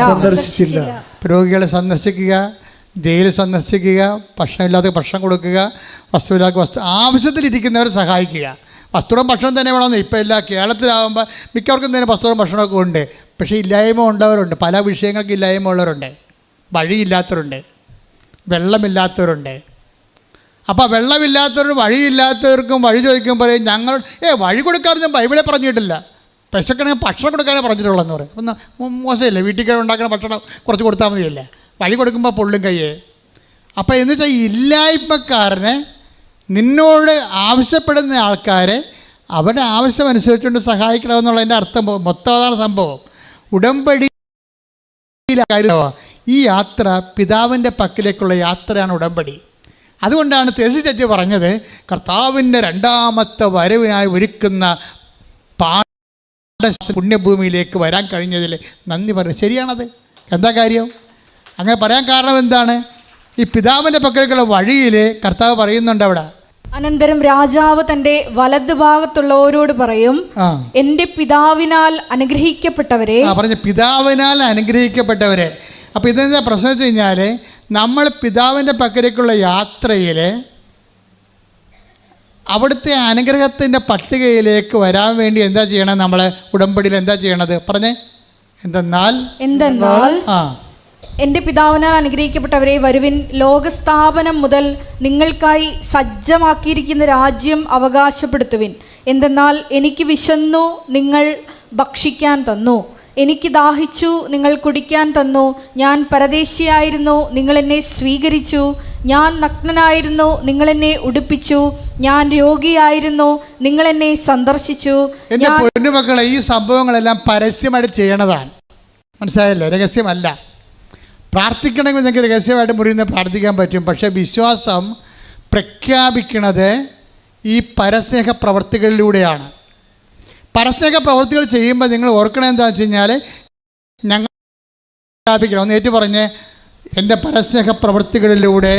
രോഗികളെ സന്ദർശിക്കുക, ജയിലിൽ സന്ദർശിക്കുക, ഭക്ഷണമില്ലാത്ത ഭക്ഷണം കൊടുക്കുക, വസ്തുവില്ലാത്ത ആവശ്യത്തിലിരിക്കുന്നവരെ സഹായിക്കുക. വസ്ത്രവും ഭക്ഷണം തന്നെ വേണമെന്ന് ഇപ്പം ഇല്ല. കേരളത്തിലാകുമ്പോൾ മിക്കവർക്കും തന്നെ വസ്ത്രവും ഭക്ഷണമൊക്കെ ഉണ്ട്. പക്ഷേ ഇല്ലായ്മ ഉള്ളവരുണ്ട്, പല വിഷയങ്ങൾക്ക് ഇല്ലായ്മ ഉള്ളവരുണ്ട്, വഴിയില്ലാത്തവരുണ്ട്, വെള്ളമില്ലാത്തവരുണ്ട്. അപ്പോൾ വെള്ളമില്ലാത്തവരും വഴിയില്ലാത്തവർക്കും വഴി ചോദിക്കുമ്പോൾ ഞങ്ങൾ വഴി കൊടുക്കാറൊന്നും ബൈബിളെ പറഞ്ഞിട്ടില്ല. വിശക്കണമെങ്കിൽ ഭക്ഷണം കൊടുക്കാനേ പറഞ്ഞിട്ടുള്ളതെന്ന് പറയും. ഒന്ന് മോശമല്ലേ, വീട്ടിൽ ഉണ്ടാക്കുന്ന ഭക്ഷണം കുറച്ച് കൊടുത്താൽ മതിയല്ലേ, വഴി കൊടുക്കുമ്പോൾ പൊള്ളും കയ്യേ. അപ്പോൾ എന്ന് വെച്ചാൽ ഇല്ലായ്മക്കാരനെ, നിന്നോട് ആവശ്യപ്പെടുന്ന ആൾക്കാരെ അവരുടെ ആവശ്യമനുസരിച്ചുകൊണ്ട് സഹായിക്കണമെന്നുള്ളതിൻ്റെ അർത്ഥം മൊത്തം അതാണ് സംഭവം. ഉടമ്പടി ഈ യാത്ര പിതാവിൻ്റെ പക്കലേക്കുള്ള യാത്രയാണ് ഉടമ്പടി. അതുകൊണ്ടാണ് തെസി ചേച്ചി പറഞ്ഞത് കർത്താവിൻ്റെ രണ്ടാമത്തെ വരവിനായി ഒരുക്കുന്ന പുണ്യഭൂമിയിലേക്ക് വരാൻ കഴിഞ്ഞതിൽ നന്ദി പറയും. ശരിയാണത്. എന്താ കാര്യം? അങ്ങനെ പറയാൻ കാരണം എന്താണ്? ഈ പിതാവിൻ്റെ പക്കലേക്കുള്ള വഴിയിൽ കർത്താവ് പറയുന്നുണ്ട് അവിടെ. അനന്തരം രാജാവ് തൻ്റെ വലതുഭാഗത്തുള്ളവരോട് പറയും, എൻ്റെ പിതാവിനാൽ അനുഗ്രഹിക്കപ്പെട്ടവരെ. പറഞ്ഞ പിതാവിനാൽ അനുഗ്രഹിക്കപ്പെട്ടവരെ. അപ്പോൾ ഇതെന്താ പ്രശ്നം വെച്ച് കഴിഞ്ഞാൽ, നമ്മൾ പിതാവിൻ്റെ പക്കലേക്കുള്ള യാത്രയിൽ അവിടുത്തെ അനുഗ്രഹത്തിൻ്റെ പട്ടികയിലേക്ക് വരാൻ വേണ്ടി എന്താ ചെയ്യണം? നമ്മൾ ഉടമ്പടിയിൽ എന്താ ചെയ്യണത്? പറഞ്ഞേ. എന്തെന്നാൽ എൻ്റെ പിതാവിനാൽ അനുഗ്രഹിക്കപ്പെട്ടവരെ, വരുവിൻ, ലോകസ്ഥാപനം മുതൽ നിങ്ങൾക്കായി സജ്ജമാക്കിയിരിക്കുന്ന രാജ്യം അവകാശപ്പെടുത്തുവിൻ. എന്തെന്നാൽ എനിക്ക് വിശന്നു, നിങ്ങൾ ഭക്ഷിക്കാൻ തന്നു. എനിക്ക് ദാഹിച്ചു, നിങ്ങൾ കുടിക്കാൻ തന്നു. ഞാൻ പരദേശിയായിരുന്നു, നിങ്ങൾ എന്നെ സ്വീകരിച്ചു. ഞാൻ നഗ്നനായിരുന്നു, നിങ്ങൾ എന്നെ ഉടുപ്പിച്ചു. ഞാൻ രോഗിയായിരുന്നു, നിങ്ങൾ എന്നെ സന്ദർശിച്ചു. എൻ്റെ പൊന്നുമക്കളെ, ഈ സംഭവങ്ങളെല്ലാം പരസ്യമായിട്ട് ചെയ്യണതാണ്. മനസ്സിലായല്ലേ? രഹസ്യമല്ല. പ്രാർത്ഥിക്കണമെങ്കിൽ നിങ്ങൾക്ക് രഹസ്യമായിട്ട് മുറിയുന്ന പ്രാർത്ഥിക്കാൻ പറ്റും. പക്ഷേ വിശ്വാസം പ്രഖ്യാപിക്കുന്നത് ഈ പരസ്നേഹ പ്രവർത്തികളിലൂടെയാണ്. പരസ്നേഹ പ്രവൃത്തികൾ ചെയ്യുമ്പോൾ നിങ്ങൾ ഓർക്കണം എന്താണെന്ന് വെച്ച് കഴിഞ്ഞാൽ, ഞങ്ങൾ പ്രഖ്യാപിക്കണം. ഒന്ന് ഏറ്റു പറഞ്ഞ്, എൻ്റെ പരസ്നേഹ പ്രവൃത്തികളിലൂടെ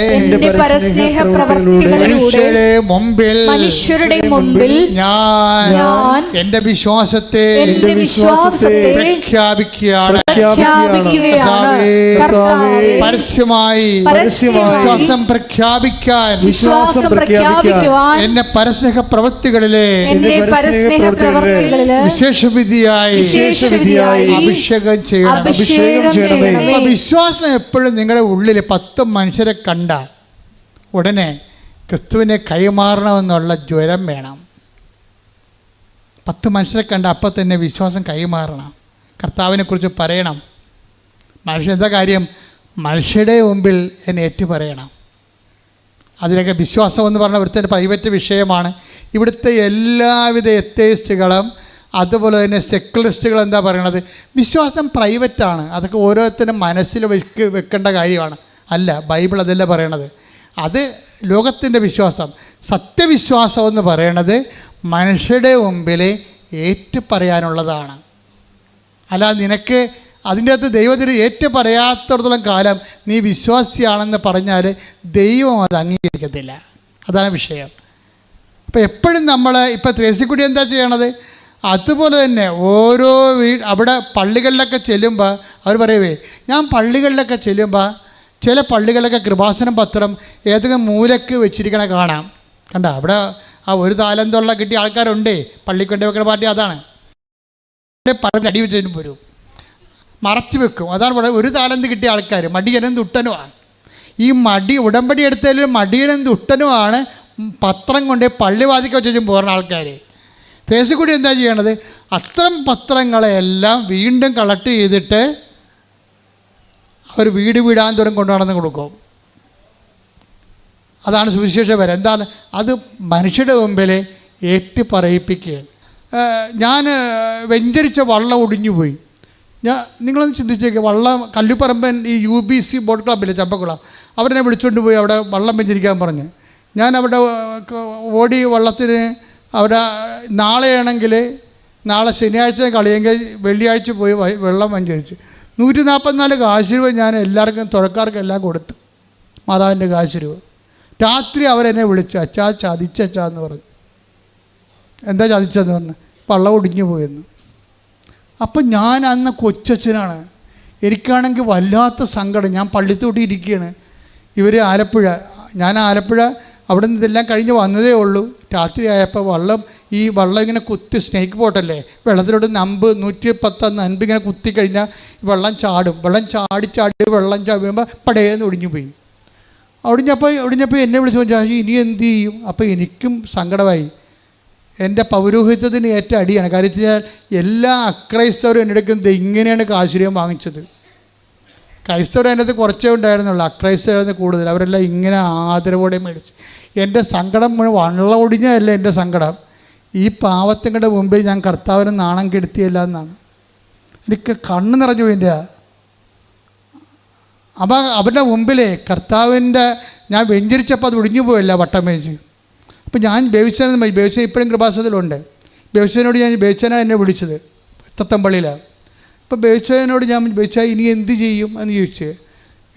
മനുഷ്യരുടെ മുമ്പിൽ ഞാൻ എൻ്റെ വിശ്വാസത്തെ പ്രഖ്യാപിക്കുകയാണ്. പരസ്യമായി വിശ്വാസം പ്രഖ്യാപിക്കാൻ എന്നെ പരസ്നേഹ പ്രവൃത്തികളിലെ വിശേഷവിധിയായി അഭിഷേകം ചെയ്യണം. വിശ്വാസം എപ്പോഴും നിങ്ങളുടെ ഉള്ളിൽ 10 മനുഷ്യരെ കണ്ട ഉടനെ ക്രിസ്തുവിനെ കൈമാറണമെന്നുള്ള ജ്വരം വേണം. 10 മനുഷ്യരെ കണ്ട അപ്പം തന്നെ വിശ്വാസം കൈമാറണം, കർത്താവിനെക്കുറിച്ച് പറയണം. മനുഷ്യൻ എന്താ കാര്യം? മനുഷ്യരുടെ മുമ്പിൽ എന്നെ ഏറ്റു പറയണം. അതിലൊക്കെ വിശ്വാസം എന്ന് പറഞ്ഞാൽ ഇവിടുത്തെ പ്രൈവറ്റ് വിഷയമാണ്. ഇവിടുത്തെ എല്ലാവിധ എത്തേയിസ്റ്റുകളും അതുപോലെ തന്നെ സെക്കുലറിസ്റ്റുകൾ എന്താ പറയണത്? വിശ്വാസം പ്രൈവറ്റാണ്, അതൊക്കെ ഓരോരുത്തരും മനസ്സിൽ വെക്കേണ്ട കാര്യമാണ്. അല്ല, ബൈബിൾ അതല്ല പറയണത്. അത് ലോകത്തിൻ്റെ വിശ്വാസം. സത്യവിശ്വാസം എന്ന് പറയണത് മനുഷ്യരുടെ മുമ്പിൽ ഏറ്റു പറയാനുള്ളതാണ്. അല്ല നിനക്ക് അതിൻ്റെ അകത്ത് ദൈവത്തിന് ഏറ്റു പറയാത്തിടത്തോളം കാലം നീ വിശ്വാസിയാണെന്ന് പറഞ്ഞാൽ ദൈവം അത് അംഗീകരിക്കത്തില്ല. അതാണ് വിഷയം. അപ്പോൾ എപ്പോഴും നമ്മൾ ഇപ്പോൾ ത്രേസ്യക്കുട്ടി എന്താ ചെയ്യണത്? അതുപോലെ തന്നെ ഓരോ അവിടെ പള്ളികളിലൊക്കെ ചെല്ലുമ്പോൾ അവർ പറയുവേ, ഞാൻ പള്ളികളിലൊക്കെ ചെല്ലുമ്പോൾ ചില പള്ളികളിലൊക്കെ കൃപാസനം പത്രം ഏതെങ്കിലും മൂലക്ക് വെച്ചിരിക്കണ കാണാം. കണ്ട, അവിടെ ആ ഒരു താലന്തുള്ള കിട്ടിയ ആൾക്കാരുണ്ടേ, പള്ളിക്കൊണ്ട വെക്കുന്ന പാർട്ടി അതാണ്. അടി വെച്ചതിനും വരും, മറച്ചു വെക്കും. അതാണ് ഇവിടെ ഒരു താലന്ത് കിട്ടിയ ആൾക്കാർ മടിയനും തുട്ടനുമാണ്. ഈ ഉടമ്പടി എടുത്തതിൽ മടിയനും തുട്ടനുമാണ് പത്രം കൊണ്ട് പള്ളിവാതിക്ക് വെച്ചും പോകുന്ന ആൾക്കാർ. ത്രേസ്യക്കുട്ടി എന്താ ചെയ്യണത്? അത്തരം പത്രങ്ങളെല്ലാം വീണ്ടും കളക്ട് ചെയ്തിട്ട് അവർ വീടാന്തോറും കൊണ്ടു നടന്ന് കൊടുക്കും. അതാണ് സുവിശേഷപരം. എന്താണ് അത്? മനുഷ്യരുടെ മുമ്പിൽ ഏറ്റ് പറയിപ്പിക്കുകയാണ്. ഞാൻ വെഞ്ചരിച്ച വള്ളം ഒടിഞ്ഞുപോയി. നിങ്ങളൊന്ന് ചിന്തിച്ചേക്കുക, വള്ളം കല്ലുപറമ്പൻ ഈ UBC ബോട്ട് ക്ലബ്ബില്ലേ ചമ്പക്കുളം, അവരെന്നെ വിളിച്ചുകൊണ്ട് പോയി അവിടെ വള്ളം വെഞ്ചരിക്കാൻ പറഞ്ഞ്. ഞാൻ അവിടെ ഓടി വള്ളത്തിന് അവിടെ നാളെ ശനിയാഴ്ച കളിയെങ്കിൽ വെള്ളിയാഴ്ച പോയി വെള്ളം വെഞ്ചരിച്ച് 144 കാശ് രൂപ ഞാൻ എല്ലാവർക്കും തുഴക്കാർക്കും എല്ലാം കൊടുത്തു, മാതാവിൻ്റെ കാശ് രൂപ. രാത്രി അവരെന്നെ വിളിച്ചു, അച്ഛാ ചതിച്ചാന്ന് പറഞ്ഞു. എന്താ ചതിച്ചതെന്ന് പറഞ്ഞു, വള്ളം ഒടിഞ്ഞു പോയെന്ന്. അപ്പം ഞാൻ അന്ന് കൊച്ചച്ഛനാണ്, എനിക്കാണെങ്കിൽ വല്ലാത്ത സങ്കടം. ഞാൻ പള്ളിത്തോട്ടി ഇരിക്കുകയാണ്, ഇവർ ഞാൻ ആലപ്പുഴ അവിടെ നിന്ന് ഇതെല്ലാം കഴിഞ്ഞ് വന്നതേ ഉള്ളൂ. രാത്രി ആയപ്പോൾ ഈ വള്ളം ഇങ്ങനെ കുത്തി, സ്നേക്ക് ബോട്ടല്ലേ, വെള്ളത്തിലോട്ട് 110 നൻപ് ഇങ്ങനെ കുത്തി കഴിഞ്ഞാൽ വെള്ളം ചാടും. വെള്ളം ചാടി വെള്ളം ചാടുമ്പോൾ പടയെന്ന് ഒടിഞ്ഞു ഒടിഞ്ഞപ്പോൾ എന്നെ വിളിച്ചു ചോദിച്ചാൽ ഇനി എന്ത് ചെയ്യും? അപ്പോൾ എനിക്കും സങ്കടമായി. എൻ്റെ പൗരോഹിത്യത്തിന് ഏറ്റ അടിയാണ്. കാര്യം വെച്ചാൽ എല്ലാ അക്രൈസ്തവരും എൻ്റെ അടുക്കുന്നത് ഇങ്ങനെയാണ് കാശുര്യം വാങ്ങിച്ചത്. ക്രൈസ്തവർ അതിനകത്ത് കുറച്ചേ ഉണ്ടായിരുന്നുള്ളൂ, അക്രൈസ്തവരായിരുന്നു കൂടുതൽ. അവരെല്ലാം ഇങ്ങനെ ആദരവോടെ മേടിച്ചു. എൻ്റെ സങ്കടം വള്ളം ഒടിഞ്ഞതല്ല എൻ്റെ സങ്കടം, ഈ പാവത്തിങ്ങളുടെ മുമ്പിൽ ഞാൻ കർത്താവിനെ നാണം കെടുത്തിയല്ല എന്നാണ്. എനിക്ക് കണ്ണ് നിറഞ്ഞു പോയിൻ്റെ. അപ്പോൾ അവരുടെ മുമ്പിലേ കർത്താവിൻ്റെ ഞാൻ വെഞ്ചരിച്ചപ്പോൾ അത് ഒടിഞ്ഞു പോയല്ല വട്ടം വെച്ച്. അപ്പോൾ ഞാൻ ബേബിച്ചൻ ഇപ്പോഴും കൃപാസനത്തിലുണ്ട്. ബേബിച്ചനാണ് എന്നെ വിളിച്ചത് തത്തമ്പള്ളിയിലാണ്. അപ്പോൾ ബേബിച്ചനോട് ഞാൻ ഇനി എന്ത് ചെയ്യും എന്ന് ചോദിച്ചു.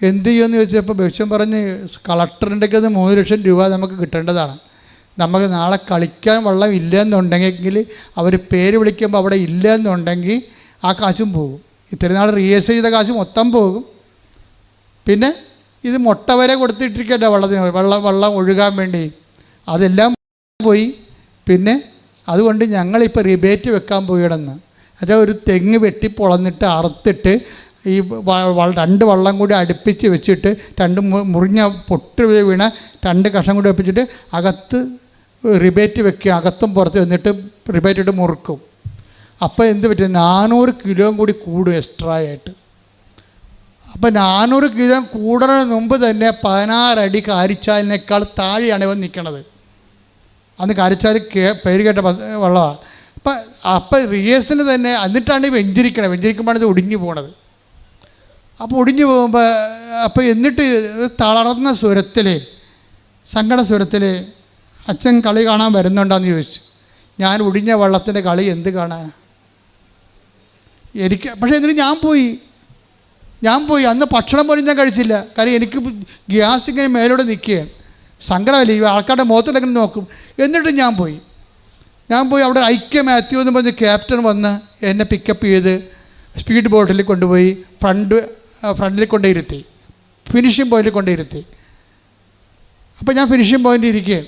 എന്ത് ചെയ്യുമെന്ന് ചോദിച്ചപ്പോൾ ബേബിച്ചൻ പറഞ്ഞ് കളക്ടറിൻ്റെ അത് 3 ലക്ഷം രൂപ നമുക്ക് കിട്ടേണ്ടതാണ്. നമുക്ക് നാളെ കളിക്കാൻ വെള്ളം ഇല്ലയെന്നുണ്ടെങ്കിൽ അവർ പേര് വിളിക്കുമ്പോൾ അവിടെ ഇല്ലയെന്നുണ്ടെങ്കിൽ ആ കാശും പോകും. ഇത്രയും നാൾ റിഹേഴ്സൽ ചെയ്ത കാശ് മൊത്തം പോകും. പിന്നെ ഇത് മുട്ട വരെ കൊടുത്തിട്ടിരിക്കട്ടെ വെള്ളം ഒഴുകാൻ വേണ്ടി, അതെല്ലാം പോയി. പിന്നെ അതുകൊണ്ട് ഞങ്ങളിപ്പോൾ റിബേറ്റ് വെക്കാൻ പോയിടന്ന് അതാ ഒരു തെങ്ങ് വെട്ടി പൊളന്നിട്ട് അറുത്തിട്ട് ഈ 2 വള്ളം കൂടി അടുപ്പിച്ച് വെച്ചിട്ട് 2 മുറിഞ്ഞ പൊട്ട് വീണ 2 കഷ്ണം കൂടി അടുപ്പിച്ചിട്ട് അകത്ത് റിബേറ്റ് വെക്കുക, അകത്തും പുറത്ത് എന്നിട്ട് റിബേറ്റ് ഇട്ട് മുറുക്കും. അപ്പോൾ എന്ത് പറ്റും? 400 കിലോ കൂടി കൂടും എക്സ്ട്രാ ആയിട്ട്. അപ്പോൾ 400 കിലോ കൂടുന്നതിന് മുമ്പ് തന്നെ 16 അടി കാരിച്ചാലിനേക്കാൾ താഴെയാണ് ഇവൻ നിൽക്കണത്. അന്ന് കാരിച്ചാൽ പേര് കേട്ട വള്ളമാണ്. അപ്പം റിഹേഴ്സലിന് തന്നെ എന്നിട്ടാണ് ഈ വെഞ്ചരിക്കുമ്പോഴാണ് ഇത് ഒടിഞ്ഞു പോണത്. അപ്പോൾ ഒടിഞ്ഞു പോകുമ്പോൾ എന്നിട്ട് തളർന്ന സ്വരത്തിൽ, സങ്കട സ്വരത്തിൽ അച്ഛൻ കളി കാണാൻ വരുന്നുണ്ടോയെന്ന് ചോദിച്ചു. ഞാൻ ഒടിഞ്ഞ വള്ളത്തിൻ്റെ കളി എന്ത് കാണാനാണ് എനിക്ക്? പക്ഷേ എന്നിട്ട് ഞാൻ പോയി അന്ന് ഭക്ഷണം പോലും ഞാൻ കഴിച്ചില്ല. കാര്യം എനിക്ക് ഗ്യാസ് ഇങ്ങനെ മേലോടെ നിൽക്കുകയാണ്. സങ്കടമല്ലേ, ഈ ആൾക്കാരുടെ മുഖത്തിലൊക്കെ നോക്കും. എന്നിട്ട് ഞാൻ പോയി അവിടെ ഐക്യ മാത്യു എന്ന് പറഞ്ഞ് ക്യാപ്റ്റൻ വന്ന് എന്നെ പിക്കപ്പ് ചെയ്ത് സ്പീഡ് ബോട്ടിൽ കൊണ്ടുപോയി ഫ്രണ്ടിൽ കൊണ്ടിരുത്തി, ഫിനിഷിംഗ് പോയിന്റിൽ കൊണ്ടിരുത്തി. അപ്പോൾ ഞാൻ ഫിനിഷിംഗ് പോയിൻ്റ് ഇരിക്കുകയാണ്.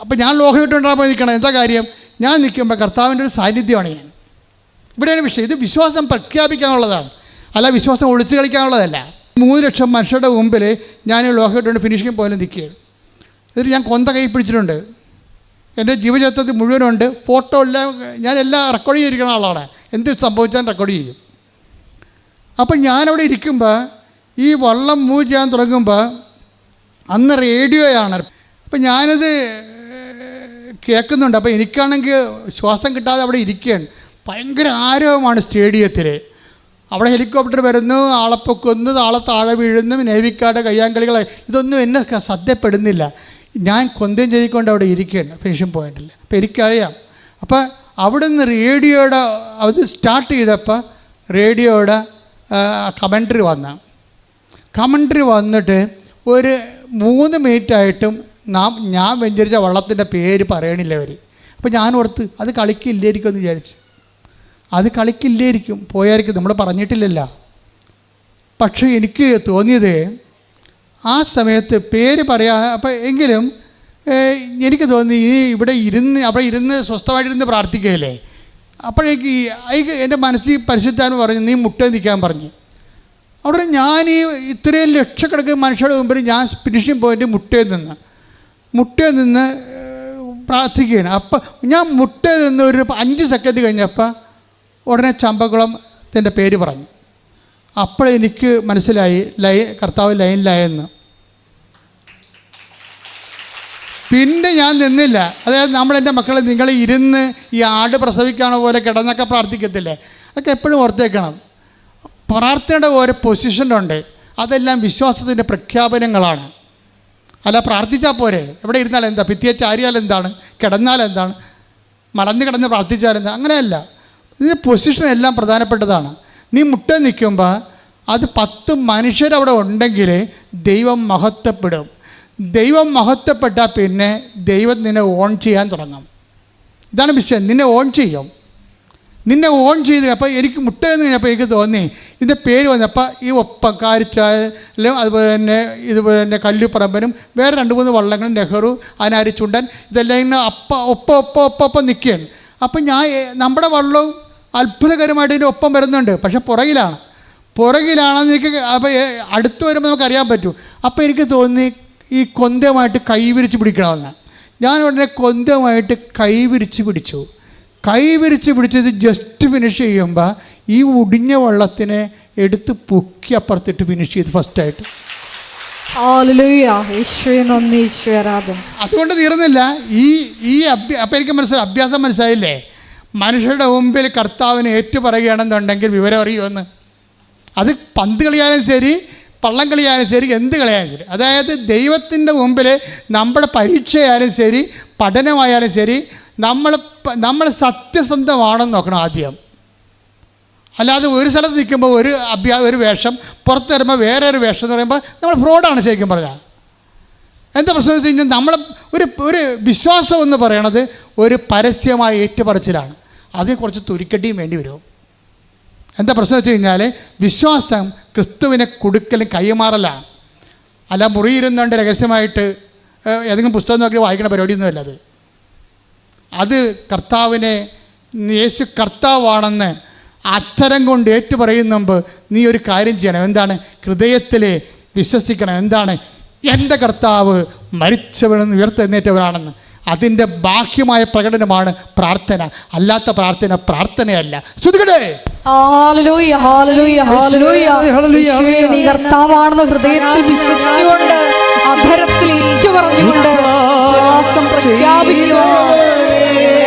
അപ്പോൾ ഞാൻ ലോഹമിട്ടുണ്ടാകുമ്പോൾ നിൽക്കണം. എന്താ കാര്യം? ഞാൻ നിൽക്കുമ്പോൾ കർത്താവിൻ്റെ ഒരു സാന്നിധ്യമാണ് ഞാൻ. ഇവിടെയാണ് വിഷയം. ഇത് വിശ്വാസം പ്രഖ്യാപിക്കാനുള്ളതാണ്, അല്ല വിശ്വാസം ഒളിച്ചു കളിക്കാനുള്ളതല്ല. 3 ലക്ഷം മനുഷ്യരുടെ മുമ്പിൽ ഞാൻ ലോഹമിട്ടുകൊണ്ട് ഫിനിഷിംഗ് പോയിന്റ് നിൽക്കുകയാണ്. എന്നിട്ട് ഞാൻ കൊന്ത കൈ പിടിച്ചിട്ടുണ്ട്. എൻ്റെ ജീവചരിത്രത്തിൽ മുഴുവനുണ്ട്, ഫോട്ടോ എല്ലാം, ഞാൻ എല്ലാം റെക്കോർഡ് ചെയ്തിരിക്കുന്ന ആളാണ്. എന്ത് സംഭവിച്ചാൽ റെക്കോർഡ് ചെയ്യും. അപ്പം ഞാനവിടെ ഇരിക്കുമ്പോൾ ഈ വള്ളം മൂവ് ചെയ്യാൻ തുടങ്ങുമ്പോൾ അന്ന് റേഡിയോയാണ്. അപ്പം ഞാനത് കേൾക്കുന്നുണ്ട്. അപ്പോൾ എനിക്കാണെങ്കിൽ ശ്വാസം കിട്ടാതെ അവിടെ ഇരിക്കുകയാണ്. ഭയങ്കര ആരവമാണ് സ്റ്റേഡിയത്തിൽ. അവിടെ ഹെലികോപ്റ്റർ വരുന്നു, ആളെ പൊക്കുന്നു, ആളെ താഴെ വീഴുന്നു, നേവിക്കാരുടെ കയ്യാങ്കളികൾ, ഇതൊന്നും എന്നെ ശ്രദ്ധപ്പെടുന്നില്ല. ഞാൻ കൊന്തയും ചെയ്തുകൊണ്ട് അവിടെ ഇരിക്കുകയാണ് ഫിനിഷിംഗ് പോയിന്റിൽ. അപ്പോൾ എനിക്കറിയാം. അപ്പോൾ അവിടെ നിന്ന് റേഡിയോയുടെ അത് സ്റ്റാർട്ട് ചെയ്തപ്പോൾ റേഡിയോയുടെ കമൻട്രി വന്നിട്ട് ഒരു 3 മിനിറ്റായിട്ടും ഞാൻ വെഞ്ചരിച്ച വള്ളത്തിൻ്റെ പേര് പറയണില്ല അവർ. അപ്പോൾ ഞാൻ ഓർത്ത് അത് കളിക്കില്ലായിരിക്കും എന്ന് വിചാരിച്ചു. അത് കളിക്കില്ലായിരിക്കും, പോയായിരിക്കും, നമ്മൾ പറഞ്ഞിട്ടില്ലല്ലോ. പക്ഷേ എനിക്ക് തോന്നിയത് ആ സമയത്ത് പേര് പറയാ, അപ്പം എങ്കിലും എനിക്ക് തോന്നി അവിടെ ഇരുന്ന് സ്വസ്ഥമായിട്ടിരുന്ന് പ്രാർത്ഥിക്കുകയല്ലേ. അപ്പോഴേക്ക് എൻ്റെ മനസ്സിൽ പരിശുദ്ധാത്മ പറഞ്ഞു, നീ മുട്ട നിൽക്കാൻ പറഞ്ഞു. അവിടെ ഞാൻ ഇത്രയും ലക്ഷക്കണക്കിന് മനുഷ്യരുടെ മുമ്പിൽ ഞാൻ ഫിനിഷിംഗ് പോയിൻ്റ് മുട്ടയിൽ നിന്ന് പ്രാർത്ഥിക്കുകയാണ്. അപ്പം ഞാൻ മുട്ടയിൽ നിന്ന് ഒരു 5 സെക്കൻഡ് കഴിഞ്ഞപ്പോൾ ഉടനെ ചമ്പക്കുളത്തിൻ്റെ പേര് പറഞ്ഞു. അപ്പോഴെനിക്ക് മനസ്സിലായി കർത്താവ് ലൈനിലായെന്ന്. പിന്നെ ഞാൻ നിന്നില്ല. അതായത് നമ്മളെൻ്റെ മക്കളെ നിങ്ങൾ ഇരുന്ന് ഈ ആട് പ്രസവിക്കണ പോലെ കിടന്നൊക്കെ പ്രാർത്ഥിക്കത്തില്ലേ, അതൊക്കെ എപ്പോഴും ഓർത്തേക്കണം. പ്രാർത്ഥനയുടെ ഓരോ പൊസിഷനുണ്ട്, അതെല്ലാം വിശ്വാസത്തിൻ്റെ പ്രഖ്യാപനങ്ങളാണ്. അല്ല പ്രാർത്ഥിച്ചാൽ പോരെ, എവിടെ ഇരുന്നാൽ എന്താ, ഭിത്തിയെ ചാരിയാൽ എന്താണ്, കിടന്നാൽ എന്താണ്, മലന്ന് കിടന്ന് പ്രാർത്ഥിച്ചാൽ എന്താ, അങ്ങനെയല്ല. ഇതിൻ്റെ പൊസിഷൻ എല്ലാം പ്രധാനപ്പെട്ടതാണ്. നീ മുട്ട നിൽക്കുമ്പോൾ അത് 10 മനുഷ്യരവിടെ ഉണ്ടെങ്കിൽ ദൈവം മഹത്വപ്പെടും. ദൈവം മഹത്വപ്പെട്ടാൽ പിന്നെ ദൈവം നിന്നെ ഓൺ ചെയ്യാൻ തുടങ്ങും. ഇതാണ് വിഷയം. നിന്നെ ഓൺ ചെയ്യും. അപ്പോൾ എനിക്ക് മുട്ടയെന്ന് കഴിഞ്ഞപ്പോൾ എനിക്ക് തോന്നി ഇതിൻ്റെ പേര് വന്നപ്പോൾ ഈ ഒപ്പക്കാരിച്ചാലും അതുപോലെ തന്നെ കല്ലുപറമ്പനും വേറെ 2-3 വള്ളങ്ങളും നെഹ്റു അനാരിച്ചുണ്ടൻ ഇതെല്ലാം ഇങ്ങനെ ഒപ്പം നിൽക്കുകയാണ്. അപ്പം നമ്മുടെ വള്ളവും അത്ഭുതകരമായിട്ട് ഇതിൻ്റെ ഒപ്പം വരുന്നുണ്ട്. പക്ഷെ പുറകിലാണെന്ന് എനിക്ക് അപ്പോൾ അടുത്ത് വരുമ്പോൾ നമുക്കറിയാൻ പറ്റും. അപ്പോൾ എനിക്ക് തോന്നി ഈ കൊന്തമായിട്ട് കൈവിരിച്ച് പിടിക്കണമെന്ന്. ഞാൻ ഉടനെ കൊന്തമായിട്ട് കൈവിരിച്ച് പിടിച്ചത് ജസ്റ്റ് ഫിനിഷ് ചെയ്യുമ്പോൾ ഈ ഒടിഞ്ഞ വള്ളത്തിനെ എടുത്ത് പൊക്കി അപ്പുറത്തിട്ട് ഫിനിഷ് ചെയ്ത് ഫസ്റ്റായിട്ട്. അതുകൊണ്ട് തീർന്നില്ല. അപ്പം എനിക്ക് അഭ്യാസം മനസ്സിലായില്ലേ, മനുഷ്യരുടെ മുമ്പിൽ കർത്താവിനെ ഏറ്റുപറയുകയാണെന്നുണ്ടെങ്കിൽ വിവരം അറിയുമെന്ന്. അത് പന്ത് കളിയാലും ശരി, പള്ളം കളിയാലും ശരി, എന്ത് കളിയാലും ശരി. അതായത് ദൈവത്തിൻ്റെ മുമ്പിൽ നമ്മുടെ പരീക്ഷയായാലും ശരി, പഠനമായാലും ശരി, നമ്മൾ സത്യസന്ധമാണെന്ന് നോക്കണം ആദ്യം. അല്ലാതെ ഒരു സ്ഥലത്ത് നിൽക്കുമ്പോൾ ഒരു വേഷം, പുറത്ത് വരുമ്പോൾ വേറെ ഒരു വേഷം എന്ന് പറയുമ്പോൾ നമ്മൾ ഫ്രോഡാണ് ശരിക്കും പറഞ്ഞാൽ. എന്താ പ്രശ്നം വെച്ച് കഴിഞ്ഞാൽ നമ്മൾ ഒരു വിശ്വാസം എന്ന് പറയണത് ഒരു പരസ്യമായ ഏറ്റുപറച്ചിലാണ്. അതിന് കുറച്ച് തുരിക്കട്ടിയും വേണ്ടി വരും. എന്താ പ്രശ്നം വെച്ച് കഴിഞ്ഞാൽ വിശ്വാസം ക്രിസ്തുവിനെ കൊടുക്കലും കൈമാറലാണ്. അല്ല മുറിയിരുന്നുകൊണ്ട് രഹസ്യമായിട്ട് ഏതെങ്കിലും പുസ്തകം നോക്കി വായിക്കുന്ന പരിപാടിയൊന്നുമല്ല അത് കർത്താവിനെ യേശു കർത്താവാണെന്ന് അക്ഷരം കൊണ്ട് ഏറ്റുപറയുന്ന മുമ്പ് നീ ഒരു കാര്യം ചെയ്യണം. എന്താണ്? ഹൃദയത്തിൽ വിശ്വസിക്കണം. എന്താണ്? എൻ്റെ കർത്താവ് മരിച്ചവനെന്ന് ഉയർത്തെഴുന്നേറ്റവനാണെന്ന്. അതിൻ്റെ ബാഹ്യമായ പ്രകടനമാണ് പ്രാർത്ഥന. അല്ലാത്ത പ്രാർത്ഥനയല്ല. ശ്രുതികടേ കർത്താവാണെന്ന് ഹൃദയത്തിൽ വിശ്വസിച്ചുകൊണ്ട് അധരത്തിൽ ഏറ്റുപറഞ്ഞുകൊണ്ട് വിശ്വാസം പ്രഖ്യാപിക്കുവാൻ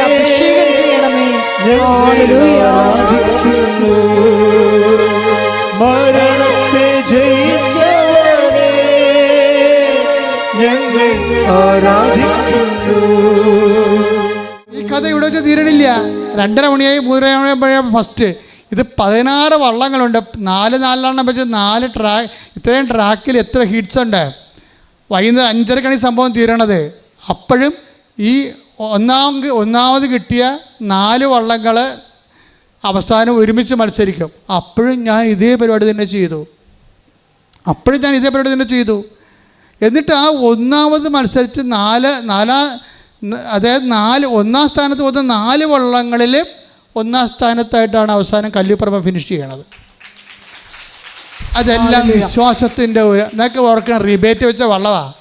അഭിഷേകം ചെയ്യണമേ. മരണത്തെ ജയിച്ചവനെ ഞങ്ങൾ ആരാധിക്കുന്നു. ഈ കഥ ഇവിടെ വെച്ച് തീരണില്ല. 2:30 മണിയായി 3:30 മണിയാകുമ്പോഴാണ് ഫസ്റ്റ്. ഇത് 16 വള്ളങ്ങളുണ്ട്. 4 വെച്ച് 4 ട്രാക്ക്. ഇത്രയും ട്രാക്കിൽ എത്ര ഹിറ്റ്സ് ഉണ്ട്? വൈകുന്നേരം 5:30 സംഭവം തീരണത്. അപ്പോഴും ഈ ഒന്നാമത് കിട്ടിയ 4 വള്ളങ്ങൾ അവസാനം ഒരുമിച്ച് മത്സരിക്കും. അപ്പോഴും ഞാൻ ഇതേ പരിപാടി തന്നെ ചെയ്തു. എന്നിട്ട് ആ ഒന്നാമത് മത്സരിച്ച് അതായത് ഒന്നാം സ്ഥാനത്ത് വന്ന 4 വള്ളങ്ങളിൽ ഒന്നാം സ്ഥാനത്തായിട്ടാണ് അവസാനം കല്ലുപറമ്പ് ഫിനിഷ് ചെയ്യണത്. അതെല്ലാം വിശ്വാസത്തിൻ്റെ എന്നൊക്കെ ഓർക്കണം. റിബേറ്റ് വെച്ച വള്ളമാണ്.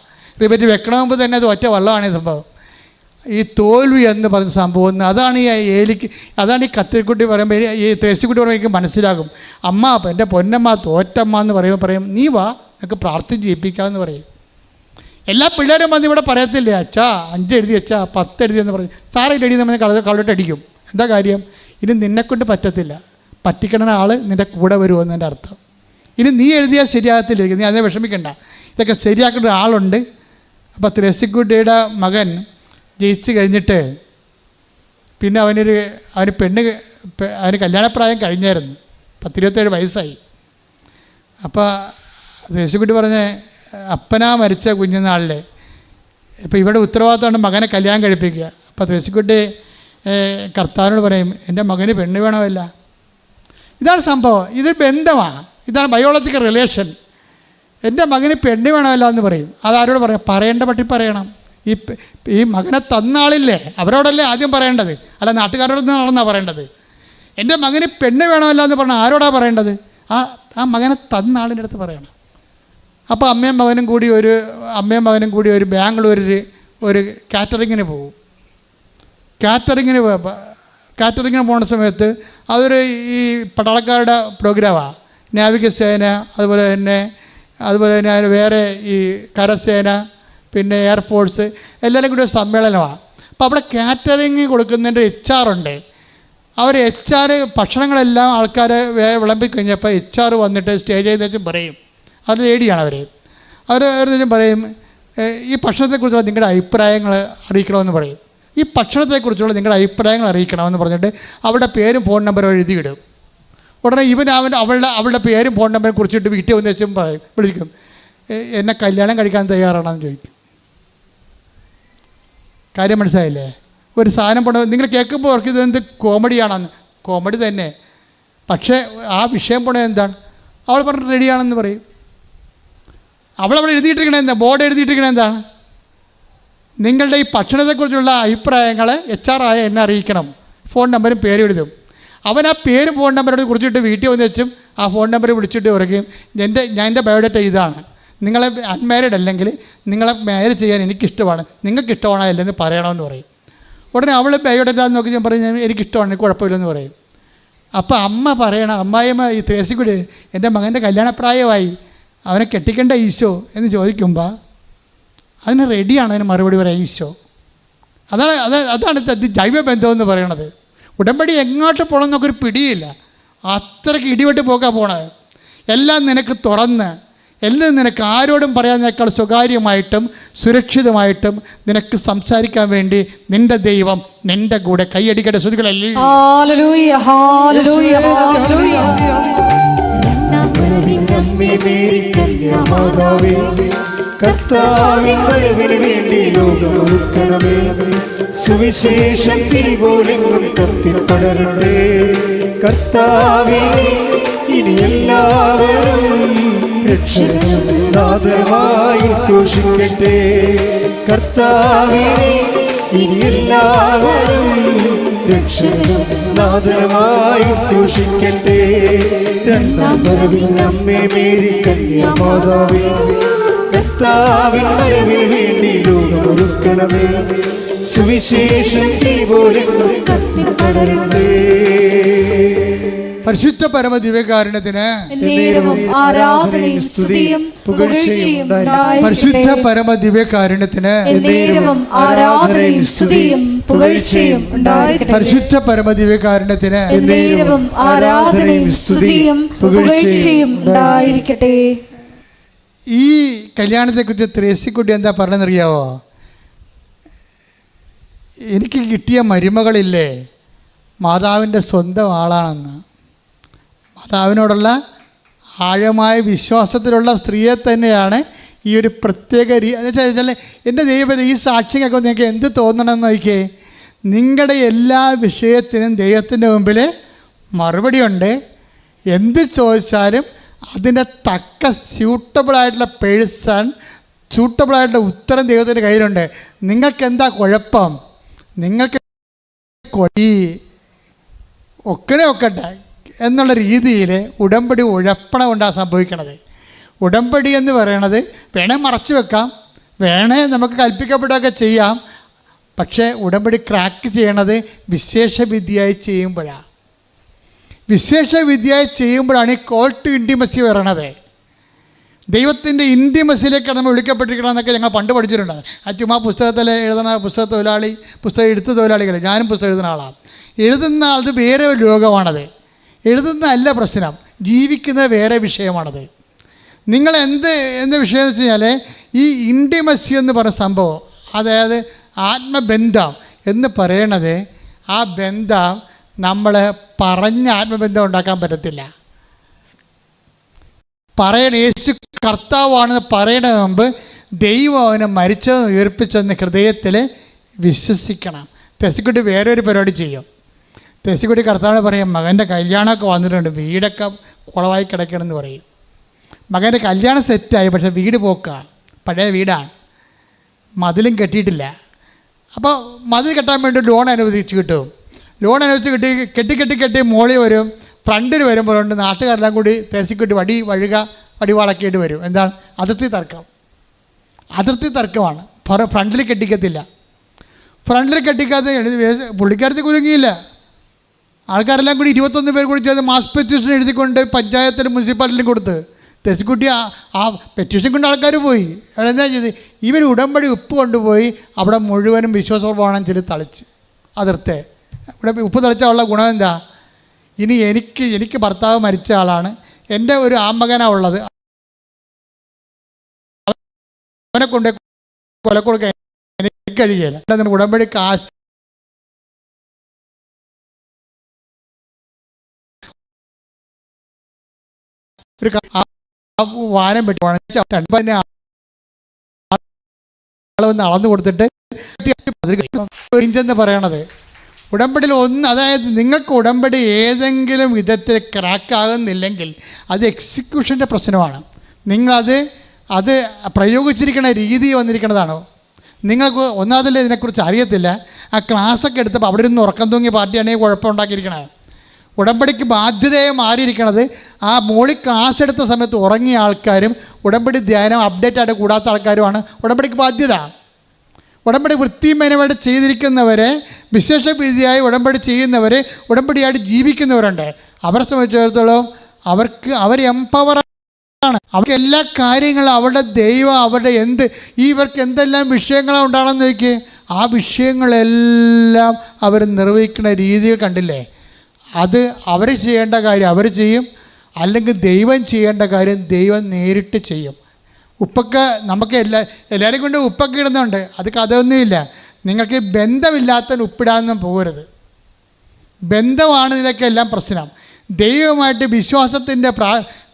റിബേറ്റ് വെക്കണ മുമ്പ് തന്നെ അത് ഒറ്റ വള്ളമാണ് ഈ സംഭവം. ഈ തോൽവി എന്ന് പറഞ്ഞ സംഭവം അതാണ് അതാണ് ഈ കത്തിരിക്കുട്ടി പറയുമ്പോൾ ഈ ത്രേസിക്കുട്ടി പറയുമ്പോൾ എനിക്ക് മനസ്സിലാകും. അമ്മ എൻ്റെ പൊന്നമ്മ തോറ്റമ്മ എന്ന് പറയും നീ വാ എനിക്ക് പ്രാർത്ഥിച്ച് ജയിപ്പിക്കാമെന്ന് പറയും. എല്ലാ പിള്ളേരും വന്ന് ഇവിടെ പറയത്തില്ലേ, അച്ഛാ 5 എഴുതി, അച്ഛാ 10 എഴുതിയെന്ന് പറയും. സാറേ എഴുതി നമ്മൾ കളവിട്ട് അടിക്കും. എന്താ കാര്യം? ഇനി നിന്നെക്കൊണ്ട് പറ്റത്തില്ല, പറ്റിക്കണ ആൾ നിൻ്റെ കൂടെ വരുമെന്നതിൻ്റെ അർത്ഥം. ഇനി നീ എഴുതിയാൽ ശരിയാകത്തില്ല, നീ അതിനെ വിഷമിക്കണ്ട, ഇതൊക്കെ ശരിയാക്കേണ്ട ഒരാളുണ്ട്. അപ്പോൾ ത്രേസിക്കുട്ടിയുടെ മകൻ ജയിച്ച് കഴിഞ്ഞിട്ട് പിന്നെ അവന് കല്യാണപ്രായം കഴിഞ്ഞായിരുന്നു. 27 വയസ്സായി. അപ്പോൾ ത്രേസ്യക്കുട്ടി പറഞ്ഞ അപ്പനാ മരിച്ച കുഞ്ഞുനാളിൽ ഇപ്പോൾ ഇവിടെ ഉത്തരവാദിത്തമാണ് മകനെ കല്യാണം കഴിപ്പിക്കുക. അപ്പോൾ ത്രേസ്യക്കുട്ടി കർത്താവിനോട് പറയും, എൻ്റെ മകന് പെണ്ണ് വേണമല്ല. ഇതാണ് സംഭവം, ഇത് ബന്ധമാണ്, ഇതാണ് ബയോളജിക്കൽ റിലേഷൻ. എൻ്റെ മകന് പെണ്ണ് വേണമല്ല എന്ന് പറയും. അതാരോട് പറയാം? പറയേണ്ട പറ്റി പറയണം. ഈ മകനെ തന്ന ആളില്ലേ അവരോടല്ലേ ആദ്യം പറയേണ്ടത്, അല്ല നാട്ടുകാരോടൊന്നാണെന്നാണ് പറയേണ്ടത്. എൻ്റെ മകന് പെണ്ണ് വേണമല്ല എന്ന് പറഞ്ഞാൽ ആരോടാണ് പറയേണ്ടത്? ആ മകനെ തന്ന ആളിൻ്റെ അടുത്ത് പറയണം. അപ്പോൾ അമ്മയും മകനും കൂടി ഒരു ബാംഗ്ലൂരിൽ ഒരു കാറ്ററിങ്ങിന് പോകും. കാറ്ററിങ്ങിന് പോകുന്ന സമയത്ത് അതൊരു ഈ പട്ടാളക്കാരുടെ പ്രോഗ്രാമാണ്. നാവികസേന, അതുപോലെ തന്നെ വേറെ ഈ കരസേന, പിന്നെ എയർഫോഴ്സ്, എല്ലാവരും കൂടി ഒരു സമ്മേളനമാണ്. അപ്പോൾ അവിടെ കാറ്ററിങ് കൊടുക്കുന്നതിൻ്റെ HR ഉണ്ട്. അവർ HR ഭക്ഷണങ്ങളെല്ലാം ആൾക്കാരെ വിളമ്പി കഴിഞ്ഞപ്പോൾ HR വന്നിട്ട് സ്റ്റേജിൽ വെച്ചും പറയും, അവർ ലേഡിയാണ് അവർ പറയും, ഈ ഭക്ഷണത്തെക്കുറിച്ചുള്ള നിങ്ങളുടെ അഭിപ്രായങ്ങൾ അറിയിക്കണമെന്ന് പറയും. ഈ ഭക്ഷണത്തെക്കുറിച്ചുള്ള നിങ്ങളുടെ അഭിപ്രായങ്ങൾ അറിയിക്കണമെന്ന് പറഞ്ഞിട്ട് അവരുടെ പേരും ഫോൺ നമ്പറും എഴുതിയിടും. ഉടനെ അവളുടെ പേരും ഫോൺ നമ്പറും കുറിച്ചിട്ട് വീട്ടിൽ വന്ന് വെച്ചും പറയും, വിളിക്കും, എന്നെ കല്യാണം കഴിക്കാൻ തയ്യാറാണെന്ന് ചോദിക്കും. കാര്യം മനസ്സിലായില്ലേ? ഒരു സാധനം പോണ നിങ്ങൾ കേൾക്കുമ്പോൾ അവർക്ക് ഇതെന്ത് കോമഡിയാണെന്ന്. കോമഡി തന്നെ, പക്ഷേ ആ വിഷയം പോണ എന്താണ്? അവൾ പറഞ്ഞിട്ട് റെഡിയാണെന്ന് പറയും. അവളവിടെ എഴുതിയിട്ടിരിക്കണേ എന്താ? ബോർഡ് എഴുതിയിട്ടിരിക്കണേ എന്താണ്? നിങ്ങളുടെ ഈ ഭക്ഷണത്തെക്കുറിച്ചുള്ള അഭിപ്രായങ്ങൾ HR ആയ എന്നെ അറിയിക്കണം. ഫോൺ നമ്പരും പേരും എഴുതും. അവൻ ആ പേരും ഫോൺ നമ്പരോട് കുറിച്ചിട്ട് വീട്ടിൽ വന്ന് വെച്ചും ആ ഫോൺ നമ്പർ വിളിച്ചിട്ട് പറയുകയും, ഞാൻ എൻ്റെ ബയോഡേറ്റ ഇതാണ്, നിങ്ങളെ അൺമാരീഡ് അല്ലെങ്കിൽ നിങ്ങളെ മാരേജ് ചെയ്യാൻ എനിക്കിഷ്ടമാണ്, നിങ്ങൾക്ക് ഇഷ്ടമാണോ അല്ലെന്ന് പറയണമെന്ന് പറയും. ഉടനെ അവൾ ബയോഡേറ്റ നോക്കി ഞാൻ പറയും, എനിക്കിഷ്ടമാണ്, കുഴപ്പമില്ലെന്ന് പറയും. അപ്പോൾ അമ്മായിയമ്മ ഈ ത്രേസ്യക്കുട്ടി, എൻ്റെ മകൻ്റെ കല്യാണപ്രായമായി, അവനെ കെട്ടിക്കേണ്ട ഈശോ എന്ന് ചോദിക്കുമ്പോൾ അതിന് റെഡിയാണ് അതിന് മറുപടി പറയാം ഈശോ. അതാണ് ജൈവ ബന്ധമെന്ന് പറയണത്. ഉടമ്പടി എങ്ങോട്ട് പോകണം എന്നൊക്കെ പിടിയില്ല, അത്രയ്ക്ക് ഇടിവെട്ട് പോകാൻ പോണത്. എല്ലാം നിനക്ക് തുറന്ന്, എല്ലാം നിനക്ക് ആരോടും പറയാനേക്കാൾ സ്വകാര്യമായിട്ടും സുരക്ഷിതമായിട്ടും നിനക്ക് സംസാരിക്കാൻ വേണ്ടി നിന്റെ ദൈവം നിന്റെ കൂടെ. കൈയടിക്കട്ടെ, ശ്രുതികളല്ലേ. കർത്താവിൻ വരവിന് വേണ്ടി ലോകമൊരുക്കണമേ, സുവിശേഷം തിരിപോലെങ്ങും കത്തിപ്പടരട്ടെ. കർത്താവിനെ ഇനി എല്ലാവരും രക്ഷകനും നാഥനുമായി ഘോഷിക്കട്ടെ. കർത്താവിനെ ഇനി എല്ലാവരും രക്ഷകനും നാഥനുമായി ഘോഷിക്കട്ടെ. രണ്ടാം വരവിൽ നമ്മെ മേരി കന്യാമാതാവേ, കർത്താവിൻ വരവിന് വേണ്ടി ലോകമൊരുക്കണമേ, സുവിശേഷം തീപോലെങ്ങും കത്തിപ്പടരട്ടെ. പരിശുദ്ധ പരമ ദിവ്യകാരുണ്യത്തിന് ആരാധനയും സ്തുതിയും പുകഴ്ചയും പരിശുദ്ധ പരമ ദിവ്യകാരുണ്യത്തിന് ആരാധനയും സ്തുതിയും പുകഴ്ചയും പരിശുദ്ധ പരമ ദിവ്യകാരുണ്യത്തിന് ആരാധനയും സ്തുതിയും പുകഴ്ചയും ഉണ്ടായിരിക്കട്ടെ. ഈ കല്യാണത്തെക്കുറിച്ച് ത്രേസ്യക്കുട്ടി എന്താ പറഞ്ഞെന്നറിയാവോ? എനിക്ക് കിട്ടിയ മരുമകളില്ലേ മാതാവിൻ്റെ സ്വന്തം ആളാണെന്ന്. മാതാവിനോടുള്ള ആഴമായ വിശ്വാസത്തിലുള്ള സ്ത്രീയെ തന്നെയാണ് ഈ ഒരു പ്രത്യേക എന്ന് വെച്ചാൽ എൻ്റെ ദൈവം ഈ സാക്ഷിയൊക്കെ നിങ്ങൾക്ക് എന്ത് തോന്നണമെന്ന് നോക്കിയേ. നിങ്ങളുടെ എല്ലാ വിഷയത്തിനും ദൈവത്തിൻ്റെ മുമ്പിൽ മറുപടിയുണ്ട്. എന്ത് ചോദിച്ചാലും അതിൻ്റെ തക്ക സ്യൂട്ടബിളായിട്ടുള്ള പേഴ്സൺ, സ്യൂട്ടബിളായിട്ടുള്ള ഉത്തരം ദൈവത്തിൻ്റെ കയ്യിലുണ്ട്. നിങ്ങൾക്ക് എന്താ കുഴപ്പം? നിങ്ങൾക്ക് ഒക്കട്ടെ എന്നുള്ള രീതിയിൽ ഉടമ്പടി ഉഴപ്പണം കൊണ്ടാണ് സംഭവിക്കണത്. ഉടമ്പടി എന്ന് പറയണത് വേണേൽ മറച്ചു വെക്കാം, വേണേ നമുക്ക് കൽപ്പിക്കപ്പെടുകയൊക്കെ ചെയ്യാം. പക്ഷേ ഉടമ്പടി ക്രാക്ക് ചെയ്യണത് വിശേഷവിദ്യയായി ചെയ്യുമ്പോഴാണ്. വിശേഷവിദ്യയായി ചെയ്യുമ്പോഴാണ് ഈ കോൾ ടു ഇൻറ്റിമസി വരണത്. ദൈവത്തിൻ്റെ ഇൻറ്റിമസിയിലേക്കാണ് നമ്മൾ വിളിക്കപ്പെട്ടിരിക്കണമെന്നൊക്കെ ഞങ്ങൾ പണ്ട് പഠിച്ചിട്ടുണ്ട്. ചുമ്മാ പുസ്തകത്തിൽ എഴുതുന്ന പുസ്തകം എഴുത്ത് തൊഴിലാളികൾ, ഞാനും പുസ്തകം എഴുതുന്ന ആളാണ്. എഴുതുന്ന ആൾക്ക് വേറെ ഒരു ലോകമാണത്. എഴുതുന്ന അല്ല പ്രശ്നം, ജീവിക്കുന്ന വേറെ വിഷയമാണത്. നിങ്ങൾ എന്ത് വിഷയം എന്ന് വെച്ച് കഴിഞ്ഞാൽ ഈ ഇൻറ്റിമസി എന്ന് പറയുന്ന സംഭവം, അതായത് ആത്മബന്ധം എന്ന് പറയണത്, ആ ബന്ധം നമ്മൾ പറഞ്ഞ ആത്മബന്ധം ഉണ്ടാക്കാൻ പറ്റത്തില്ല. യേശു കർത്താവാണെന്ന് പറയണതിന് മുമ്പ് ദൈവം അവനെ മരിച്ചതെന്ന് ഉയർപ്പിച്ചെന്ന് ഹൃദയത്തിൽ വിശ്വസിക്കണം. തെസിക്കുട്ടി വേറൊരു പരിപാടി ചെയ്യും. തെസിക്കുട്ടി കർത്താവിനെ പറയും, മകൻ്റെ കല്യാണമൊക്കെ വന്നിട്ടുണ്ട്, വീടൊക്കെ കുളമായി കിടക്കണമെന്ന് പറയും. മകൻ്റെ കല്യാണം സെറ്റായി, പക്ഷേ വീട് പോക്കാണ്, പഴയ വീടാണ്, മതിലും കെട്ടിയിട്ടില്ല. അപ്പോൾ മതിൽ കെട്ടാൻ വേണ്ടി ലോൺ അനുവദിച്ച് കിട്ടും. ലോൺ അനുവദിച്ച് കെട്ടി മോളിൽ വരും, ഫ്രണ്ടിൽ വരുമ്പോഴുണ്ട് നാട്ടുകാരെല്ലാം കൂടി തെസിക്കുട്ടി വടിവാളൊക്കെയായിട്ട് വരും. എന്താണ്? അതിർത്തി തർക്കമാണ്. ഫ്രണ്ടിൽ കെട്ടിക്കത്തില്ല. ഫ്രണ്ടിൽ കെട്ടിക്കാത്ത പുള്ളിക്കാരത്തി കുലുങ്ങിയില്ല. ആൾക്കാരെല്ലാം കൂടി 21 പേർ കൂടി ചേർന്ന് മാസ് പെറ്റീഷൻ എഴുതിക്കൊണ്ട് പഞ്ചായത്തിലും മുനിസിപ്പാലിറ്റിയിലും കൊടുത്ത് തെസിക്കുട്ടി ആ പെറ്റീഷൻ കൊണ്ട് ആൾക്കാർ പോയി. അവരെന്താ ചെയ്ത്? ഇവർ ഉടമ്പടി ഉപ്പ് കൊണ്ടുപോയി അവിടെ മുഴുവനും വിശ്വാസപ്രമാണം ചെല്ലി തളിച്ച് അതിർത്തെ. ഇവിടെ ഉപ്പ് തളിച്ചുള്ള ഗുണം എന്താ? ഇനി എനിക്ക് ഭർത്താവ് മരിച്ച ആളാണ്, എൻ്റെ ഒരു ആമകനാണ് ഉള്ളത്, അവനെ കൊണ്ട് കൊല കൊടുക്കാൻ എനിക്ക് കഴിയില്ല. നമുക്ക് ഉടമ്പടി കാശ് ഒരു വാനം പെട്ടി അളന്നു കൊടുത്തിട്ട് ഇഞ്ചെന്ന് പറയണത് ഉടമ്പടിയിൽ ഒന്ന്. അതായത് നിങ്ങൾക്ക് ഉടമ്പടി ഏതെങ്കിലും വിധത്തിൽ ക്രാക്കാകുന്നില്ലെങ്കിൽ അത് എക്സിക്യൂഷൻ്റെ പ്രശ്നമാണ്. അത് പ്രയോഗിച്ചിരിക്കുന്ന രീതി വന്നിരിക്കുന്നതാണോ? നിങ്ങൾക്ക് ഒന്നാമതല്ലേ ഇതിനെക്കുറിച്ച് അറിയത്തില്ല. ആ ക്ലാസ്സൊക്കെ എടുത്തപ്പോൾ അവിടെ ഇരുന്ന് ഉറക്കം തൂങ്ങിയ പാർട്ടിയാണെങ്കിൽ കുഴപ്പമുണ്ടാക്കിയിരിക്കണത്. ഉടമ്പടിക്ക് ബാധ്യതയെ മാറിയിരിക്കണത് ആ മോളിൽ ക്ലാസ് എടുത്ത സമയത്ത് ഉറങ്ങിയ ആൾക്കാരും ഉടമ്പടി ധ്യാനം അപ്ഡേറ്റ് ആയിട്ട് കൂടാത്ത ആൾക്കാരുമാണ് ഉടമ്പടിക്ക് ബാധ്യത. ഉടമ്പടി വൃത്തിമേനമായിട്ട് ചെയ്തിരിക്കുന്നവരെ, വിശേഷവിധിയായി ഉടമ്പടി ചെയ്യുന്നവർ, ഉടമ്പടിയായിട്ട് ജീവിക്കുന്നവരുണ്ട്. അവരെ സംബന്ധിച്ചിടത്തോളം അവർ എംപവറാണ്. അവർക്ക് എല്ലാ കാര്യങ്ങളും അവരുടെ ദൈവം അവരുടെ ഇവർക്ക് എന്തെല്ലാം വിഷയങ്ങളാണ് ഉണ്ടാകണമെന്ന് ചോദിക്കുക. ആ വിഷയങ്ങളെല്ലാം അവർ നിർവഹിക്കുന്ന രീതികൾ കണ്ടില്ലേ? അത് അവർ ചെയ്യേണ്ട കാര്യം അവർ ചെയ്യും, അല്ലെങ്കിൽ ദൈവം ചെയ്യേണ്ട കാര്യം ദൈവം നേരിട്ട് ചെയ്യും. ഉപ്പൊക്കെ നമുക്ക് എല്ലാവരും കൊണ്ട് ഉപ്പൊക്കെ ഇടുന്നുണ്ട്, അത് കഥയൊന്നുമില്ല. നിങ്ങൾക്ക് ബന്ധമില്ലാത്ത ഉപ്പിടാനൊന്നും പോകരുത്. ബന്ധമാണ് ഇതിനൊക്കെ എല്ലാം പ്രശ്നം. ദൈവമായിട്ട്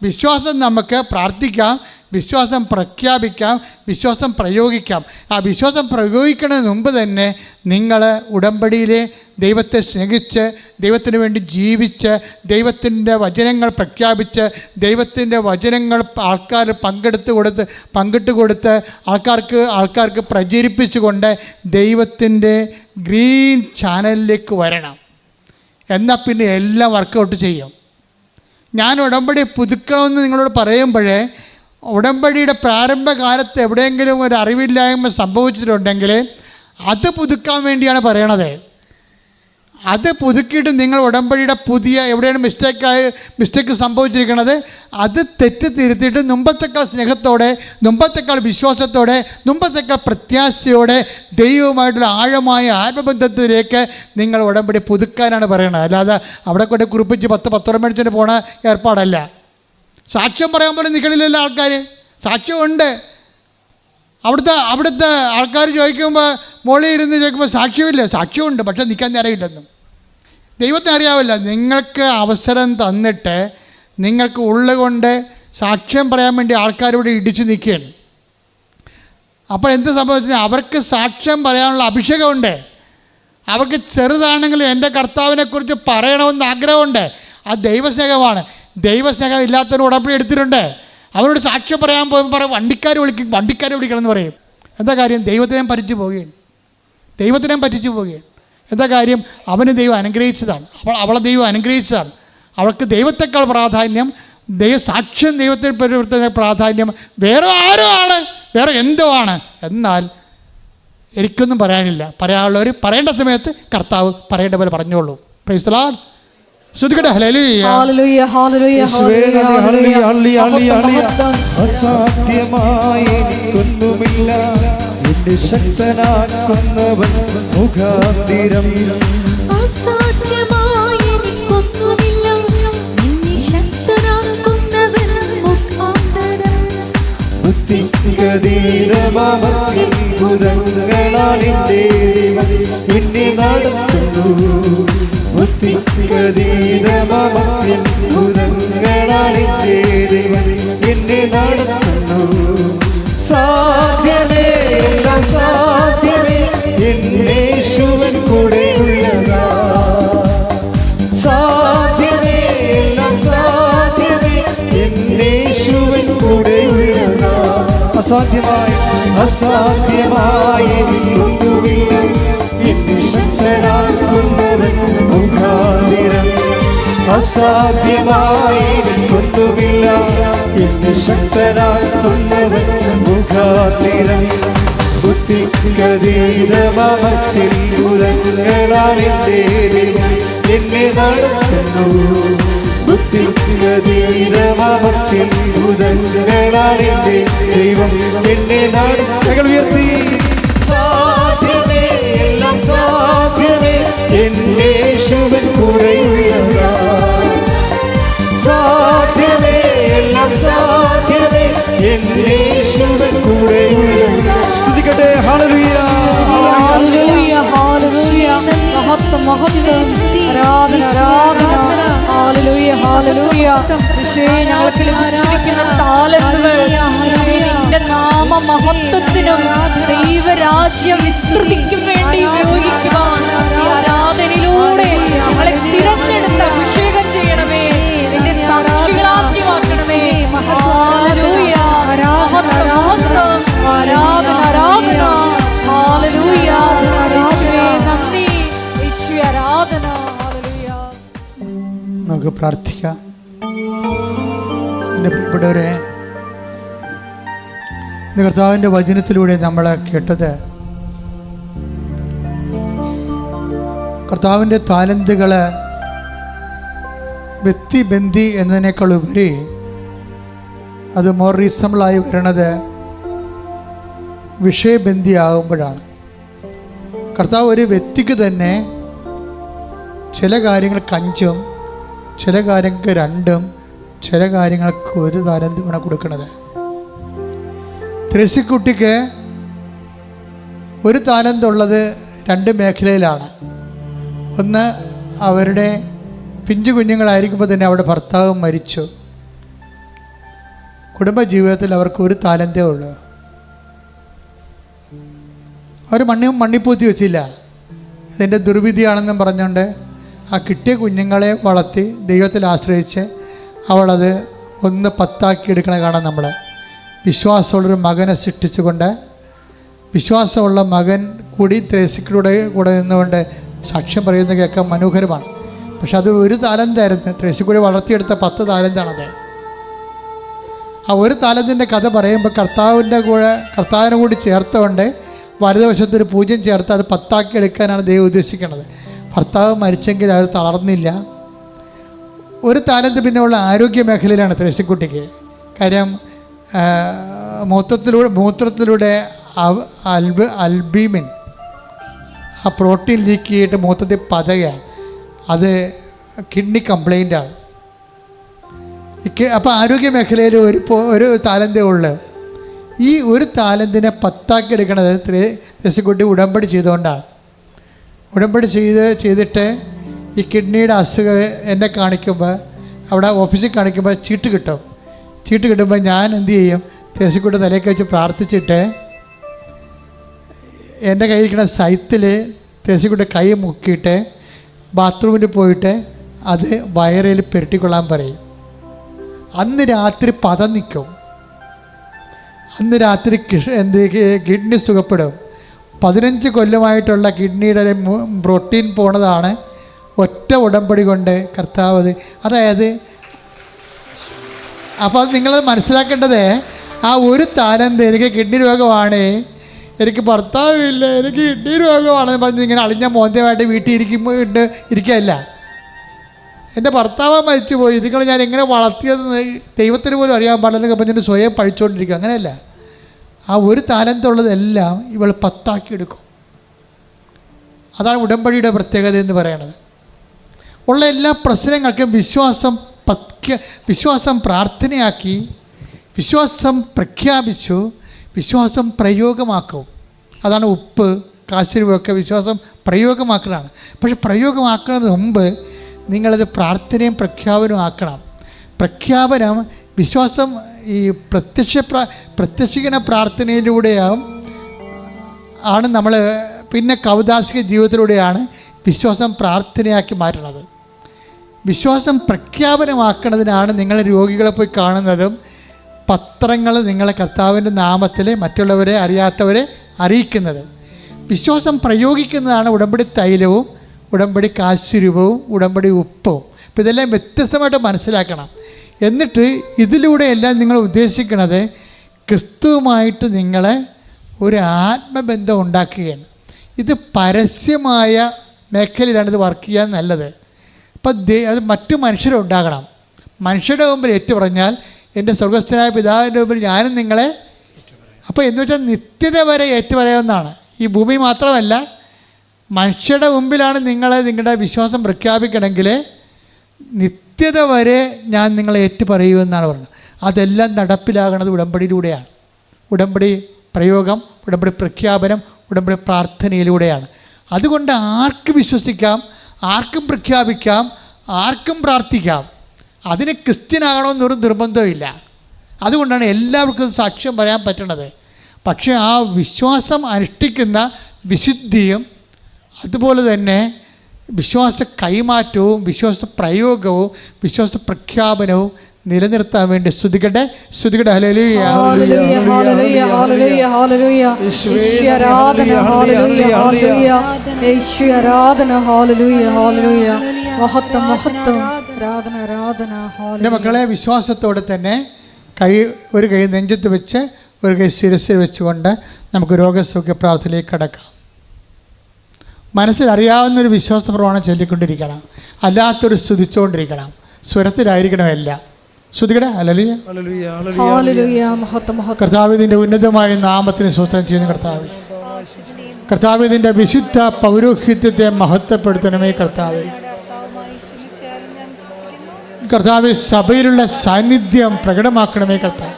വിശ്വാസം നമുക്ക് പ്രാർത്ഥിക്കാം, വിശ്വാസം പ്രഖ്യാപിക്കാം, വിശ്വാസം പ്രയോഗിക്കാം. ആ വിശ്വാസം പ്രയോഗിക്കുന്നതിന് മുമ്പ് തന്നെ നിങ്ങൾ ഉടമ്പടിയിലെ ദൈവത്തെ സ്നേഹിച്ച്, ദൈവത്തിന് വേണ്ടി ജീവിച്ച്, ദൈവത്തിൻ്റെ വചനങ്ങൾ പ്രഖ്യാപിച്ച്, ദൈവത്തിൻ്റെ വചനങ്ങൾ ആൾക്കാർ പങ്കിട്ട് കൊടുത്ത് ആൾക്കാർക്ക് പ്രചരിപ്പിച്ചുകൊണ്ട് ദൈവത്തിൻ്റെ ഗ്രീൻ ചാനലിലേക്ക് വരണം. എന്നാൽ പിന്നെ എല്ലാം വർക്കൗട്ട് ചെയ്യും. ഞാൻ ഉടമ്പടി പുതുക്കണമെന്ന് നിങ്ങളോട് പറയുമ്പോഴേ, ഉടമ്പടിയുടെ പ്രാരംഭകാലത്ത് എവിടെയെങ്കിലും ഒരു അറിവില്ലായ്മ സംഭവിച്ചിട്ടുണ്ടെങ്കിൽ അത് പുതുക്കാൻ വേണ്ടിയാണ് പറയണത്. അത് പുതുക്കിയിട്ട് നിങ്ങൾ ഉടമ്പടിയുടെ എവിടെയാണ് മിസ്റ്റേക്ക് സംഭവിച്ചിരിക്കുന്നത് അത് തെറ്റ് തിരുത്തിയിട്ട് മുമ്പത്തേക്കാൾ സ്നേഹത്തോടെ, മുമ്പത്തേക്കാൾ വിശ്വാസത്തോടെ, മുമ്പത്തേക്കാൾ പ്രത്യാശയോടെ ദൈവവുമായിട്ടുള്ള ആഴമായ ആത്മബന്ധത്തിലേക്ക് നിങ്ങൾ ഉടമ്പടി പുതുക്കാനാണ് പറയണത്. അല്ലാതെ അവിടെ കൊണ്ട് കുറിപ്പിച്ച് 10 മേടിച്ചിട്ട് പോണ ഏർപ്പാടല്ല. സാക്ഷ്യം പറയാൻ പോലും നിൽക്കണില്ലല്ലോ ആൾക്കാർ. സാക്ഷ്യമുണ്ട്. അവിടുത്തെ ആൾക്കാർ ചോദിക്കുമ്പോൾ, മോളിൽ ഇരുന്ന് ചോദിക്കുമ്പോൾ സാക്ഷ്യമില്ല. സാക്ഷ്യമുണ്ട്, പക്ഷെ നിൽക്കാൻ നേരമില്ലെന്നും. ദൈവത്തിന് അറിയാവില്ല. നിങ്ങൾക്ക് അവസരം തന്നിട്ട് നിങ്ങൾക്ക് ഉള്ളുകൊണ്ട് സാക്ഷ്യം പറയാൻ വേണ്ടി ആൾക്കാരോട് ഇടിച്ചു നിൽക്കുകയാണ്. അപ്പോൾ എന്ത് സംഭവിച്ചാൽ അവർക്ക് സാക്ഷ്യം പറയാനുള്ള അഭിഷേകമുണ്ട്. അവർക്ക് ചെറുതാണെങ്കിലും എൻ്റെ കർത്താവിനെക്കുറിച്ച് പറയണമെന്ന് ആഗ്രഹമുണ്ട്. ആ ദൈവസ്നേഹമാണ്. ദൈവസ്നേഹം ഇല്ലാത്തവർ ഉടമ്പടി എടുത്തിട്ടുണ്ട്. അവരോട് സാക്ഷ്യം പറയാൻ പോകുമ്പോൾ പറയും വണ്ടിക്കാരെ വിളിക്കണം എന്ന് പറയും. എന്താ കാര്യം? ദൈവത്തിനെ പറ്റിച്ചു പോവുകയാണ്. എന്താ കാര്യം? അവന് ദൈവം അനുഗ്രഹിച്ചതാണ്, അവളെ ദൈവം അനുഗ്രഹിച്ചതാണ്. അവൾക്ക് ദൈവത്തെക്കാൾ പ്രാധാന്യം, സാക്ഷ്യം ദൈവത്തെ പരിവർത്തന പ്രാധാന്യം വേറെ ആരോ ആണ്, വേറെ എന്തോ ആണ്. എന്നാൽ എനിക്കൊന്നും പറയാനില്ല. പറയാനുള്ളവർ പറയേണ്ട സമയത്ത് കർത്താവ് പറയേണ്ട പോലെ പറഞ്ഞോളൂ. Praise the Lord. അസാധ്യമായൊന്നുമില്ല, എന്നെ ശക്തനാക്കുന്നവൻ മുഖാന്തിരം. അസാധ്യമായൊന്നുമില്ല, എന്നെ ശക്തനാക്കുന്നവൻ മുഖാന്തരം. ബുദ്ധിക്കതീതമാമത്ഭുതങ്ങളാൽ എൻ്റെ ദൈവം എന്നെ നടത്തുന്നു. ബുദ്ധിക്കതീതമാമത്ഭുതങ്ങളാൽ എൻ്റെ ദൈവം അസാധ്യമായി അസാധ്യമായി എനിക്കൊന്നുമില്ല എന്നെ ശക്തനാക്കുന്നവൻ മുഖാന്തിരം അസാധ്യമായി എനിക്കൊന്നുമില്ല എന്നെ ശക്തനാക്കുന്നവൻ മുഖാന്തിരം ബുദ്ധിഗതീതമത്തിൽ ഉരങ്ങളാണെന്റെ ദൈവം എന്നെ നടത്തുന്നു ബുദ്ധിഗതീതമത്തിൽ ഉരങ്ങളാണെന്റെ ദൈവം എന്നെ നടത്തുകൾ ഉയർത്തി സാധ്യമേ എല്ലാം സാധ്യമേ എന്റെ യേശുവിൻ കൂടെയുള്ളതാ സാധ്യമേ എല്ലാം സാധ്യമേ എന്റെ യേശുവിൻ കൂടെയുള്ളതാ സ്തുതിക്കട്ടെ ഹല്ലേലൂയ ഹല്ലേലൂയ ഹല്ലേലൂയ മഹത്വം മഹത്വം ആരാധന ആരാധന ഹല്ലേലൂയ ഹല്ലേലൂയ യേശുവേ ഞങ്ങൾക്ക് ലഭിച്ചിരിക്കുന്ന താലന്തുകൾ യേശുവേ നിന്റെ നാമ മഹത്വത്തിനും ദൈവരാജ്യ വിസ്തൃതിക്കും വേണ്ടി ഉപയോഗിക്കുവാൻ ഈ ആരാധനയിലൂടെ ഞങ്ങളെ തിരഞ്ഞെടുത്ത് അഭിഷേകം ചെയ്യണമേ നിന്റെ സാക്ഷികളാക്കി മാറ്റണമേ ഹല്ലേലൂയ മഹത്വം മഹത്വം ആരാധന ആരാധന ഹല്ലേലൂയ യേശുവേ നന്ദി യേശുവേ ആരാധന ഹല്ലേലൂയ. നമുക്ക് പ്രാർത്ഥിക്കാം. എൻ്റെ പ്രിയപ്പെട്ടവരെ, ഇന്ന് കർത്താവിൻ്റെ വചനത്തിലൂടെ നമ്മൾ കേട്ടത് കർത്താവിൻ്റെ താലന്തുകൾ വ്യക്തിബന്ധി എന്നതിനേക്കാൾ ഉപരി അത് മോർ റീസണബിളായി വരണത് വിഷയബന്ധിയാകുമ്പോഴാണ്. കർത്താവ് ഒരു വ്യക്തിക്ക് തന്നെ ചില കാര്യങ്ങൾക്ക് 5, ചില കാര്യങ്ങൾക്ക് 2, ചില കാര്യങ്ങൾക്ക് 1 താലന്തുമാണ് കൊടുക്കുന്നത്. ത്രേസ്യക്കുട്ടിക്ക് 1 താലന്തുള്ളത് 2 മേഖലയിലാണ്. ഒന്ന്, അവരുടെ പിഞ്ചു കുഞ്ഞുങ്ങളായിരിക്കുമ്പോൾ തന്നെ അവരുടെ ഭർത്താവ് മരിച്ചു. കുടുംബജീവിതത്തിൽ അവർക്ക് 1 താലന്തേ ഉള്ളൂ. അവർ മണ്ണിപ്പൂത്തി വെച്ചില്ല. ഇതിൻ്റെ ദുർവിധിയാണെന്നും പറഞ്ഞുകൊണ്ട് ആ കിട്ടിയ കുഞ്ഞുങ്ങളെ വളർത്തി ദൈവത്തിൽ ആശ്രയിച്ച് അവളത് 1 10 എടുക്കണ കാണാം. നമ്മൾ വിശ്വാസമുള്ളൊരു മകനെ സൃഷ്ടിച്ചുകൊണ്ട് വിശ്വാസമുള്ള മകൻ കൂടി ത്രേസ്യക്കുട്ടിയുടെ കൂടെ നിന്നുകൊണ്ട് സാക്ഷ്യം പറയുന്നത് കേൾക്കാൻ മനോഹരമാണ്. പക്ഷെ അത് 1 താലന്തായിരുന്നു. ത്രേസ്യക്കുട്ടി വളർത്തിയെടുത്ത 10 താലന്താണത്. ആ 1 താലന്തിൻ്റെ കഥ പറയുമ്പോൾ കർത്താവിനെ കൂടി ചേർത്തുകൊണ്ട് വലതുവശത്തൊരു 0 ചേർത്ത് അത് 10 എടുക്കാനാണ് ദൈവം ഉദ്ദേശിക്കുന്നത്. ഭർത്താവ് മരിച്ചെങ്കിൽ അത് തളർന്നില്ല. 1 താലന്ത് പിന്നെ ഉള്ള ആരോഗ്യ മേഖലയിലാണ് ത്രേസ്യക്കുട്ടിക്ക്. കാര്യം മൂത്രത്തിലൂടെ അൽബീമിൻ ആ പ്രോട്ടീൻ ലീക്ക് ചെയ്തിട്ട് മൂത്രത്തിൽ പതയാണ്. അത് കിഡ്നി കംപ്ലൈൻ്റാണ്. അപ്പോൾ ആരോഗ്യ മേഖലയിൽ 1 താലന്തേ ഉള്ളു. ഈ 1 താലന്തിനെ 10 എടുക്കണത് ത്രേസ്യക്കുട്ടി ഉടമ്പടി ചെയ്തുകൊണ്ടാണ്. ഉടമ്പടി ചെയ്തിട്ട് ഈ കിഡ്നിയുടെ അസുഖം എന്നെ കാണിക്കുമ്പോൾ അവിടെ ഓഫീസിൽ കാണിക്കുമ്പോൾ ചീട്ട് കിട്ടും. ചീട്ട് കിട്ടുമ്പോൾ ഞാൻ എന്ത് ചെയ്യും, ത്രേസ്യക്കുട്ടി തലയൊക്കെ വെച്ച് പ്രാർത്ഥിച്ചിട്ട് എൻ്റെ കയ്യിരിക്കുന്ന സൈത്തിൽ ത്രേസ്യക്കുട്ടി കൈ മുക്കിയിട്ട് ബാത്റൂമിൽ പോയിട്ട് അത് വയറിൽ പുരട്ടിക്കൊള്ളാൻ പറയും. അന്ന് രാത്രി പദം നിൽക്കും. അന്ന് രാത്രി കിഡ്നി സുഖപ്പെടും. 15 കൊല്ലമായിട്ടുള്ള കിഡ്നിയുടെ പ്രോട്ടീൻ പോണതാണ് ഒറ്റ ഉടമ്പടി കൊണ്ട് കർത്താവ്. അതായത് അപ്പോൾ അത് നിങ്ങൾ മനസ്സിലാക്കേണ്ടത്, ആ 1 താലന്ത് എനിക്ക് കിഡ്നി രോഗമാണ്, എനിക്ക് ഭർത്താവില്ല, എനിക്ക് കിഡ്നി രോഗമാണെന്ന് പറഞ്ഞ് ഇങ്ങനെ അളിഞ്ഞ മോന്തമായിട്ട് വീട്ടിൽ ഇരിക്കുകയല്ല. എൻ്റെ ഭർത്താവ് മരിച്ചുപോയി, ഇതിങ്ങൾ ഞാൻ എങ്ങനെ വളർത്തിയതെന്ന് ദൈവത്തിന് പോലും അറിയാൻ പാടില്ലെന്നൊക്കെ പറഞ്ഞിട്ട് സ്വയം പഴിച്ചുകൊണ്ടിരിക്കുക. അങ്ങനെയല്ല. ആ 1 താലന്തുള്ളതെല്ലാം ഇവൾ 10 എടുക്കും. അതാണ് ഉടമ്പടിയുടെ പ്രത്യേകത എന്ന് പറയുന്നത്. ഉള്ള എല്ലാ പ്രശ്നങ്ങൾക്കും വിശ്വാസം പ്രാർത്ഥനയാക്കി, വിശ്വാസം പ്രഖ്യാപിച്ചു, വിശ്വാസം പ്രയോഗമാക്കും. അതാണ് ഉപ്പ് കാശിരുവൊക്കെ വിശ്വാസം പ്രയോഗമാക്കലാണ്. പക്ഷെ പ്രയോഗമാക്കുന്നതിന് മുമ്പ് നിങ്ങളത് പ്രാർത്ഥനയും പ്രഖ്യാപനവും ആക്കണം. പ്രഖ്യാപനം വിശ്വാസം ഈ പ്രത്യക്ഷീകരണ പ്രാർത്ഥനയിലൂടെയാണ് നമ്മൾ പിന്നെ കൗദാസിക ജീവിതത്തിലൂടെയാണ് വിശ്വാസം പ്രാർത്ഥനയാക്കി മാറ്റുന്നത്. വിശ്വാസം പ്രഖ്യാപനമാക്കുന്നതിനാണ് നിങ്ങൾ രോഗികളെ പോയി കാണുന്നതും പത്രങ്ങൾ നിങ്ങളെ കർത്താവിൻ്റെ നാമത്തിൽ മറ്റുള്ളവരെ അറിയാത്തവരെ അറിയിക്കുന്നത്. വിശ്വാസം പ്രയോഗിക്കുന്നതാണ് ഉടമ്പടി തൈലവും ഉടമ്പടി കാശുരൂപവും ഉടമ്പടി ഉപ്പവും. അപ്പോൾ ഇതെല്ലാം വ്യത്യസ്തമായിട്ട് മനസ്സിലാക്കണം. എന്നിട്ട് ഇതിലൂടെയെല്ലാം നിങ്ങൾ ഉദ്ദേശിക്കുന്നത് ക്രിസ്തുവുമായിട്ട് നിങ്ങളെ ഒരു ആത്മബന്ധം ഉണ്ടാക്കുകയാണ്. ഇത് പരസ്യമായ മേഖലയിലാണ് ഇത് വർക്ക് ചെയ്യാൻ നല്ലത്. അപ്പം അത് മറ്റു മനുഷ്യരുണ്ടാകണം. മനുഷ്യരുടെ മുമ്പിൽ ഏറ്റു പറഞ്ഞാൽ എൻ്റെ സ്വർഗസ്ഥനായ പിതാവിൻ്റെ മുമ്പിൽ ഞാനും നിങ്ങളെ, അപ്പോൾ എന്ന് വെച്ചാൽ നിത്യത വരെ ഏറ്റുപറയാവുന്നതാണ്. ഈ ഭൂമി മാത്രമല്ല, മനുഷ്യരുടെ മുമ്പിലാണ് നിങ്ങളുടെ വിശ്വാസം പ്രഖ്യാപിക്കണമെങ്കിൽ നിത്യത വരെ ഞാൻ നിങ്ങളെ ഏറ്റുപറയുമെന്നാണ് പറയുന്നത്. അതെല്ലാം നടപ്പിലാകുന്നത് ഉടമ്പടിയിലൂടെയാണ്. ഉടമ്പടി പ്രയോഗം, ഉടമ്പടി പ്രഖ്യാപനം, ഉടമ്പടി പ്രാർത്ഥനയിലൂടെയാണ്. അതുകൊണ്ട് ആർക്കും വിശ്വസിക്കാം, ആർക്കും പ്രഖ്യാപിക്കാം, ആർക്കും പ്രാർത്ഥിക്കാം. അതിന് ക്രിസ്ത്യനാകണമെന്നൊരു നിർബന്ധമില്ല. അതുകൊണ്ടാണ് എല്ലാവർക്കും സാക്ഷ്യം പറയാൻ പറ്റണത്. പക്ഷേ ആ വിശ്വാസം അനുഷ്ഠിക്കുന്ന വിശുദ്ധിയും അതുപോലെ തന്നെ വിശ്വാസ കൈമാറ്റവും വിശ്വാസ പ്രയോഗവും വിശ്വാസ പ്രഖ്യാപനവും നിലനിർത്താൻ വേണ്ടി സ്തുതിക്കട്ടെ. ഹല്ലേലൂയ, ഹല്ലേലൂയ, ഹല്ലേലൂയ, ഹല്ലേലൂയ, ഹല്ലേലൂയ. യേശുവേ ആരാധന, ഹല്ലേലൂയ, ഹല്ലേലൂയ. യേശുവേ ആരാധന, ഹല്ലേലൂയ, ഹല്ലേലൂയ. മഹത്വം, മഹത്വം, ആരാധന, ആരാധന, ഹല്ലേലൂയ. എൻ്റെ മക്കളെ, വിശ്വാസത്തോടെ തന്നെ ഒരു കൈ നെഞ്ചത്ത് വെച്ച് ഒരു കൈ ശിരസിൽ വെച്ചുകൊണ്ട് നമുക്ക് രോഗസൗഖ്യ പ്രാർത്ഥനയിലേക്ക് കടക്കാം. മനസ്സിലറിയാവുന്നൊരു വിശ്വാസ പ്രമാണം ചൊല്ലിക്കൊണ്ടിരിക്കണം, അല്ലാത്തൊരു സ്തുതിച്ചുകൊണ്ടിരിക്കണം. സ്വരത്തിലായിരിക്കണം എല്ലാം. ശ്രുതികട ഹല്ലേലൂയ, ഹല്ലേലൂയ, മഹത്വം, മഹത്വം. കർത്താവിൻ്റെ ഉന്നതമായ നാമത്തിന് സ്വസ്ഥം ചെയ്യുന്ന കർത്താവ്, കർത്താവിൻ്റെ വിശുദ്ധ പൗരോഹിത്യത്തെ മഹത്വപ്പെടുത്തണമേ കർത്താവ്. കർത്താവ് സഭയിലുള്ള സാന്നിധ്യം പ്രകടമാക്കണമേ കർത്താവ്.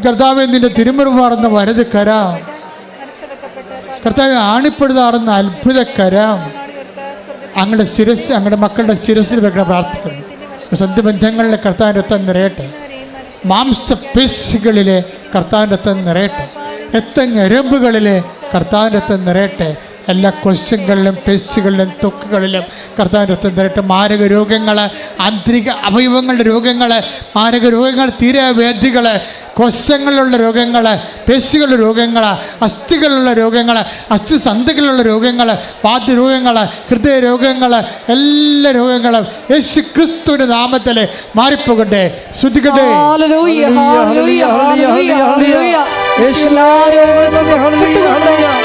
കർത്താവ് നിന്റെ തിരുമുറുമാറുന്ന വലത് കരം, കർത്താവ് ആണിപ്പെടുതാറുന്ന അത്ഭുത കരം അങ്ങയുടെ ശിരസ്, അങ്ങയുടെ മക്കളുടെ ശിരസിൽ വെക്കണം പ്രാർത്ഥിക്കുന്നു. സ്വന്തം ബന്ധങ്ങളിലെ കർത്താവിൻ്റെ രക്തം നിറയട്ടെ, മാംസപേശികളിലെ കർത്താവിൻ്റെ രക്തം നിറയട്ടെ, രക്തഞരമ്പുകളിലെ കർത്താവിൻ്റെ രക്തം നിറയട്ടെ, എല്ലാ കൊശങ്ങളിലും പേശികളിലും ത്വക്കുകളിലും കർത്താവിൻ്റെ രക്തം നിറയട്ടെ. മാരക രോഗങ്ങൾ, ആന്തരിക അവയവങ്ങളുടെ രോഗങ്ങൾ, മാരക രോഗങ്ങൾ, തീരവേദികൾ, കോശങ്ങളിലുള്ള രോഗങ്ങൾ, പേശികളുടെ രോഗങ്ങൾ, അസ്ഥികളിലുള്ള രോഗങ്ങൾ, അസ്ഥിസന്ധികളിലുള്ള രോഗങ്ങൾ, വാദ്യരോഗങ്ങൾ, ഹൃദയരോഗങ്ങൾ, എല്ലാ രോഗങ്ങളും യേശു ക്രിസ്തുവിൻ്റെ നാമത്തിൽ മാറിപ്പോകട്ടെ. ശ്രദ്ധിക്കട്ടെ. ഹല്ലേലൂയ, ഹല്ലേലൂയ, ഹല്ലേലൂയ, ഹല്ലേലൂയ.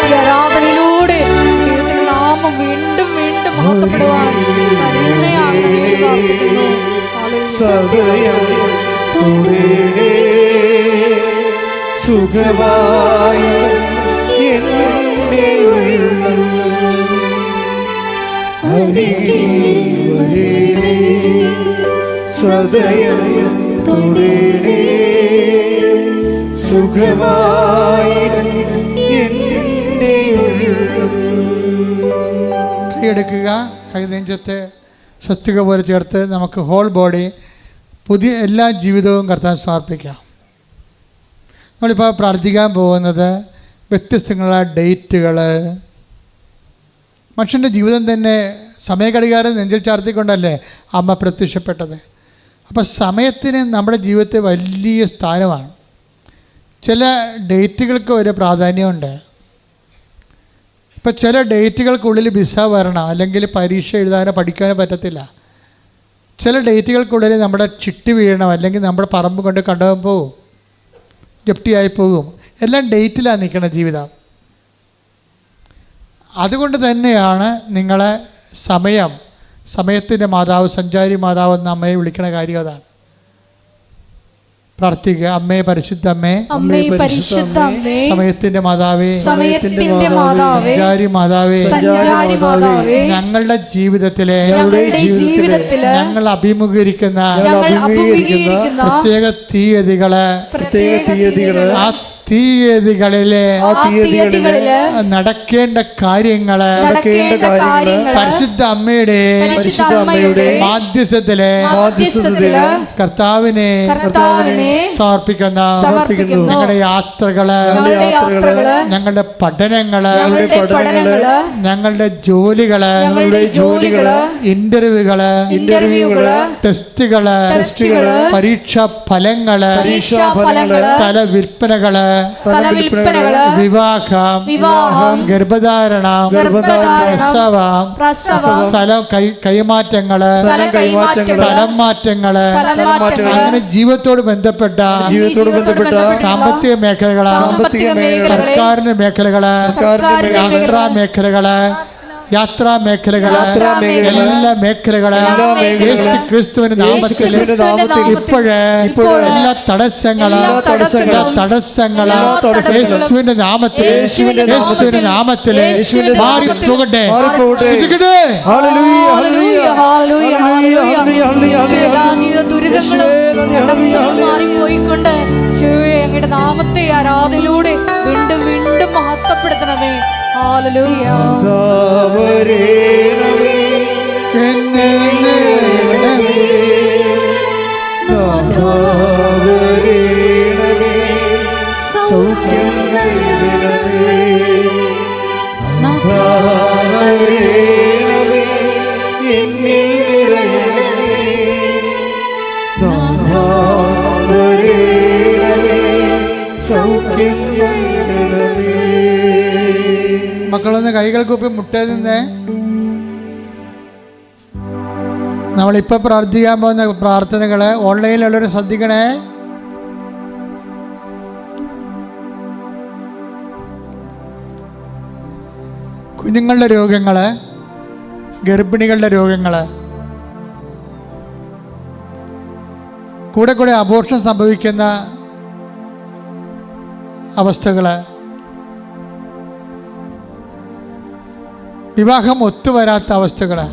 ഈ ആരാധനയിലൂടെ ദൈവത്തിന്റെ നാമം വീണ്ടും വീണ്ടും മഹത്വപ്പെടുവാൻ കരുണയാകണമേ പ്രാർത്ഥിക്കുന്നു. സുഖമായി എന്നെ ഉള്ളം അരികിൽ സദയം തൊടേണേ, സുഖമായി എന്നെ ഉള്ളം. കൈയെടുക്കുക, കൈ നെഞ്ചത്ത് സ്വസ്തിക പോലെ ചേർത്ത് നമുക്ക് ഹോൾ ബോഡി പുതിയ എല്ലാ ജീവിതവും കർത്താൻ സമർപ്പിക്കാം. നമ്മളിപ്പോൾ പ്രാർത്ഥിക്കാൻ പോകുന്നത് വ്യത്യസ്തങ്ങളായ ഡേറ്റുകൾ. മനുഷ്യൻ്റെ ജീവിതം തന്നെ സമയഘടികാരം നെഞ്ചിൽ ചാർത്തിക്കൊണ്ടല്ലേ അമ്മ പ്രത്യക്ഷപ്പെട്ടത്. അപ്പോൾ സമയത്തിന് നമ്മുടെ ജീവിതത്തിൽ വലിയ സ്ഥാനമാണ്. ചില ഡേറ്റുകൾക്ക് ഒരു പ്രാധാന്യമുണ്ട്. ഇപ്പോൾ ചില ഡേറ്റുകൾക്കുള്ളിൽ വിസ വരണം, അല്ലെങ്കിൽ പരീക്ഷ എഴുതാനോ പഠിക്കാനോ പറ്റത്തില്ല. ചില ഡേറ്റുകൾക്കുള്ളിൽ നമ്മുടെ ചിട്ടി വീഴണം, അല്ലെങ്കിൽ നമ്മുടെ പറമ്പ് കൊണ്ട് കണ്ടുപോകാൻ പോകും, ജപ്തിയായി പോകും. എല്ലാം ഡേറ്റിലാണ് നിൽക്കുന്ന ജീവിതം. അതുകൊണ്ട് തന്നെയാണ് നിങ്ങളെ സമയത്തിൻ്റെ മാതാവ്, സഞ്ചാരി മാതാവ് എന്ന അമ്മയെ വിളിക്കുന്ന കാര്യം അതാണ്. പ്രാർത്ഥിക്കുക. അമ്മേ, പരിശുദ്ധ അമ്മേ, അമ്മേ പരിശുദ്ധ അമ്മേ, സമയത്തിന്റെ മാതാവേ, സമയത്തിന്റെ മാതാവേ, സഞ്ചാരി മാതാവേ, ഞങ്ങളുടെ ജീവിതത്തിലെ ഞങ്ങൾ അഭിമുഖീകരിക്കുന്ന പ്രത്യേക തീയതികളെ ആ തീയതികളിലെ നടക്കേണ്ട കാര്യങ്ങള് പരിശുദ്ധ അമ്മയുടെ മാധ്യസ്ഥത്തിലെ കർത്താവിനെ സമർപ്പിക്കുന്ന ഞങ്ങളുടെ യാത്രകള്, ഞങ്ങളുടെ പഠനങ്ങള്, ഞങ്ങളുടെ ജോലികള്, ഇന്റർവ്യൂകള്, ടെസ്റ്റുകള്, പരീക്ഷാ ഫലങ്ങള്, സ്ഥല വിൽപ്പനകള്, വിവാഹം, ഗർഭധാരണം, പ്രസവം, സ്ഥലം കൈമാറ്റങ്ങള്, സ്ഥലം മാറ്റങ്ങള്, അങ്ങനെ ജീവിതത്തോട് ബന്ധപ്പെട്ട സാമ്പത്തിക മേഖലകള്, സർക്കാരിന്റെ മേഖലകള്, യാത്രാ മേഖലകള്, എല്ലാ മേഖലകളും യേശു ക്രിസ്തുവിന്റെ നാമത്തിൽ ഇപ്പോഴേ എല്ലാ തടസ്സങ്ങളും യേശുവിന്റെ നാമത്തിൽ മാറിപ്പോകട്ടെ. മാറിപ്പോയിക്കൊണ്ട് അങ്ങയുടെ നാമത്തെ ആരാധനയിലൂടെ വീണ്ടും വീണ്ടും മഹത്വപ്പെടുത്തണമേ. ഹല്ലേലൂയ. മക്കളൊന്ന് കൈകൾ കൂപ്പി മുട്ടയിൽ നിന്ന് നമ്മളിപ്പോൾ പ്രാർത്ഥിക്കാൻ പോകുന്ന പ്രാർത്ഥനകള് ഓൺലൈനിലുള്ളവർ ശ്രദ്ധിക്കണേ. കുഞ്ഞുങ്ങളുടെ രോഗങ്ങള്, ഗർഭിണികളുടെ രോഗങ്ങള്, കൂടെ കൂടെ അബോർഷൻ സംഭവിക്കുന്ന അവസ്ഥകള്, വിവാഹം ഒത്തുവരാത്ത അവസ്ഥകള്,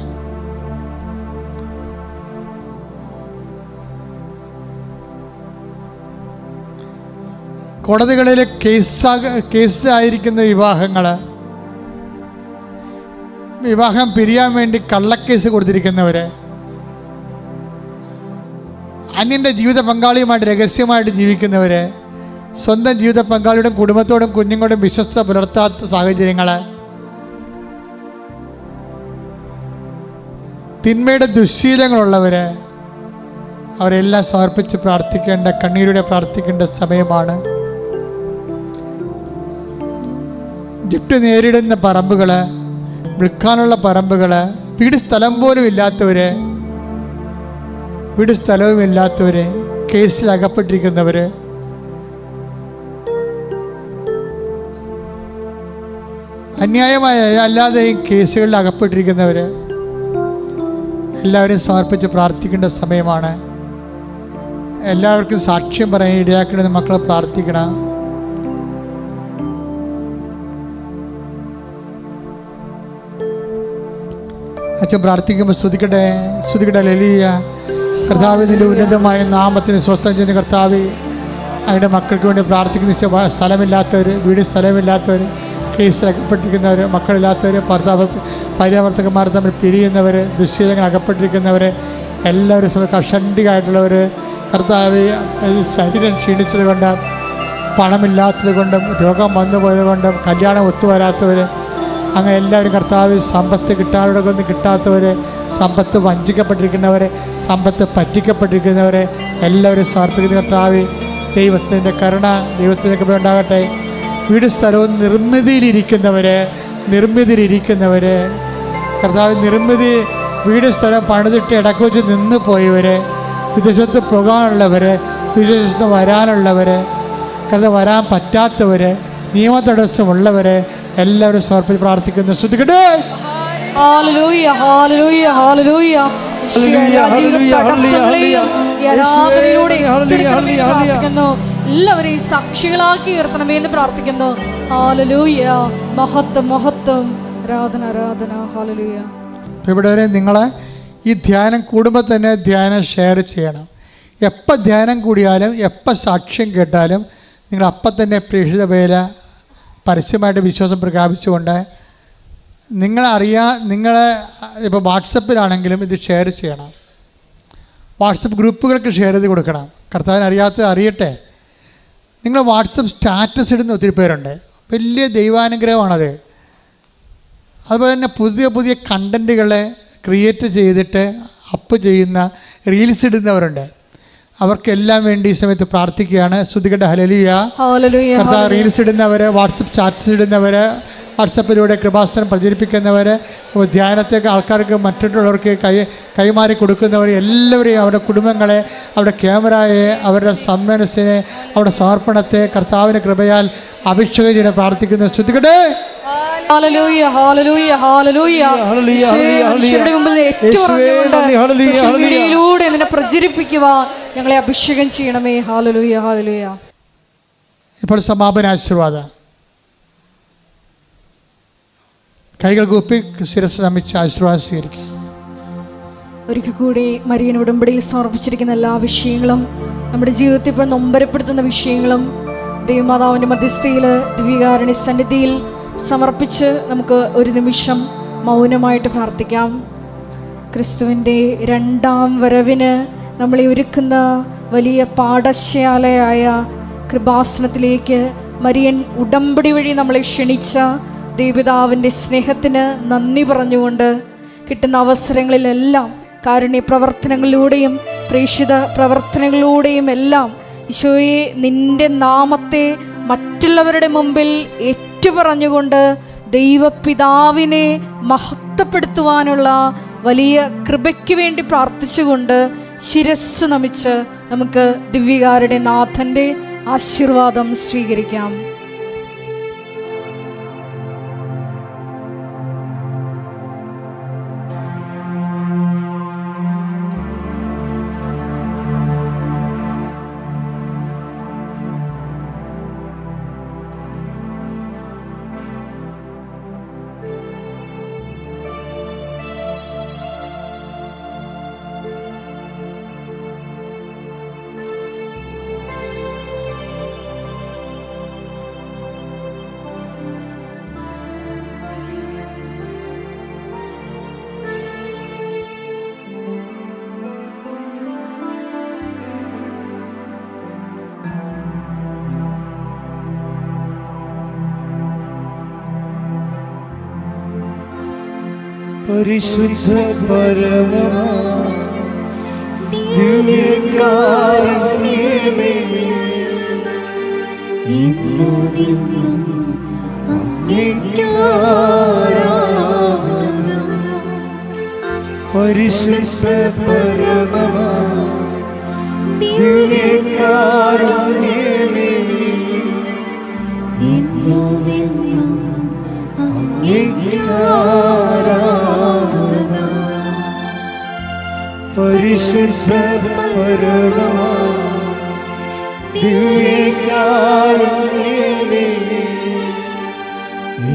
കോടതികളിൽ കേസായിരിക്കുന്ന വിവാഹങ്ങള്, വിവാഹം പിരിയാൻ വേണ്ടി കള്ളക്കേസ് കൊടുത്തിരിക്കുന്നവര്, അന്യൻ്റെ ജീവിത പങ്കാളിയുമായിട്ട് രഹസ്യമായിട്ട് ജീവിക്കുന്നവര്, സ്വന്തം ജീവിത പങ്കാളിയോടും കുടുംബത്തോടും കുഞ്ഞുങ്ങളോടും വിശ്വസ്ത പുലർത്താത്ത സാഹചര്യങ്ങള്, തിന്മയുടെ ദുശ്ശീലങ്ങളുള്ളവര്, അവരെല്ലാം സമർപ്പിച്ച് പ്രാർത്ഥിക്കേണ്ട, കണ്ണീരോടെ പ്രാർത്ഥിക്കേണ്ട സമയമാണ്. ജപ്തി നേരിടുന്ന പറമ്പുകള്, വിൽക്കാനുള്ള പറമ്പുകള്, വീട് സ്ഥലം പോലും ഇല്ലാത്തവര്, വീട് സ്ഥലവും ഇല്ലാത്തവര്, കേസിൽ അകപ്പെട്ടിരിക്കുന്നവര്, അന്യായമായ അല്ലാതെ ഈ കേസുകളിൽ അകപ്പെട്ടിരിക്കുന്നവര്, എല്ലാവരെയും സമർപ്പിച്ച് പ്രാർത്ഥിക്കേണ്ട സമയമാണ്. എല്ലാവർക്കും സാക്ഷ്യം പറയാൻ ഇടയാക്കണമെന്ന് മക്കളെ പ്രാർത്ഥിക്കണം. അച്ഛൻ പ്രാർത്ഥിക്കുമ്പോൾ സ്തുതിക്കട്ടെ, ഹല്ലേലൂയ. കർത്താവേ, നിന്റെ ഉന്നതമായ നാമത്തിന് സ്വസ്ഥം ചെയ്യുന്ന കർത്താവേ, അവരുടെ മക്കൾക്ക് വേണ്ടി പ്രാർത്ഥിക്കുന്ന സ്ഥലമില്ലാത്തവർ, വീട് സ്ഥലമില്ലാത്തവർ, കേസിൽ അകപ്പെട്ടിരിക്കുന്നവർ, മക്കളില്ലാത്തവർ, പര്യാവർത്തകന്മാർ തമ്മിൽ പിരിയുന്നവർ, ദുശ്ശീലങ്ങൾ അകപ്പെട്ടിരിക്കുന്നവർ, എല്ലാവരും കഷണ്ടിയായിട്ടുള്ളവർ, കർത്താവ് ശരീരം ക്ഷീണിച്ചത് കൊണ്ട്, പണമില്ലാത്തത് കൊണ്ടും, രോഗം വന്നു പോയത് കൊണ്ടും, കല്യാണം ഒത്തുവരാത്തവർ, അങ്ങനെ എല്ലാവരും കർത്താവ് സമ്പത്ത് കിട്ടാനോടൊന്നും കിട്ടാത്തവർ, സമ്പത്ത് വഞ്ചിക്കപ്പെട്ടിരിക്കുന്നവർ, സമ്പത്ത് പറ്റിക്കപ്പെട്ടിരിക്കുന്നവർ, എല്ലാവരും സമർപ്പിക്കുന്ന കർത്താവ് ദൈവത്തിൻ്റെ കരുണ ദൈവത്തിൻ്റെ കൃപ ഉണ്ടാകട്ടെ. വീട് സ്ഥലവും നിർമ്മിതിയിലിരിക്കുന്നവർ കർത്താവ് നിർമ്മിതി വീട് സ്ഥലം പണിതിട്ട് ഇടയ്ക്ക് വെച്ച് നിന്ന് പോയവർ, വിദേശത്ത് പോകാനുള്ളവർ, വിദേശത്ത് വരാനുള്ളവർ, കർത്താവ് വരാൻ പറ്റാത്തവർ, നിയമ തടസ്സമുള്ളവർ, എല്ലാവരും സമർപ്പിച്ച് പ്രാർത്ഥിക്കുന്നു. ശ്രദ്ധിക്കട്ടെ. ഹല്ലേലൂയ, ഹല്ലേലൂയ, ഹല്ലേലൂയ. എല്ലാവരെയും സാക്ഷികളാക്കി ഉയർത്തണമേ എന്ന് പ്രാർത്ഥിക്കുന്നു. ഹല്ലേലൂയ. മഹത്വം, മഹത്വം, ആരാധന, ആരാധന. ഹല്ലേലൂയ. ഇവിടെ വരെ നിങ്ങൾ ഈ ധ്യാനം കൂടുമ്പോൾ തന്നെ ധ്യാനം ഷെയർ ചെയ്യണം. എപ്പോൾ ധ്യാനം കൂടിയാലും, എപ്പോൾ സാക്ഷ്യം കേട്ടാലും നിങ്ങൾ അപ്പം തന്നെ പ്രേക്ഷിത പേര് പരസ്യമായിട്ട് വിശ്വാസം പ്രഖ്യാപിച്ചുകൊണ്ട് നിങ്ങൾ ഇപ്പോൾ വാട്സപ്പിലാണെങ്കിലും ഇത് ഷെയർ ചെയ്യണം. വാട്സപ്പ് ഗ്രൂപ്പുകൾക്ക് ഷെയർ ചെയ്ത് കൊടുക്കണം. കർത്താവിന് അറിയാത്തത് അറിയട്ടെ. നിങ്ങൾ വാട്സപ്പ് സ്റ്റാറ്റസ് ഇടുന്ന ഒത്തിരി പേരുണ്ട്. വലിയ ദൈവാനുഗ്രഹമാണത്. അതുപോലെ തന്നെ പുതിയ പുതിയ കണ്ടൻറ്റുകളെ ക്രിയേറ്റ് ചെയ്തിട്ട് അപ്പ് ചെയ്യുന്ന റീൽസ് ഇടുന്നവരുണ്ട്. അവർക്കെല്ലാം വേണ്ടി ഈ സമയത്ത് പ്രാർത്ഥിക്കുകയാണ്. സ്തുതിക്കട്ടെ, ഹല്ലേലൂയ. കർത്താവ് റീൽസ് ഇടുന്നവർ, വാട്സപ്പ് സ്റ്റാറ്റസ് ഇടുന്നവർ, വാട്സപ്പിലൂടെ കൃപാസനം പ്രചരിപ്പിക്കുന്നവർ, ധ്യാനത്തേക്ക് ആൾക്കാർക്ക് മറ്റുള്ളവർക്ക് കൈമാറി കൊടുക്കുന്നവർ, എല്ലാവരെയും അവരുടെ കുടുംബങ്ങളെ, അവരുടെ ക്യാമറയെ, അവരുടെ സന്മനസ്സിനെ, അവരുടെ സമർപ്പണത്തെ കർത്താവിൻ്റെ കൃപയാൽ അഭിഷേകം ചെയ്യാൻ പ്രാർത്ഥിക്കുന്നു. സ്തുതിക്കട്ടെ. ഹല്ലേലൂയ, ഹല്ലേലൂയ, ഹല്ലേലൂയ. മനുഷ്യരുടെ മുമ്പിൽ ഏറ്റവും ഇതിനെ പ്രചരിപ്പിക്കുവാൻ ഞങ്ങളെ അഭിഷേകം ചെയ്യണമേ. ഹല്ലേലൂയ, ഹല്ലേലൂയ. ഇപ്പോൾ സമാപന ആശീർവാദം. കൈകൾ കൂപ്പി ശിരസ് നമിച്ച് ആശീർവാദം സ്വീകരിക്കുക. ഒരിക്കൽ കൂടി മരിയൻ ഉടമ്പടിയിൽ സമർപ്പിച്ചിരിക്കുന്ന എല്ലാ വിഷയങ്ങളും, നമ്മുടെ ജീവിതത്തിൽ ഇപ്പോൾ നൊമ്പരപ്പെടുത്തുന്ന വിഷയങ്ങളും ദൈവമാതാവിൻ്റെ മധ്യസ്ഥയിൽ ദിവ്യകാരുണ്യ സന്നിധിയിൽ സമർപ്പിച്ച് നമുക്ക് ഒരു നിമിഷം മൗനമായിട്ട് പ്രാർത്ഥിക്കാം. ക്രിസ്തുവിൻ്റെ രണ്ടാം വരവിന് നമ്മളെ ഒരുക്കുന്ന വലിയ പാഠശാലയായ കൃപാസനത്തിലേക്ക് മരിയൻ ഉടമ്പടി വഴി നമ്മളെ ക്ഷണിച്ച ദൈവപിതാവിൻ്റെ സ്നേഹത്തിന് നന്ദി പറഞ്ഞുകൊണ്ട് കിട്ടുന്ന അവസരങ്ങളിലെല്ലാം കാരുണ്യ പ്രവർത്തനങ്ങളിലൂടെയും പ്രേക്ഷിത പ്രവർത്തനങ്ങളിലൂടെയും എല്ലാം ഈശോയെ നിൻ്റെ നാമത്തെ മറ്റുള്ളവരുടെ മുമ്പിൽ ഏറ്റുപറഞ്ഞുകൊണ്ട് ദൈവപിതാവിനെ മഹത്വപ്പെടുത്തുവാനുള്ള വലിയ കൃപയ്ക്ക് വേണ്ടി പ്രാർത്ഥിച്ചുകൊണ്ട് ശിരസ് നമിച്ച് നമുക്ക് ദിവ്യകാരുടെ നാഥൻ്റെ ആശീർവാദം സ്വീകരിക്കാം. പരിശുദ്ധ പരമ ദിവ്യകാരുണ്യമേ, ഇന്നും അങ്ങേക്ക് ആരാധന. പരിശുദ്ധ പരമ ദിവ്യകാരുണ്യമേ, ഇന്നും അങ്ങേക്ക് ആരാധന. പരിശുദ്ധ പരമ ദിവ്യകാരുണ്യമേ,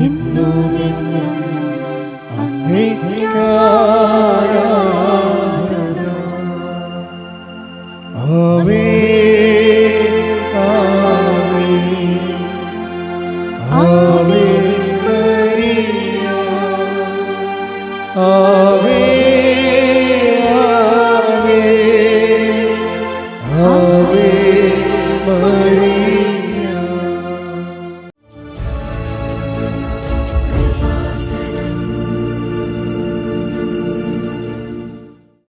ഇന്നും അങ്ങേക്ക് ആരാധന. ആവേ ആവേ ആവേ മരിയ, ആവേ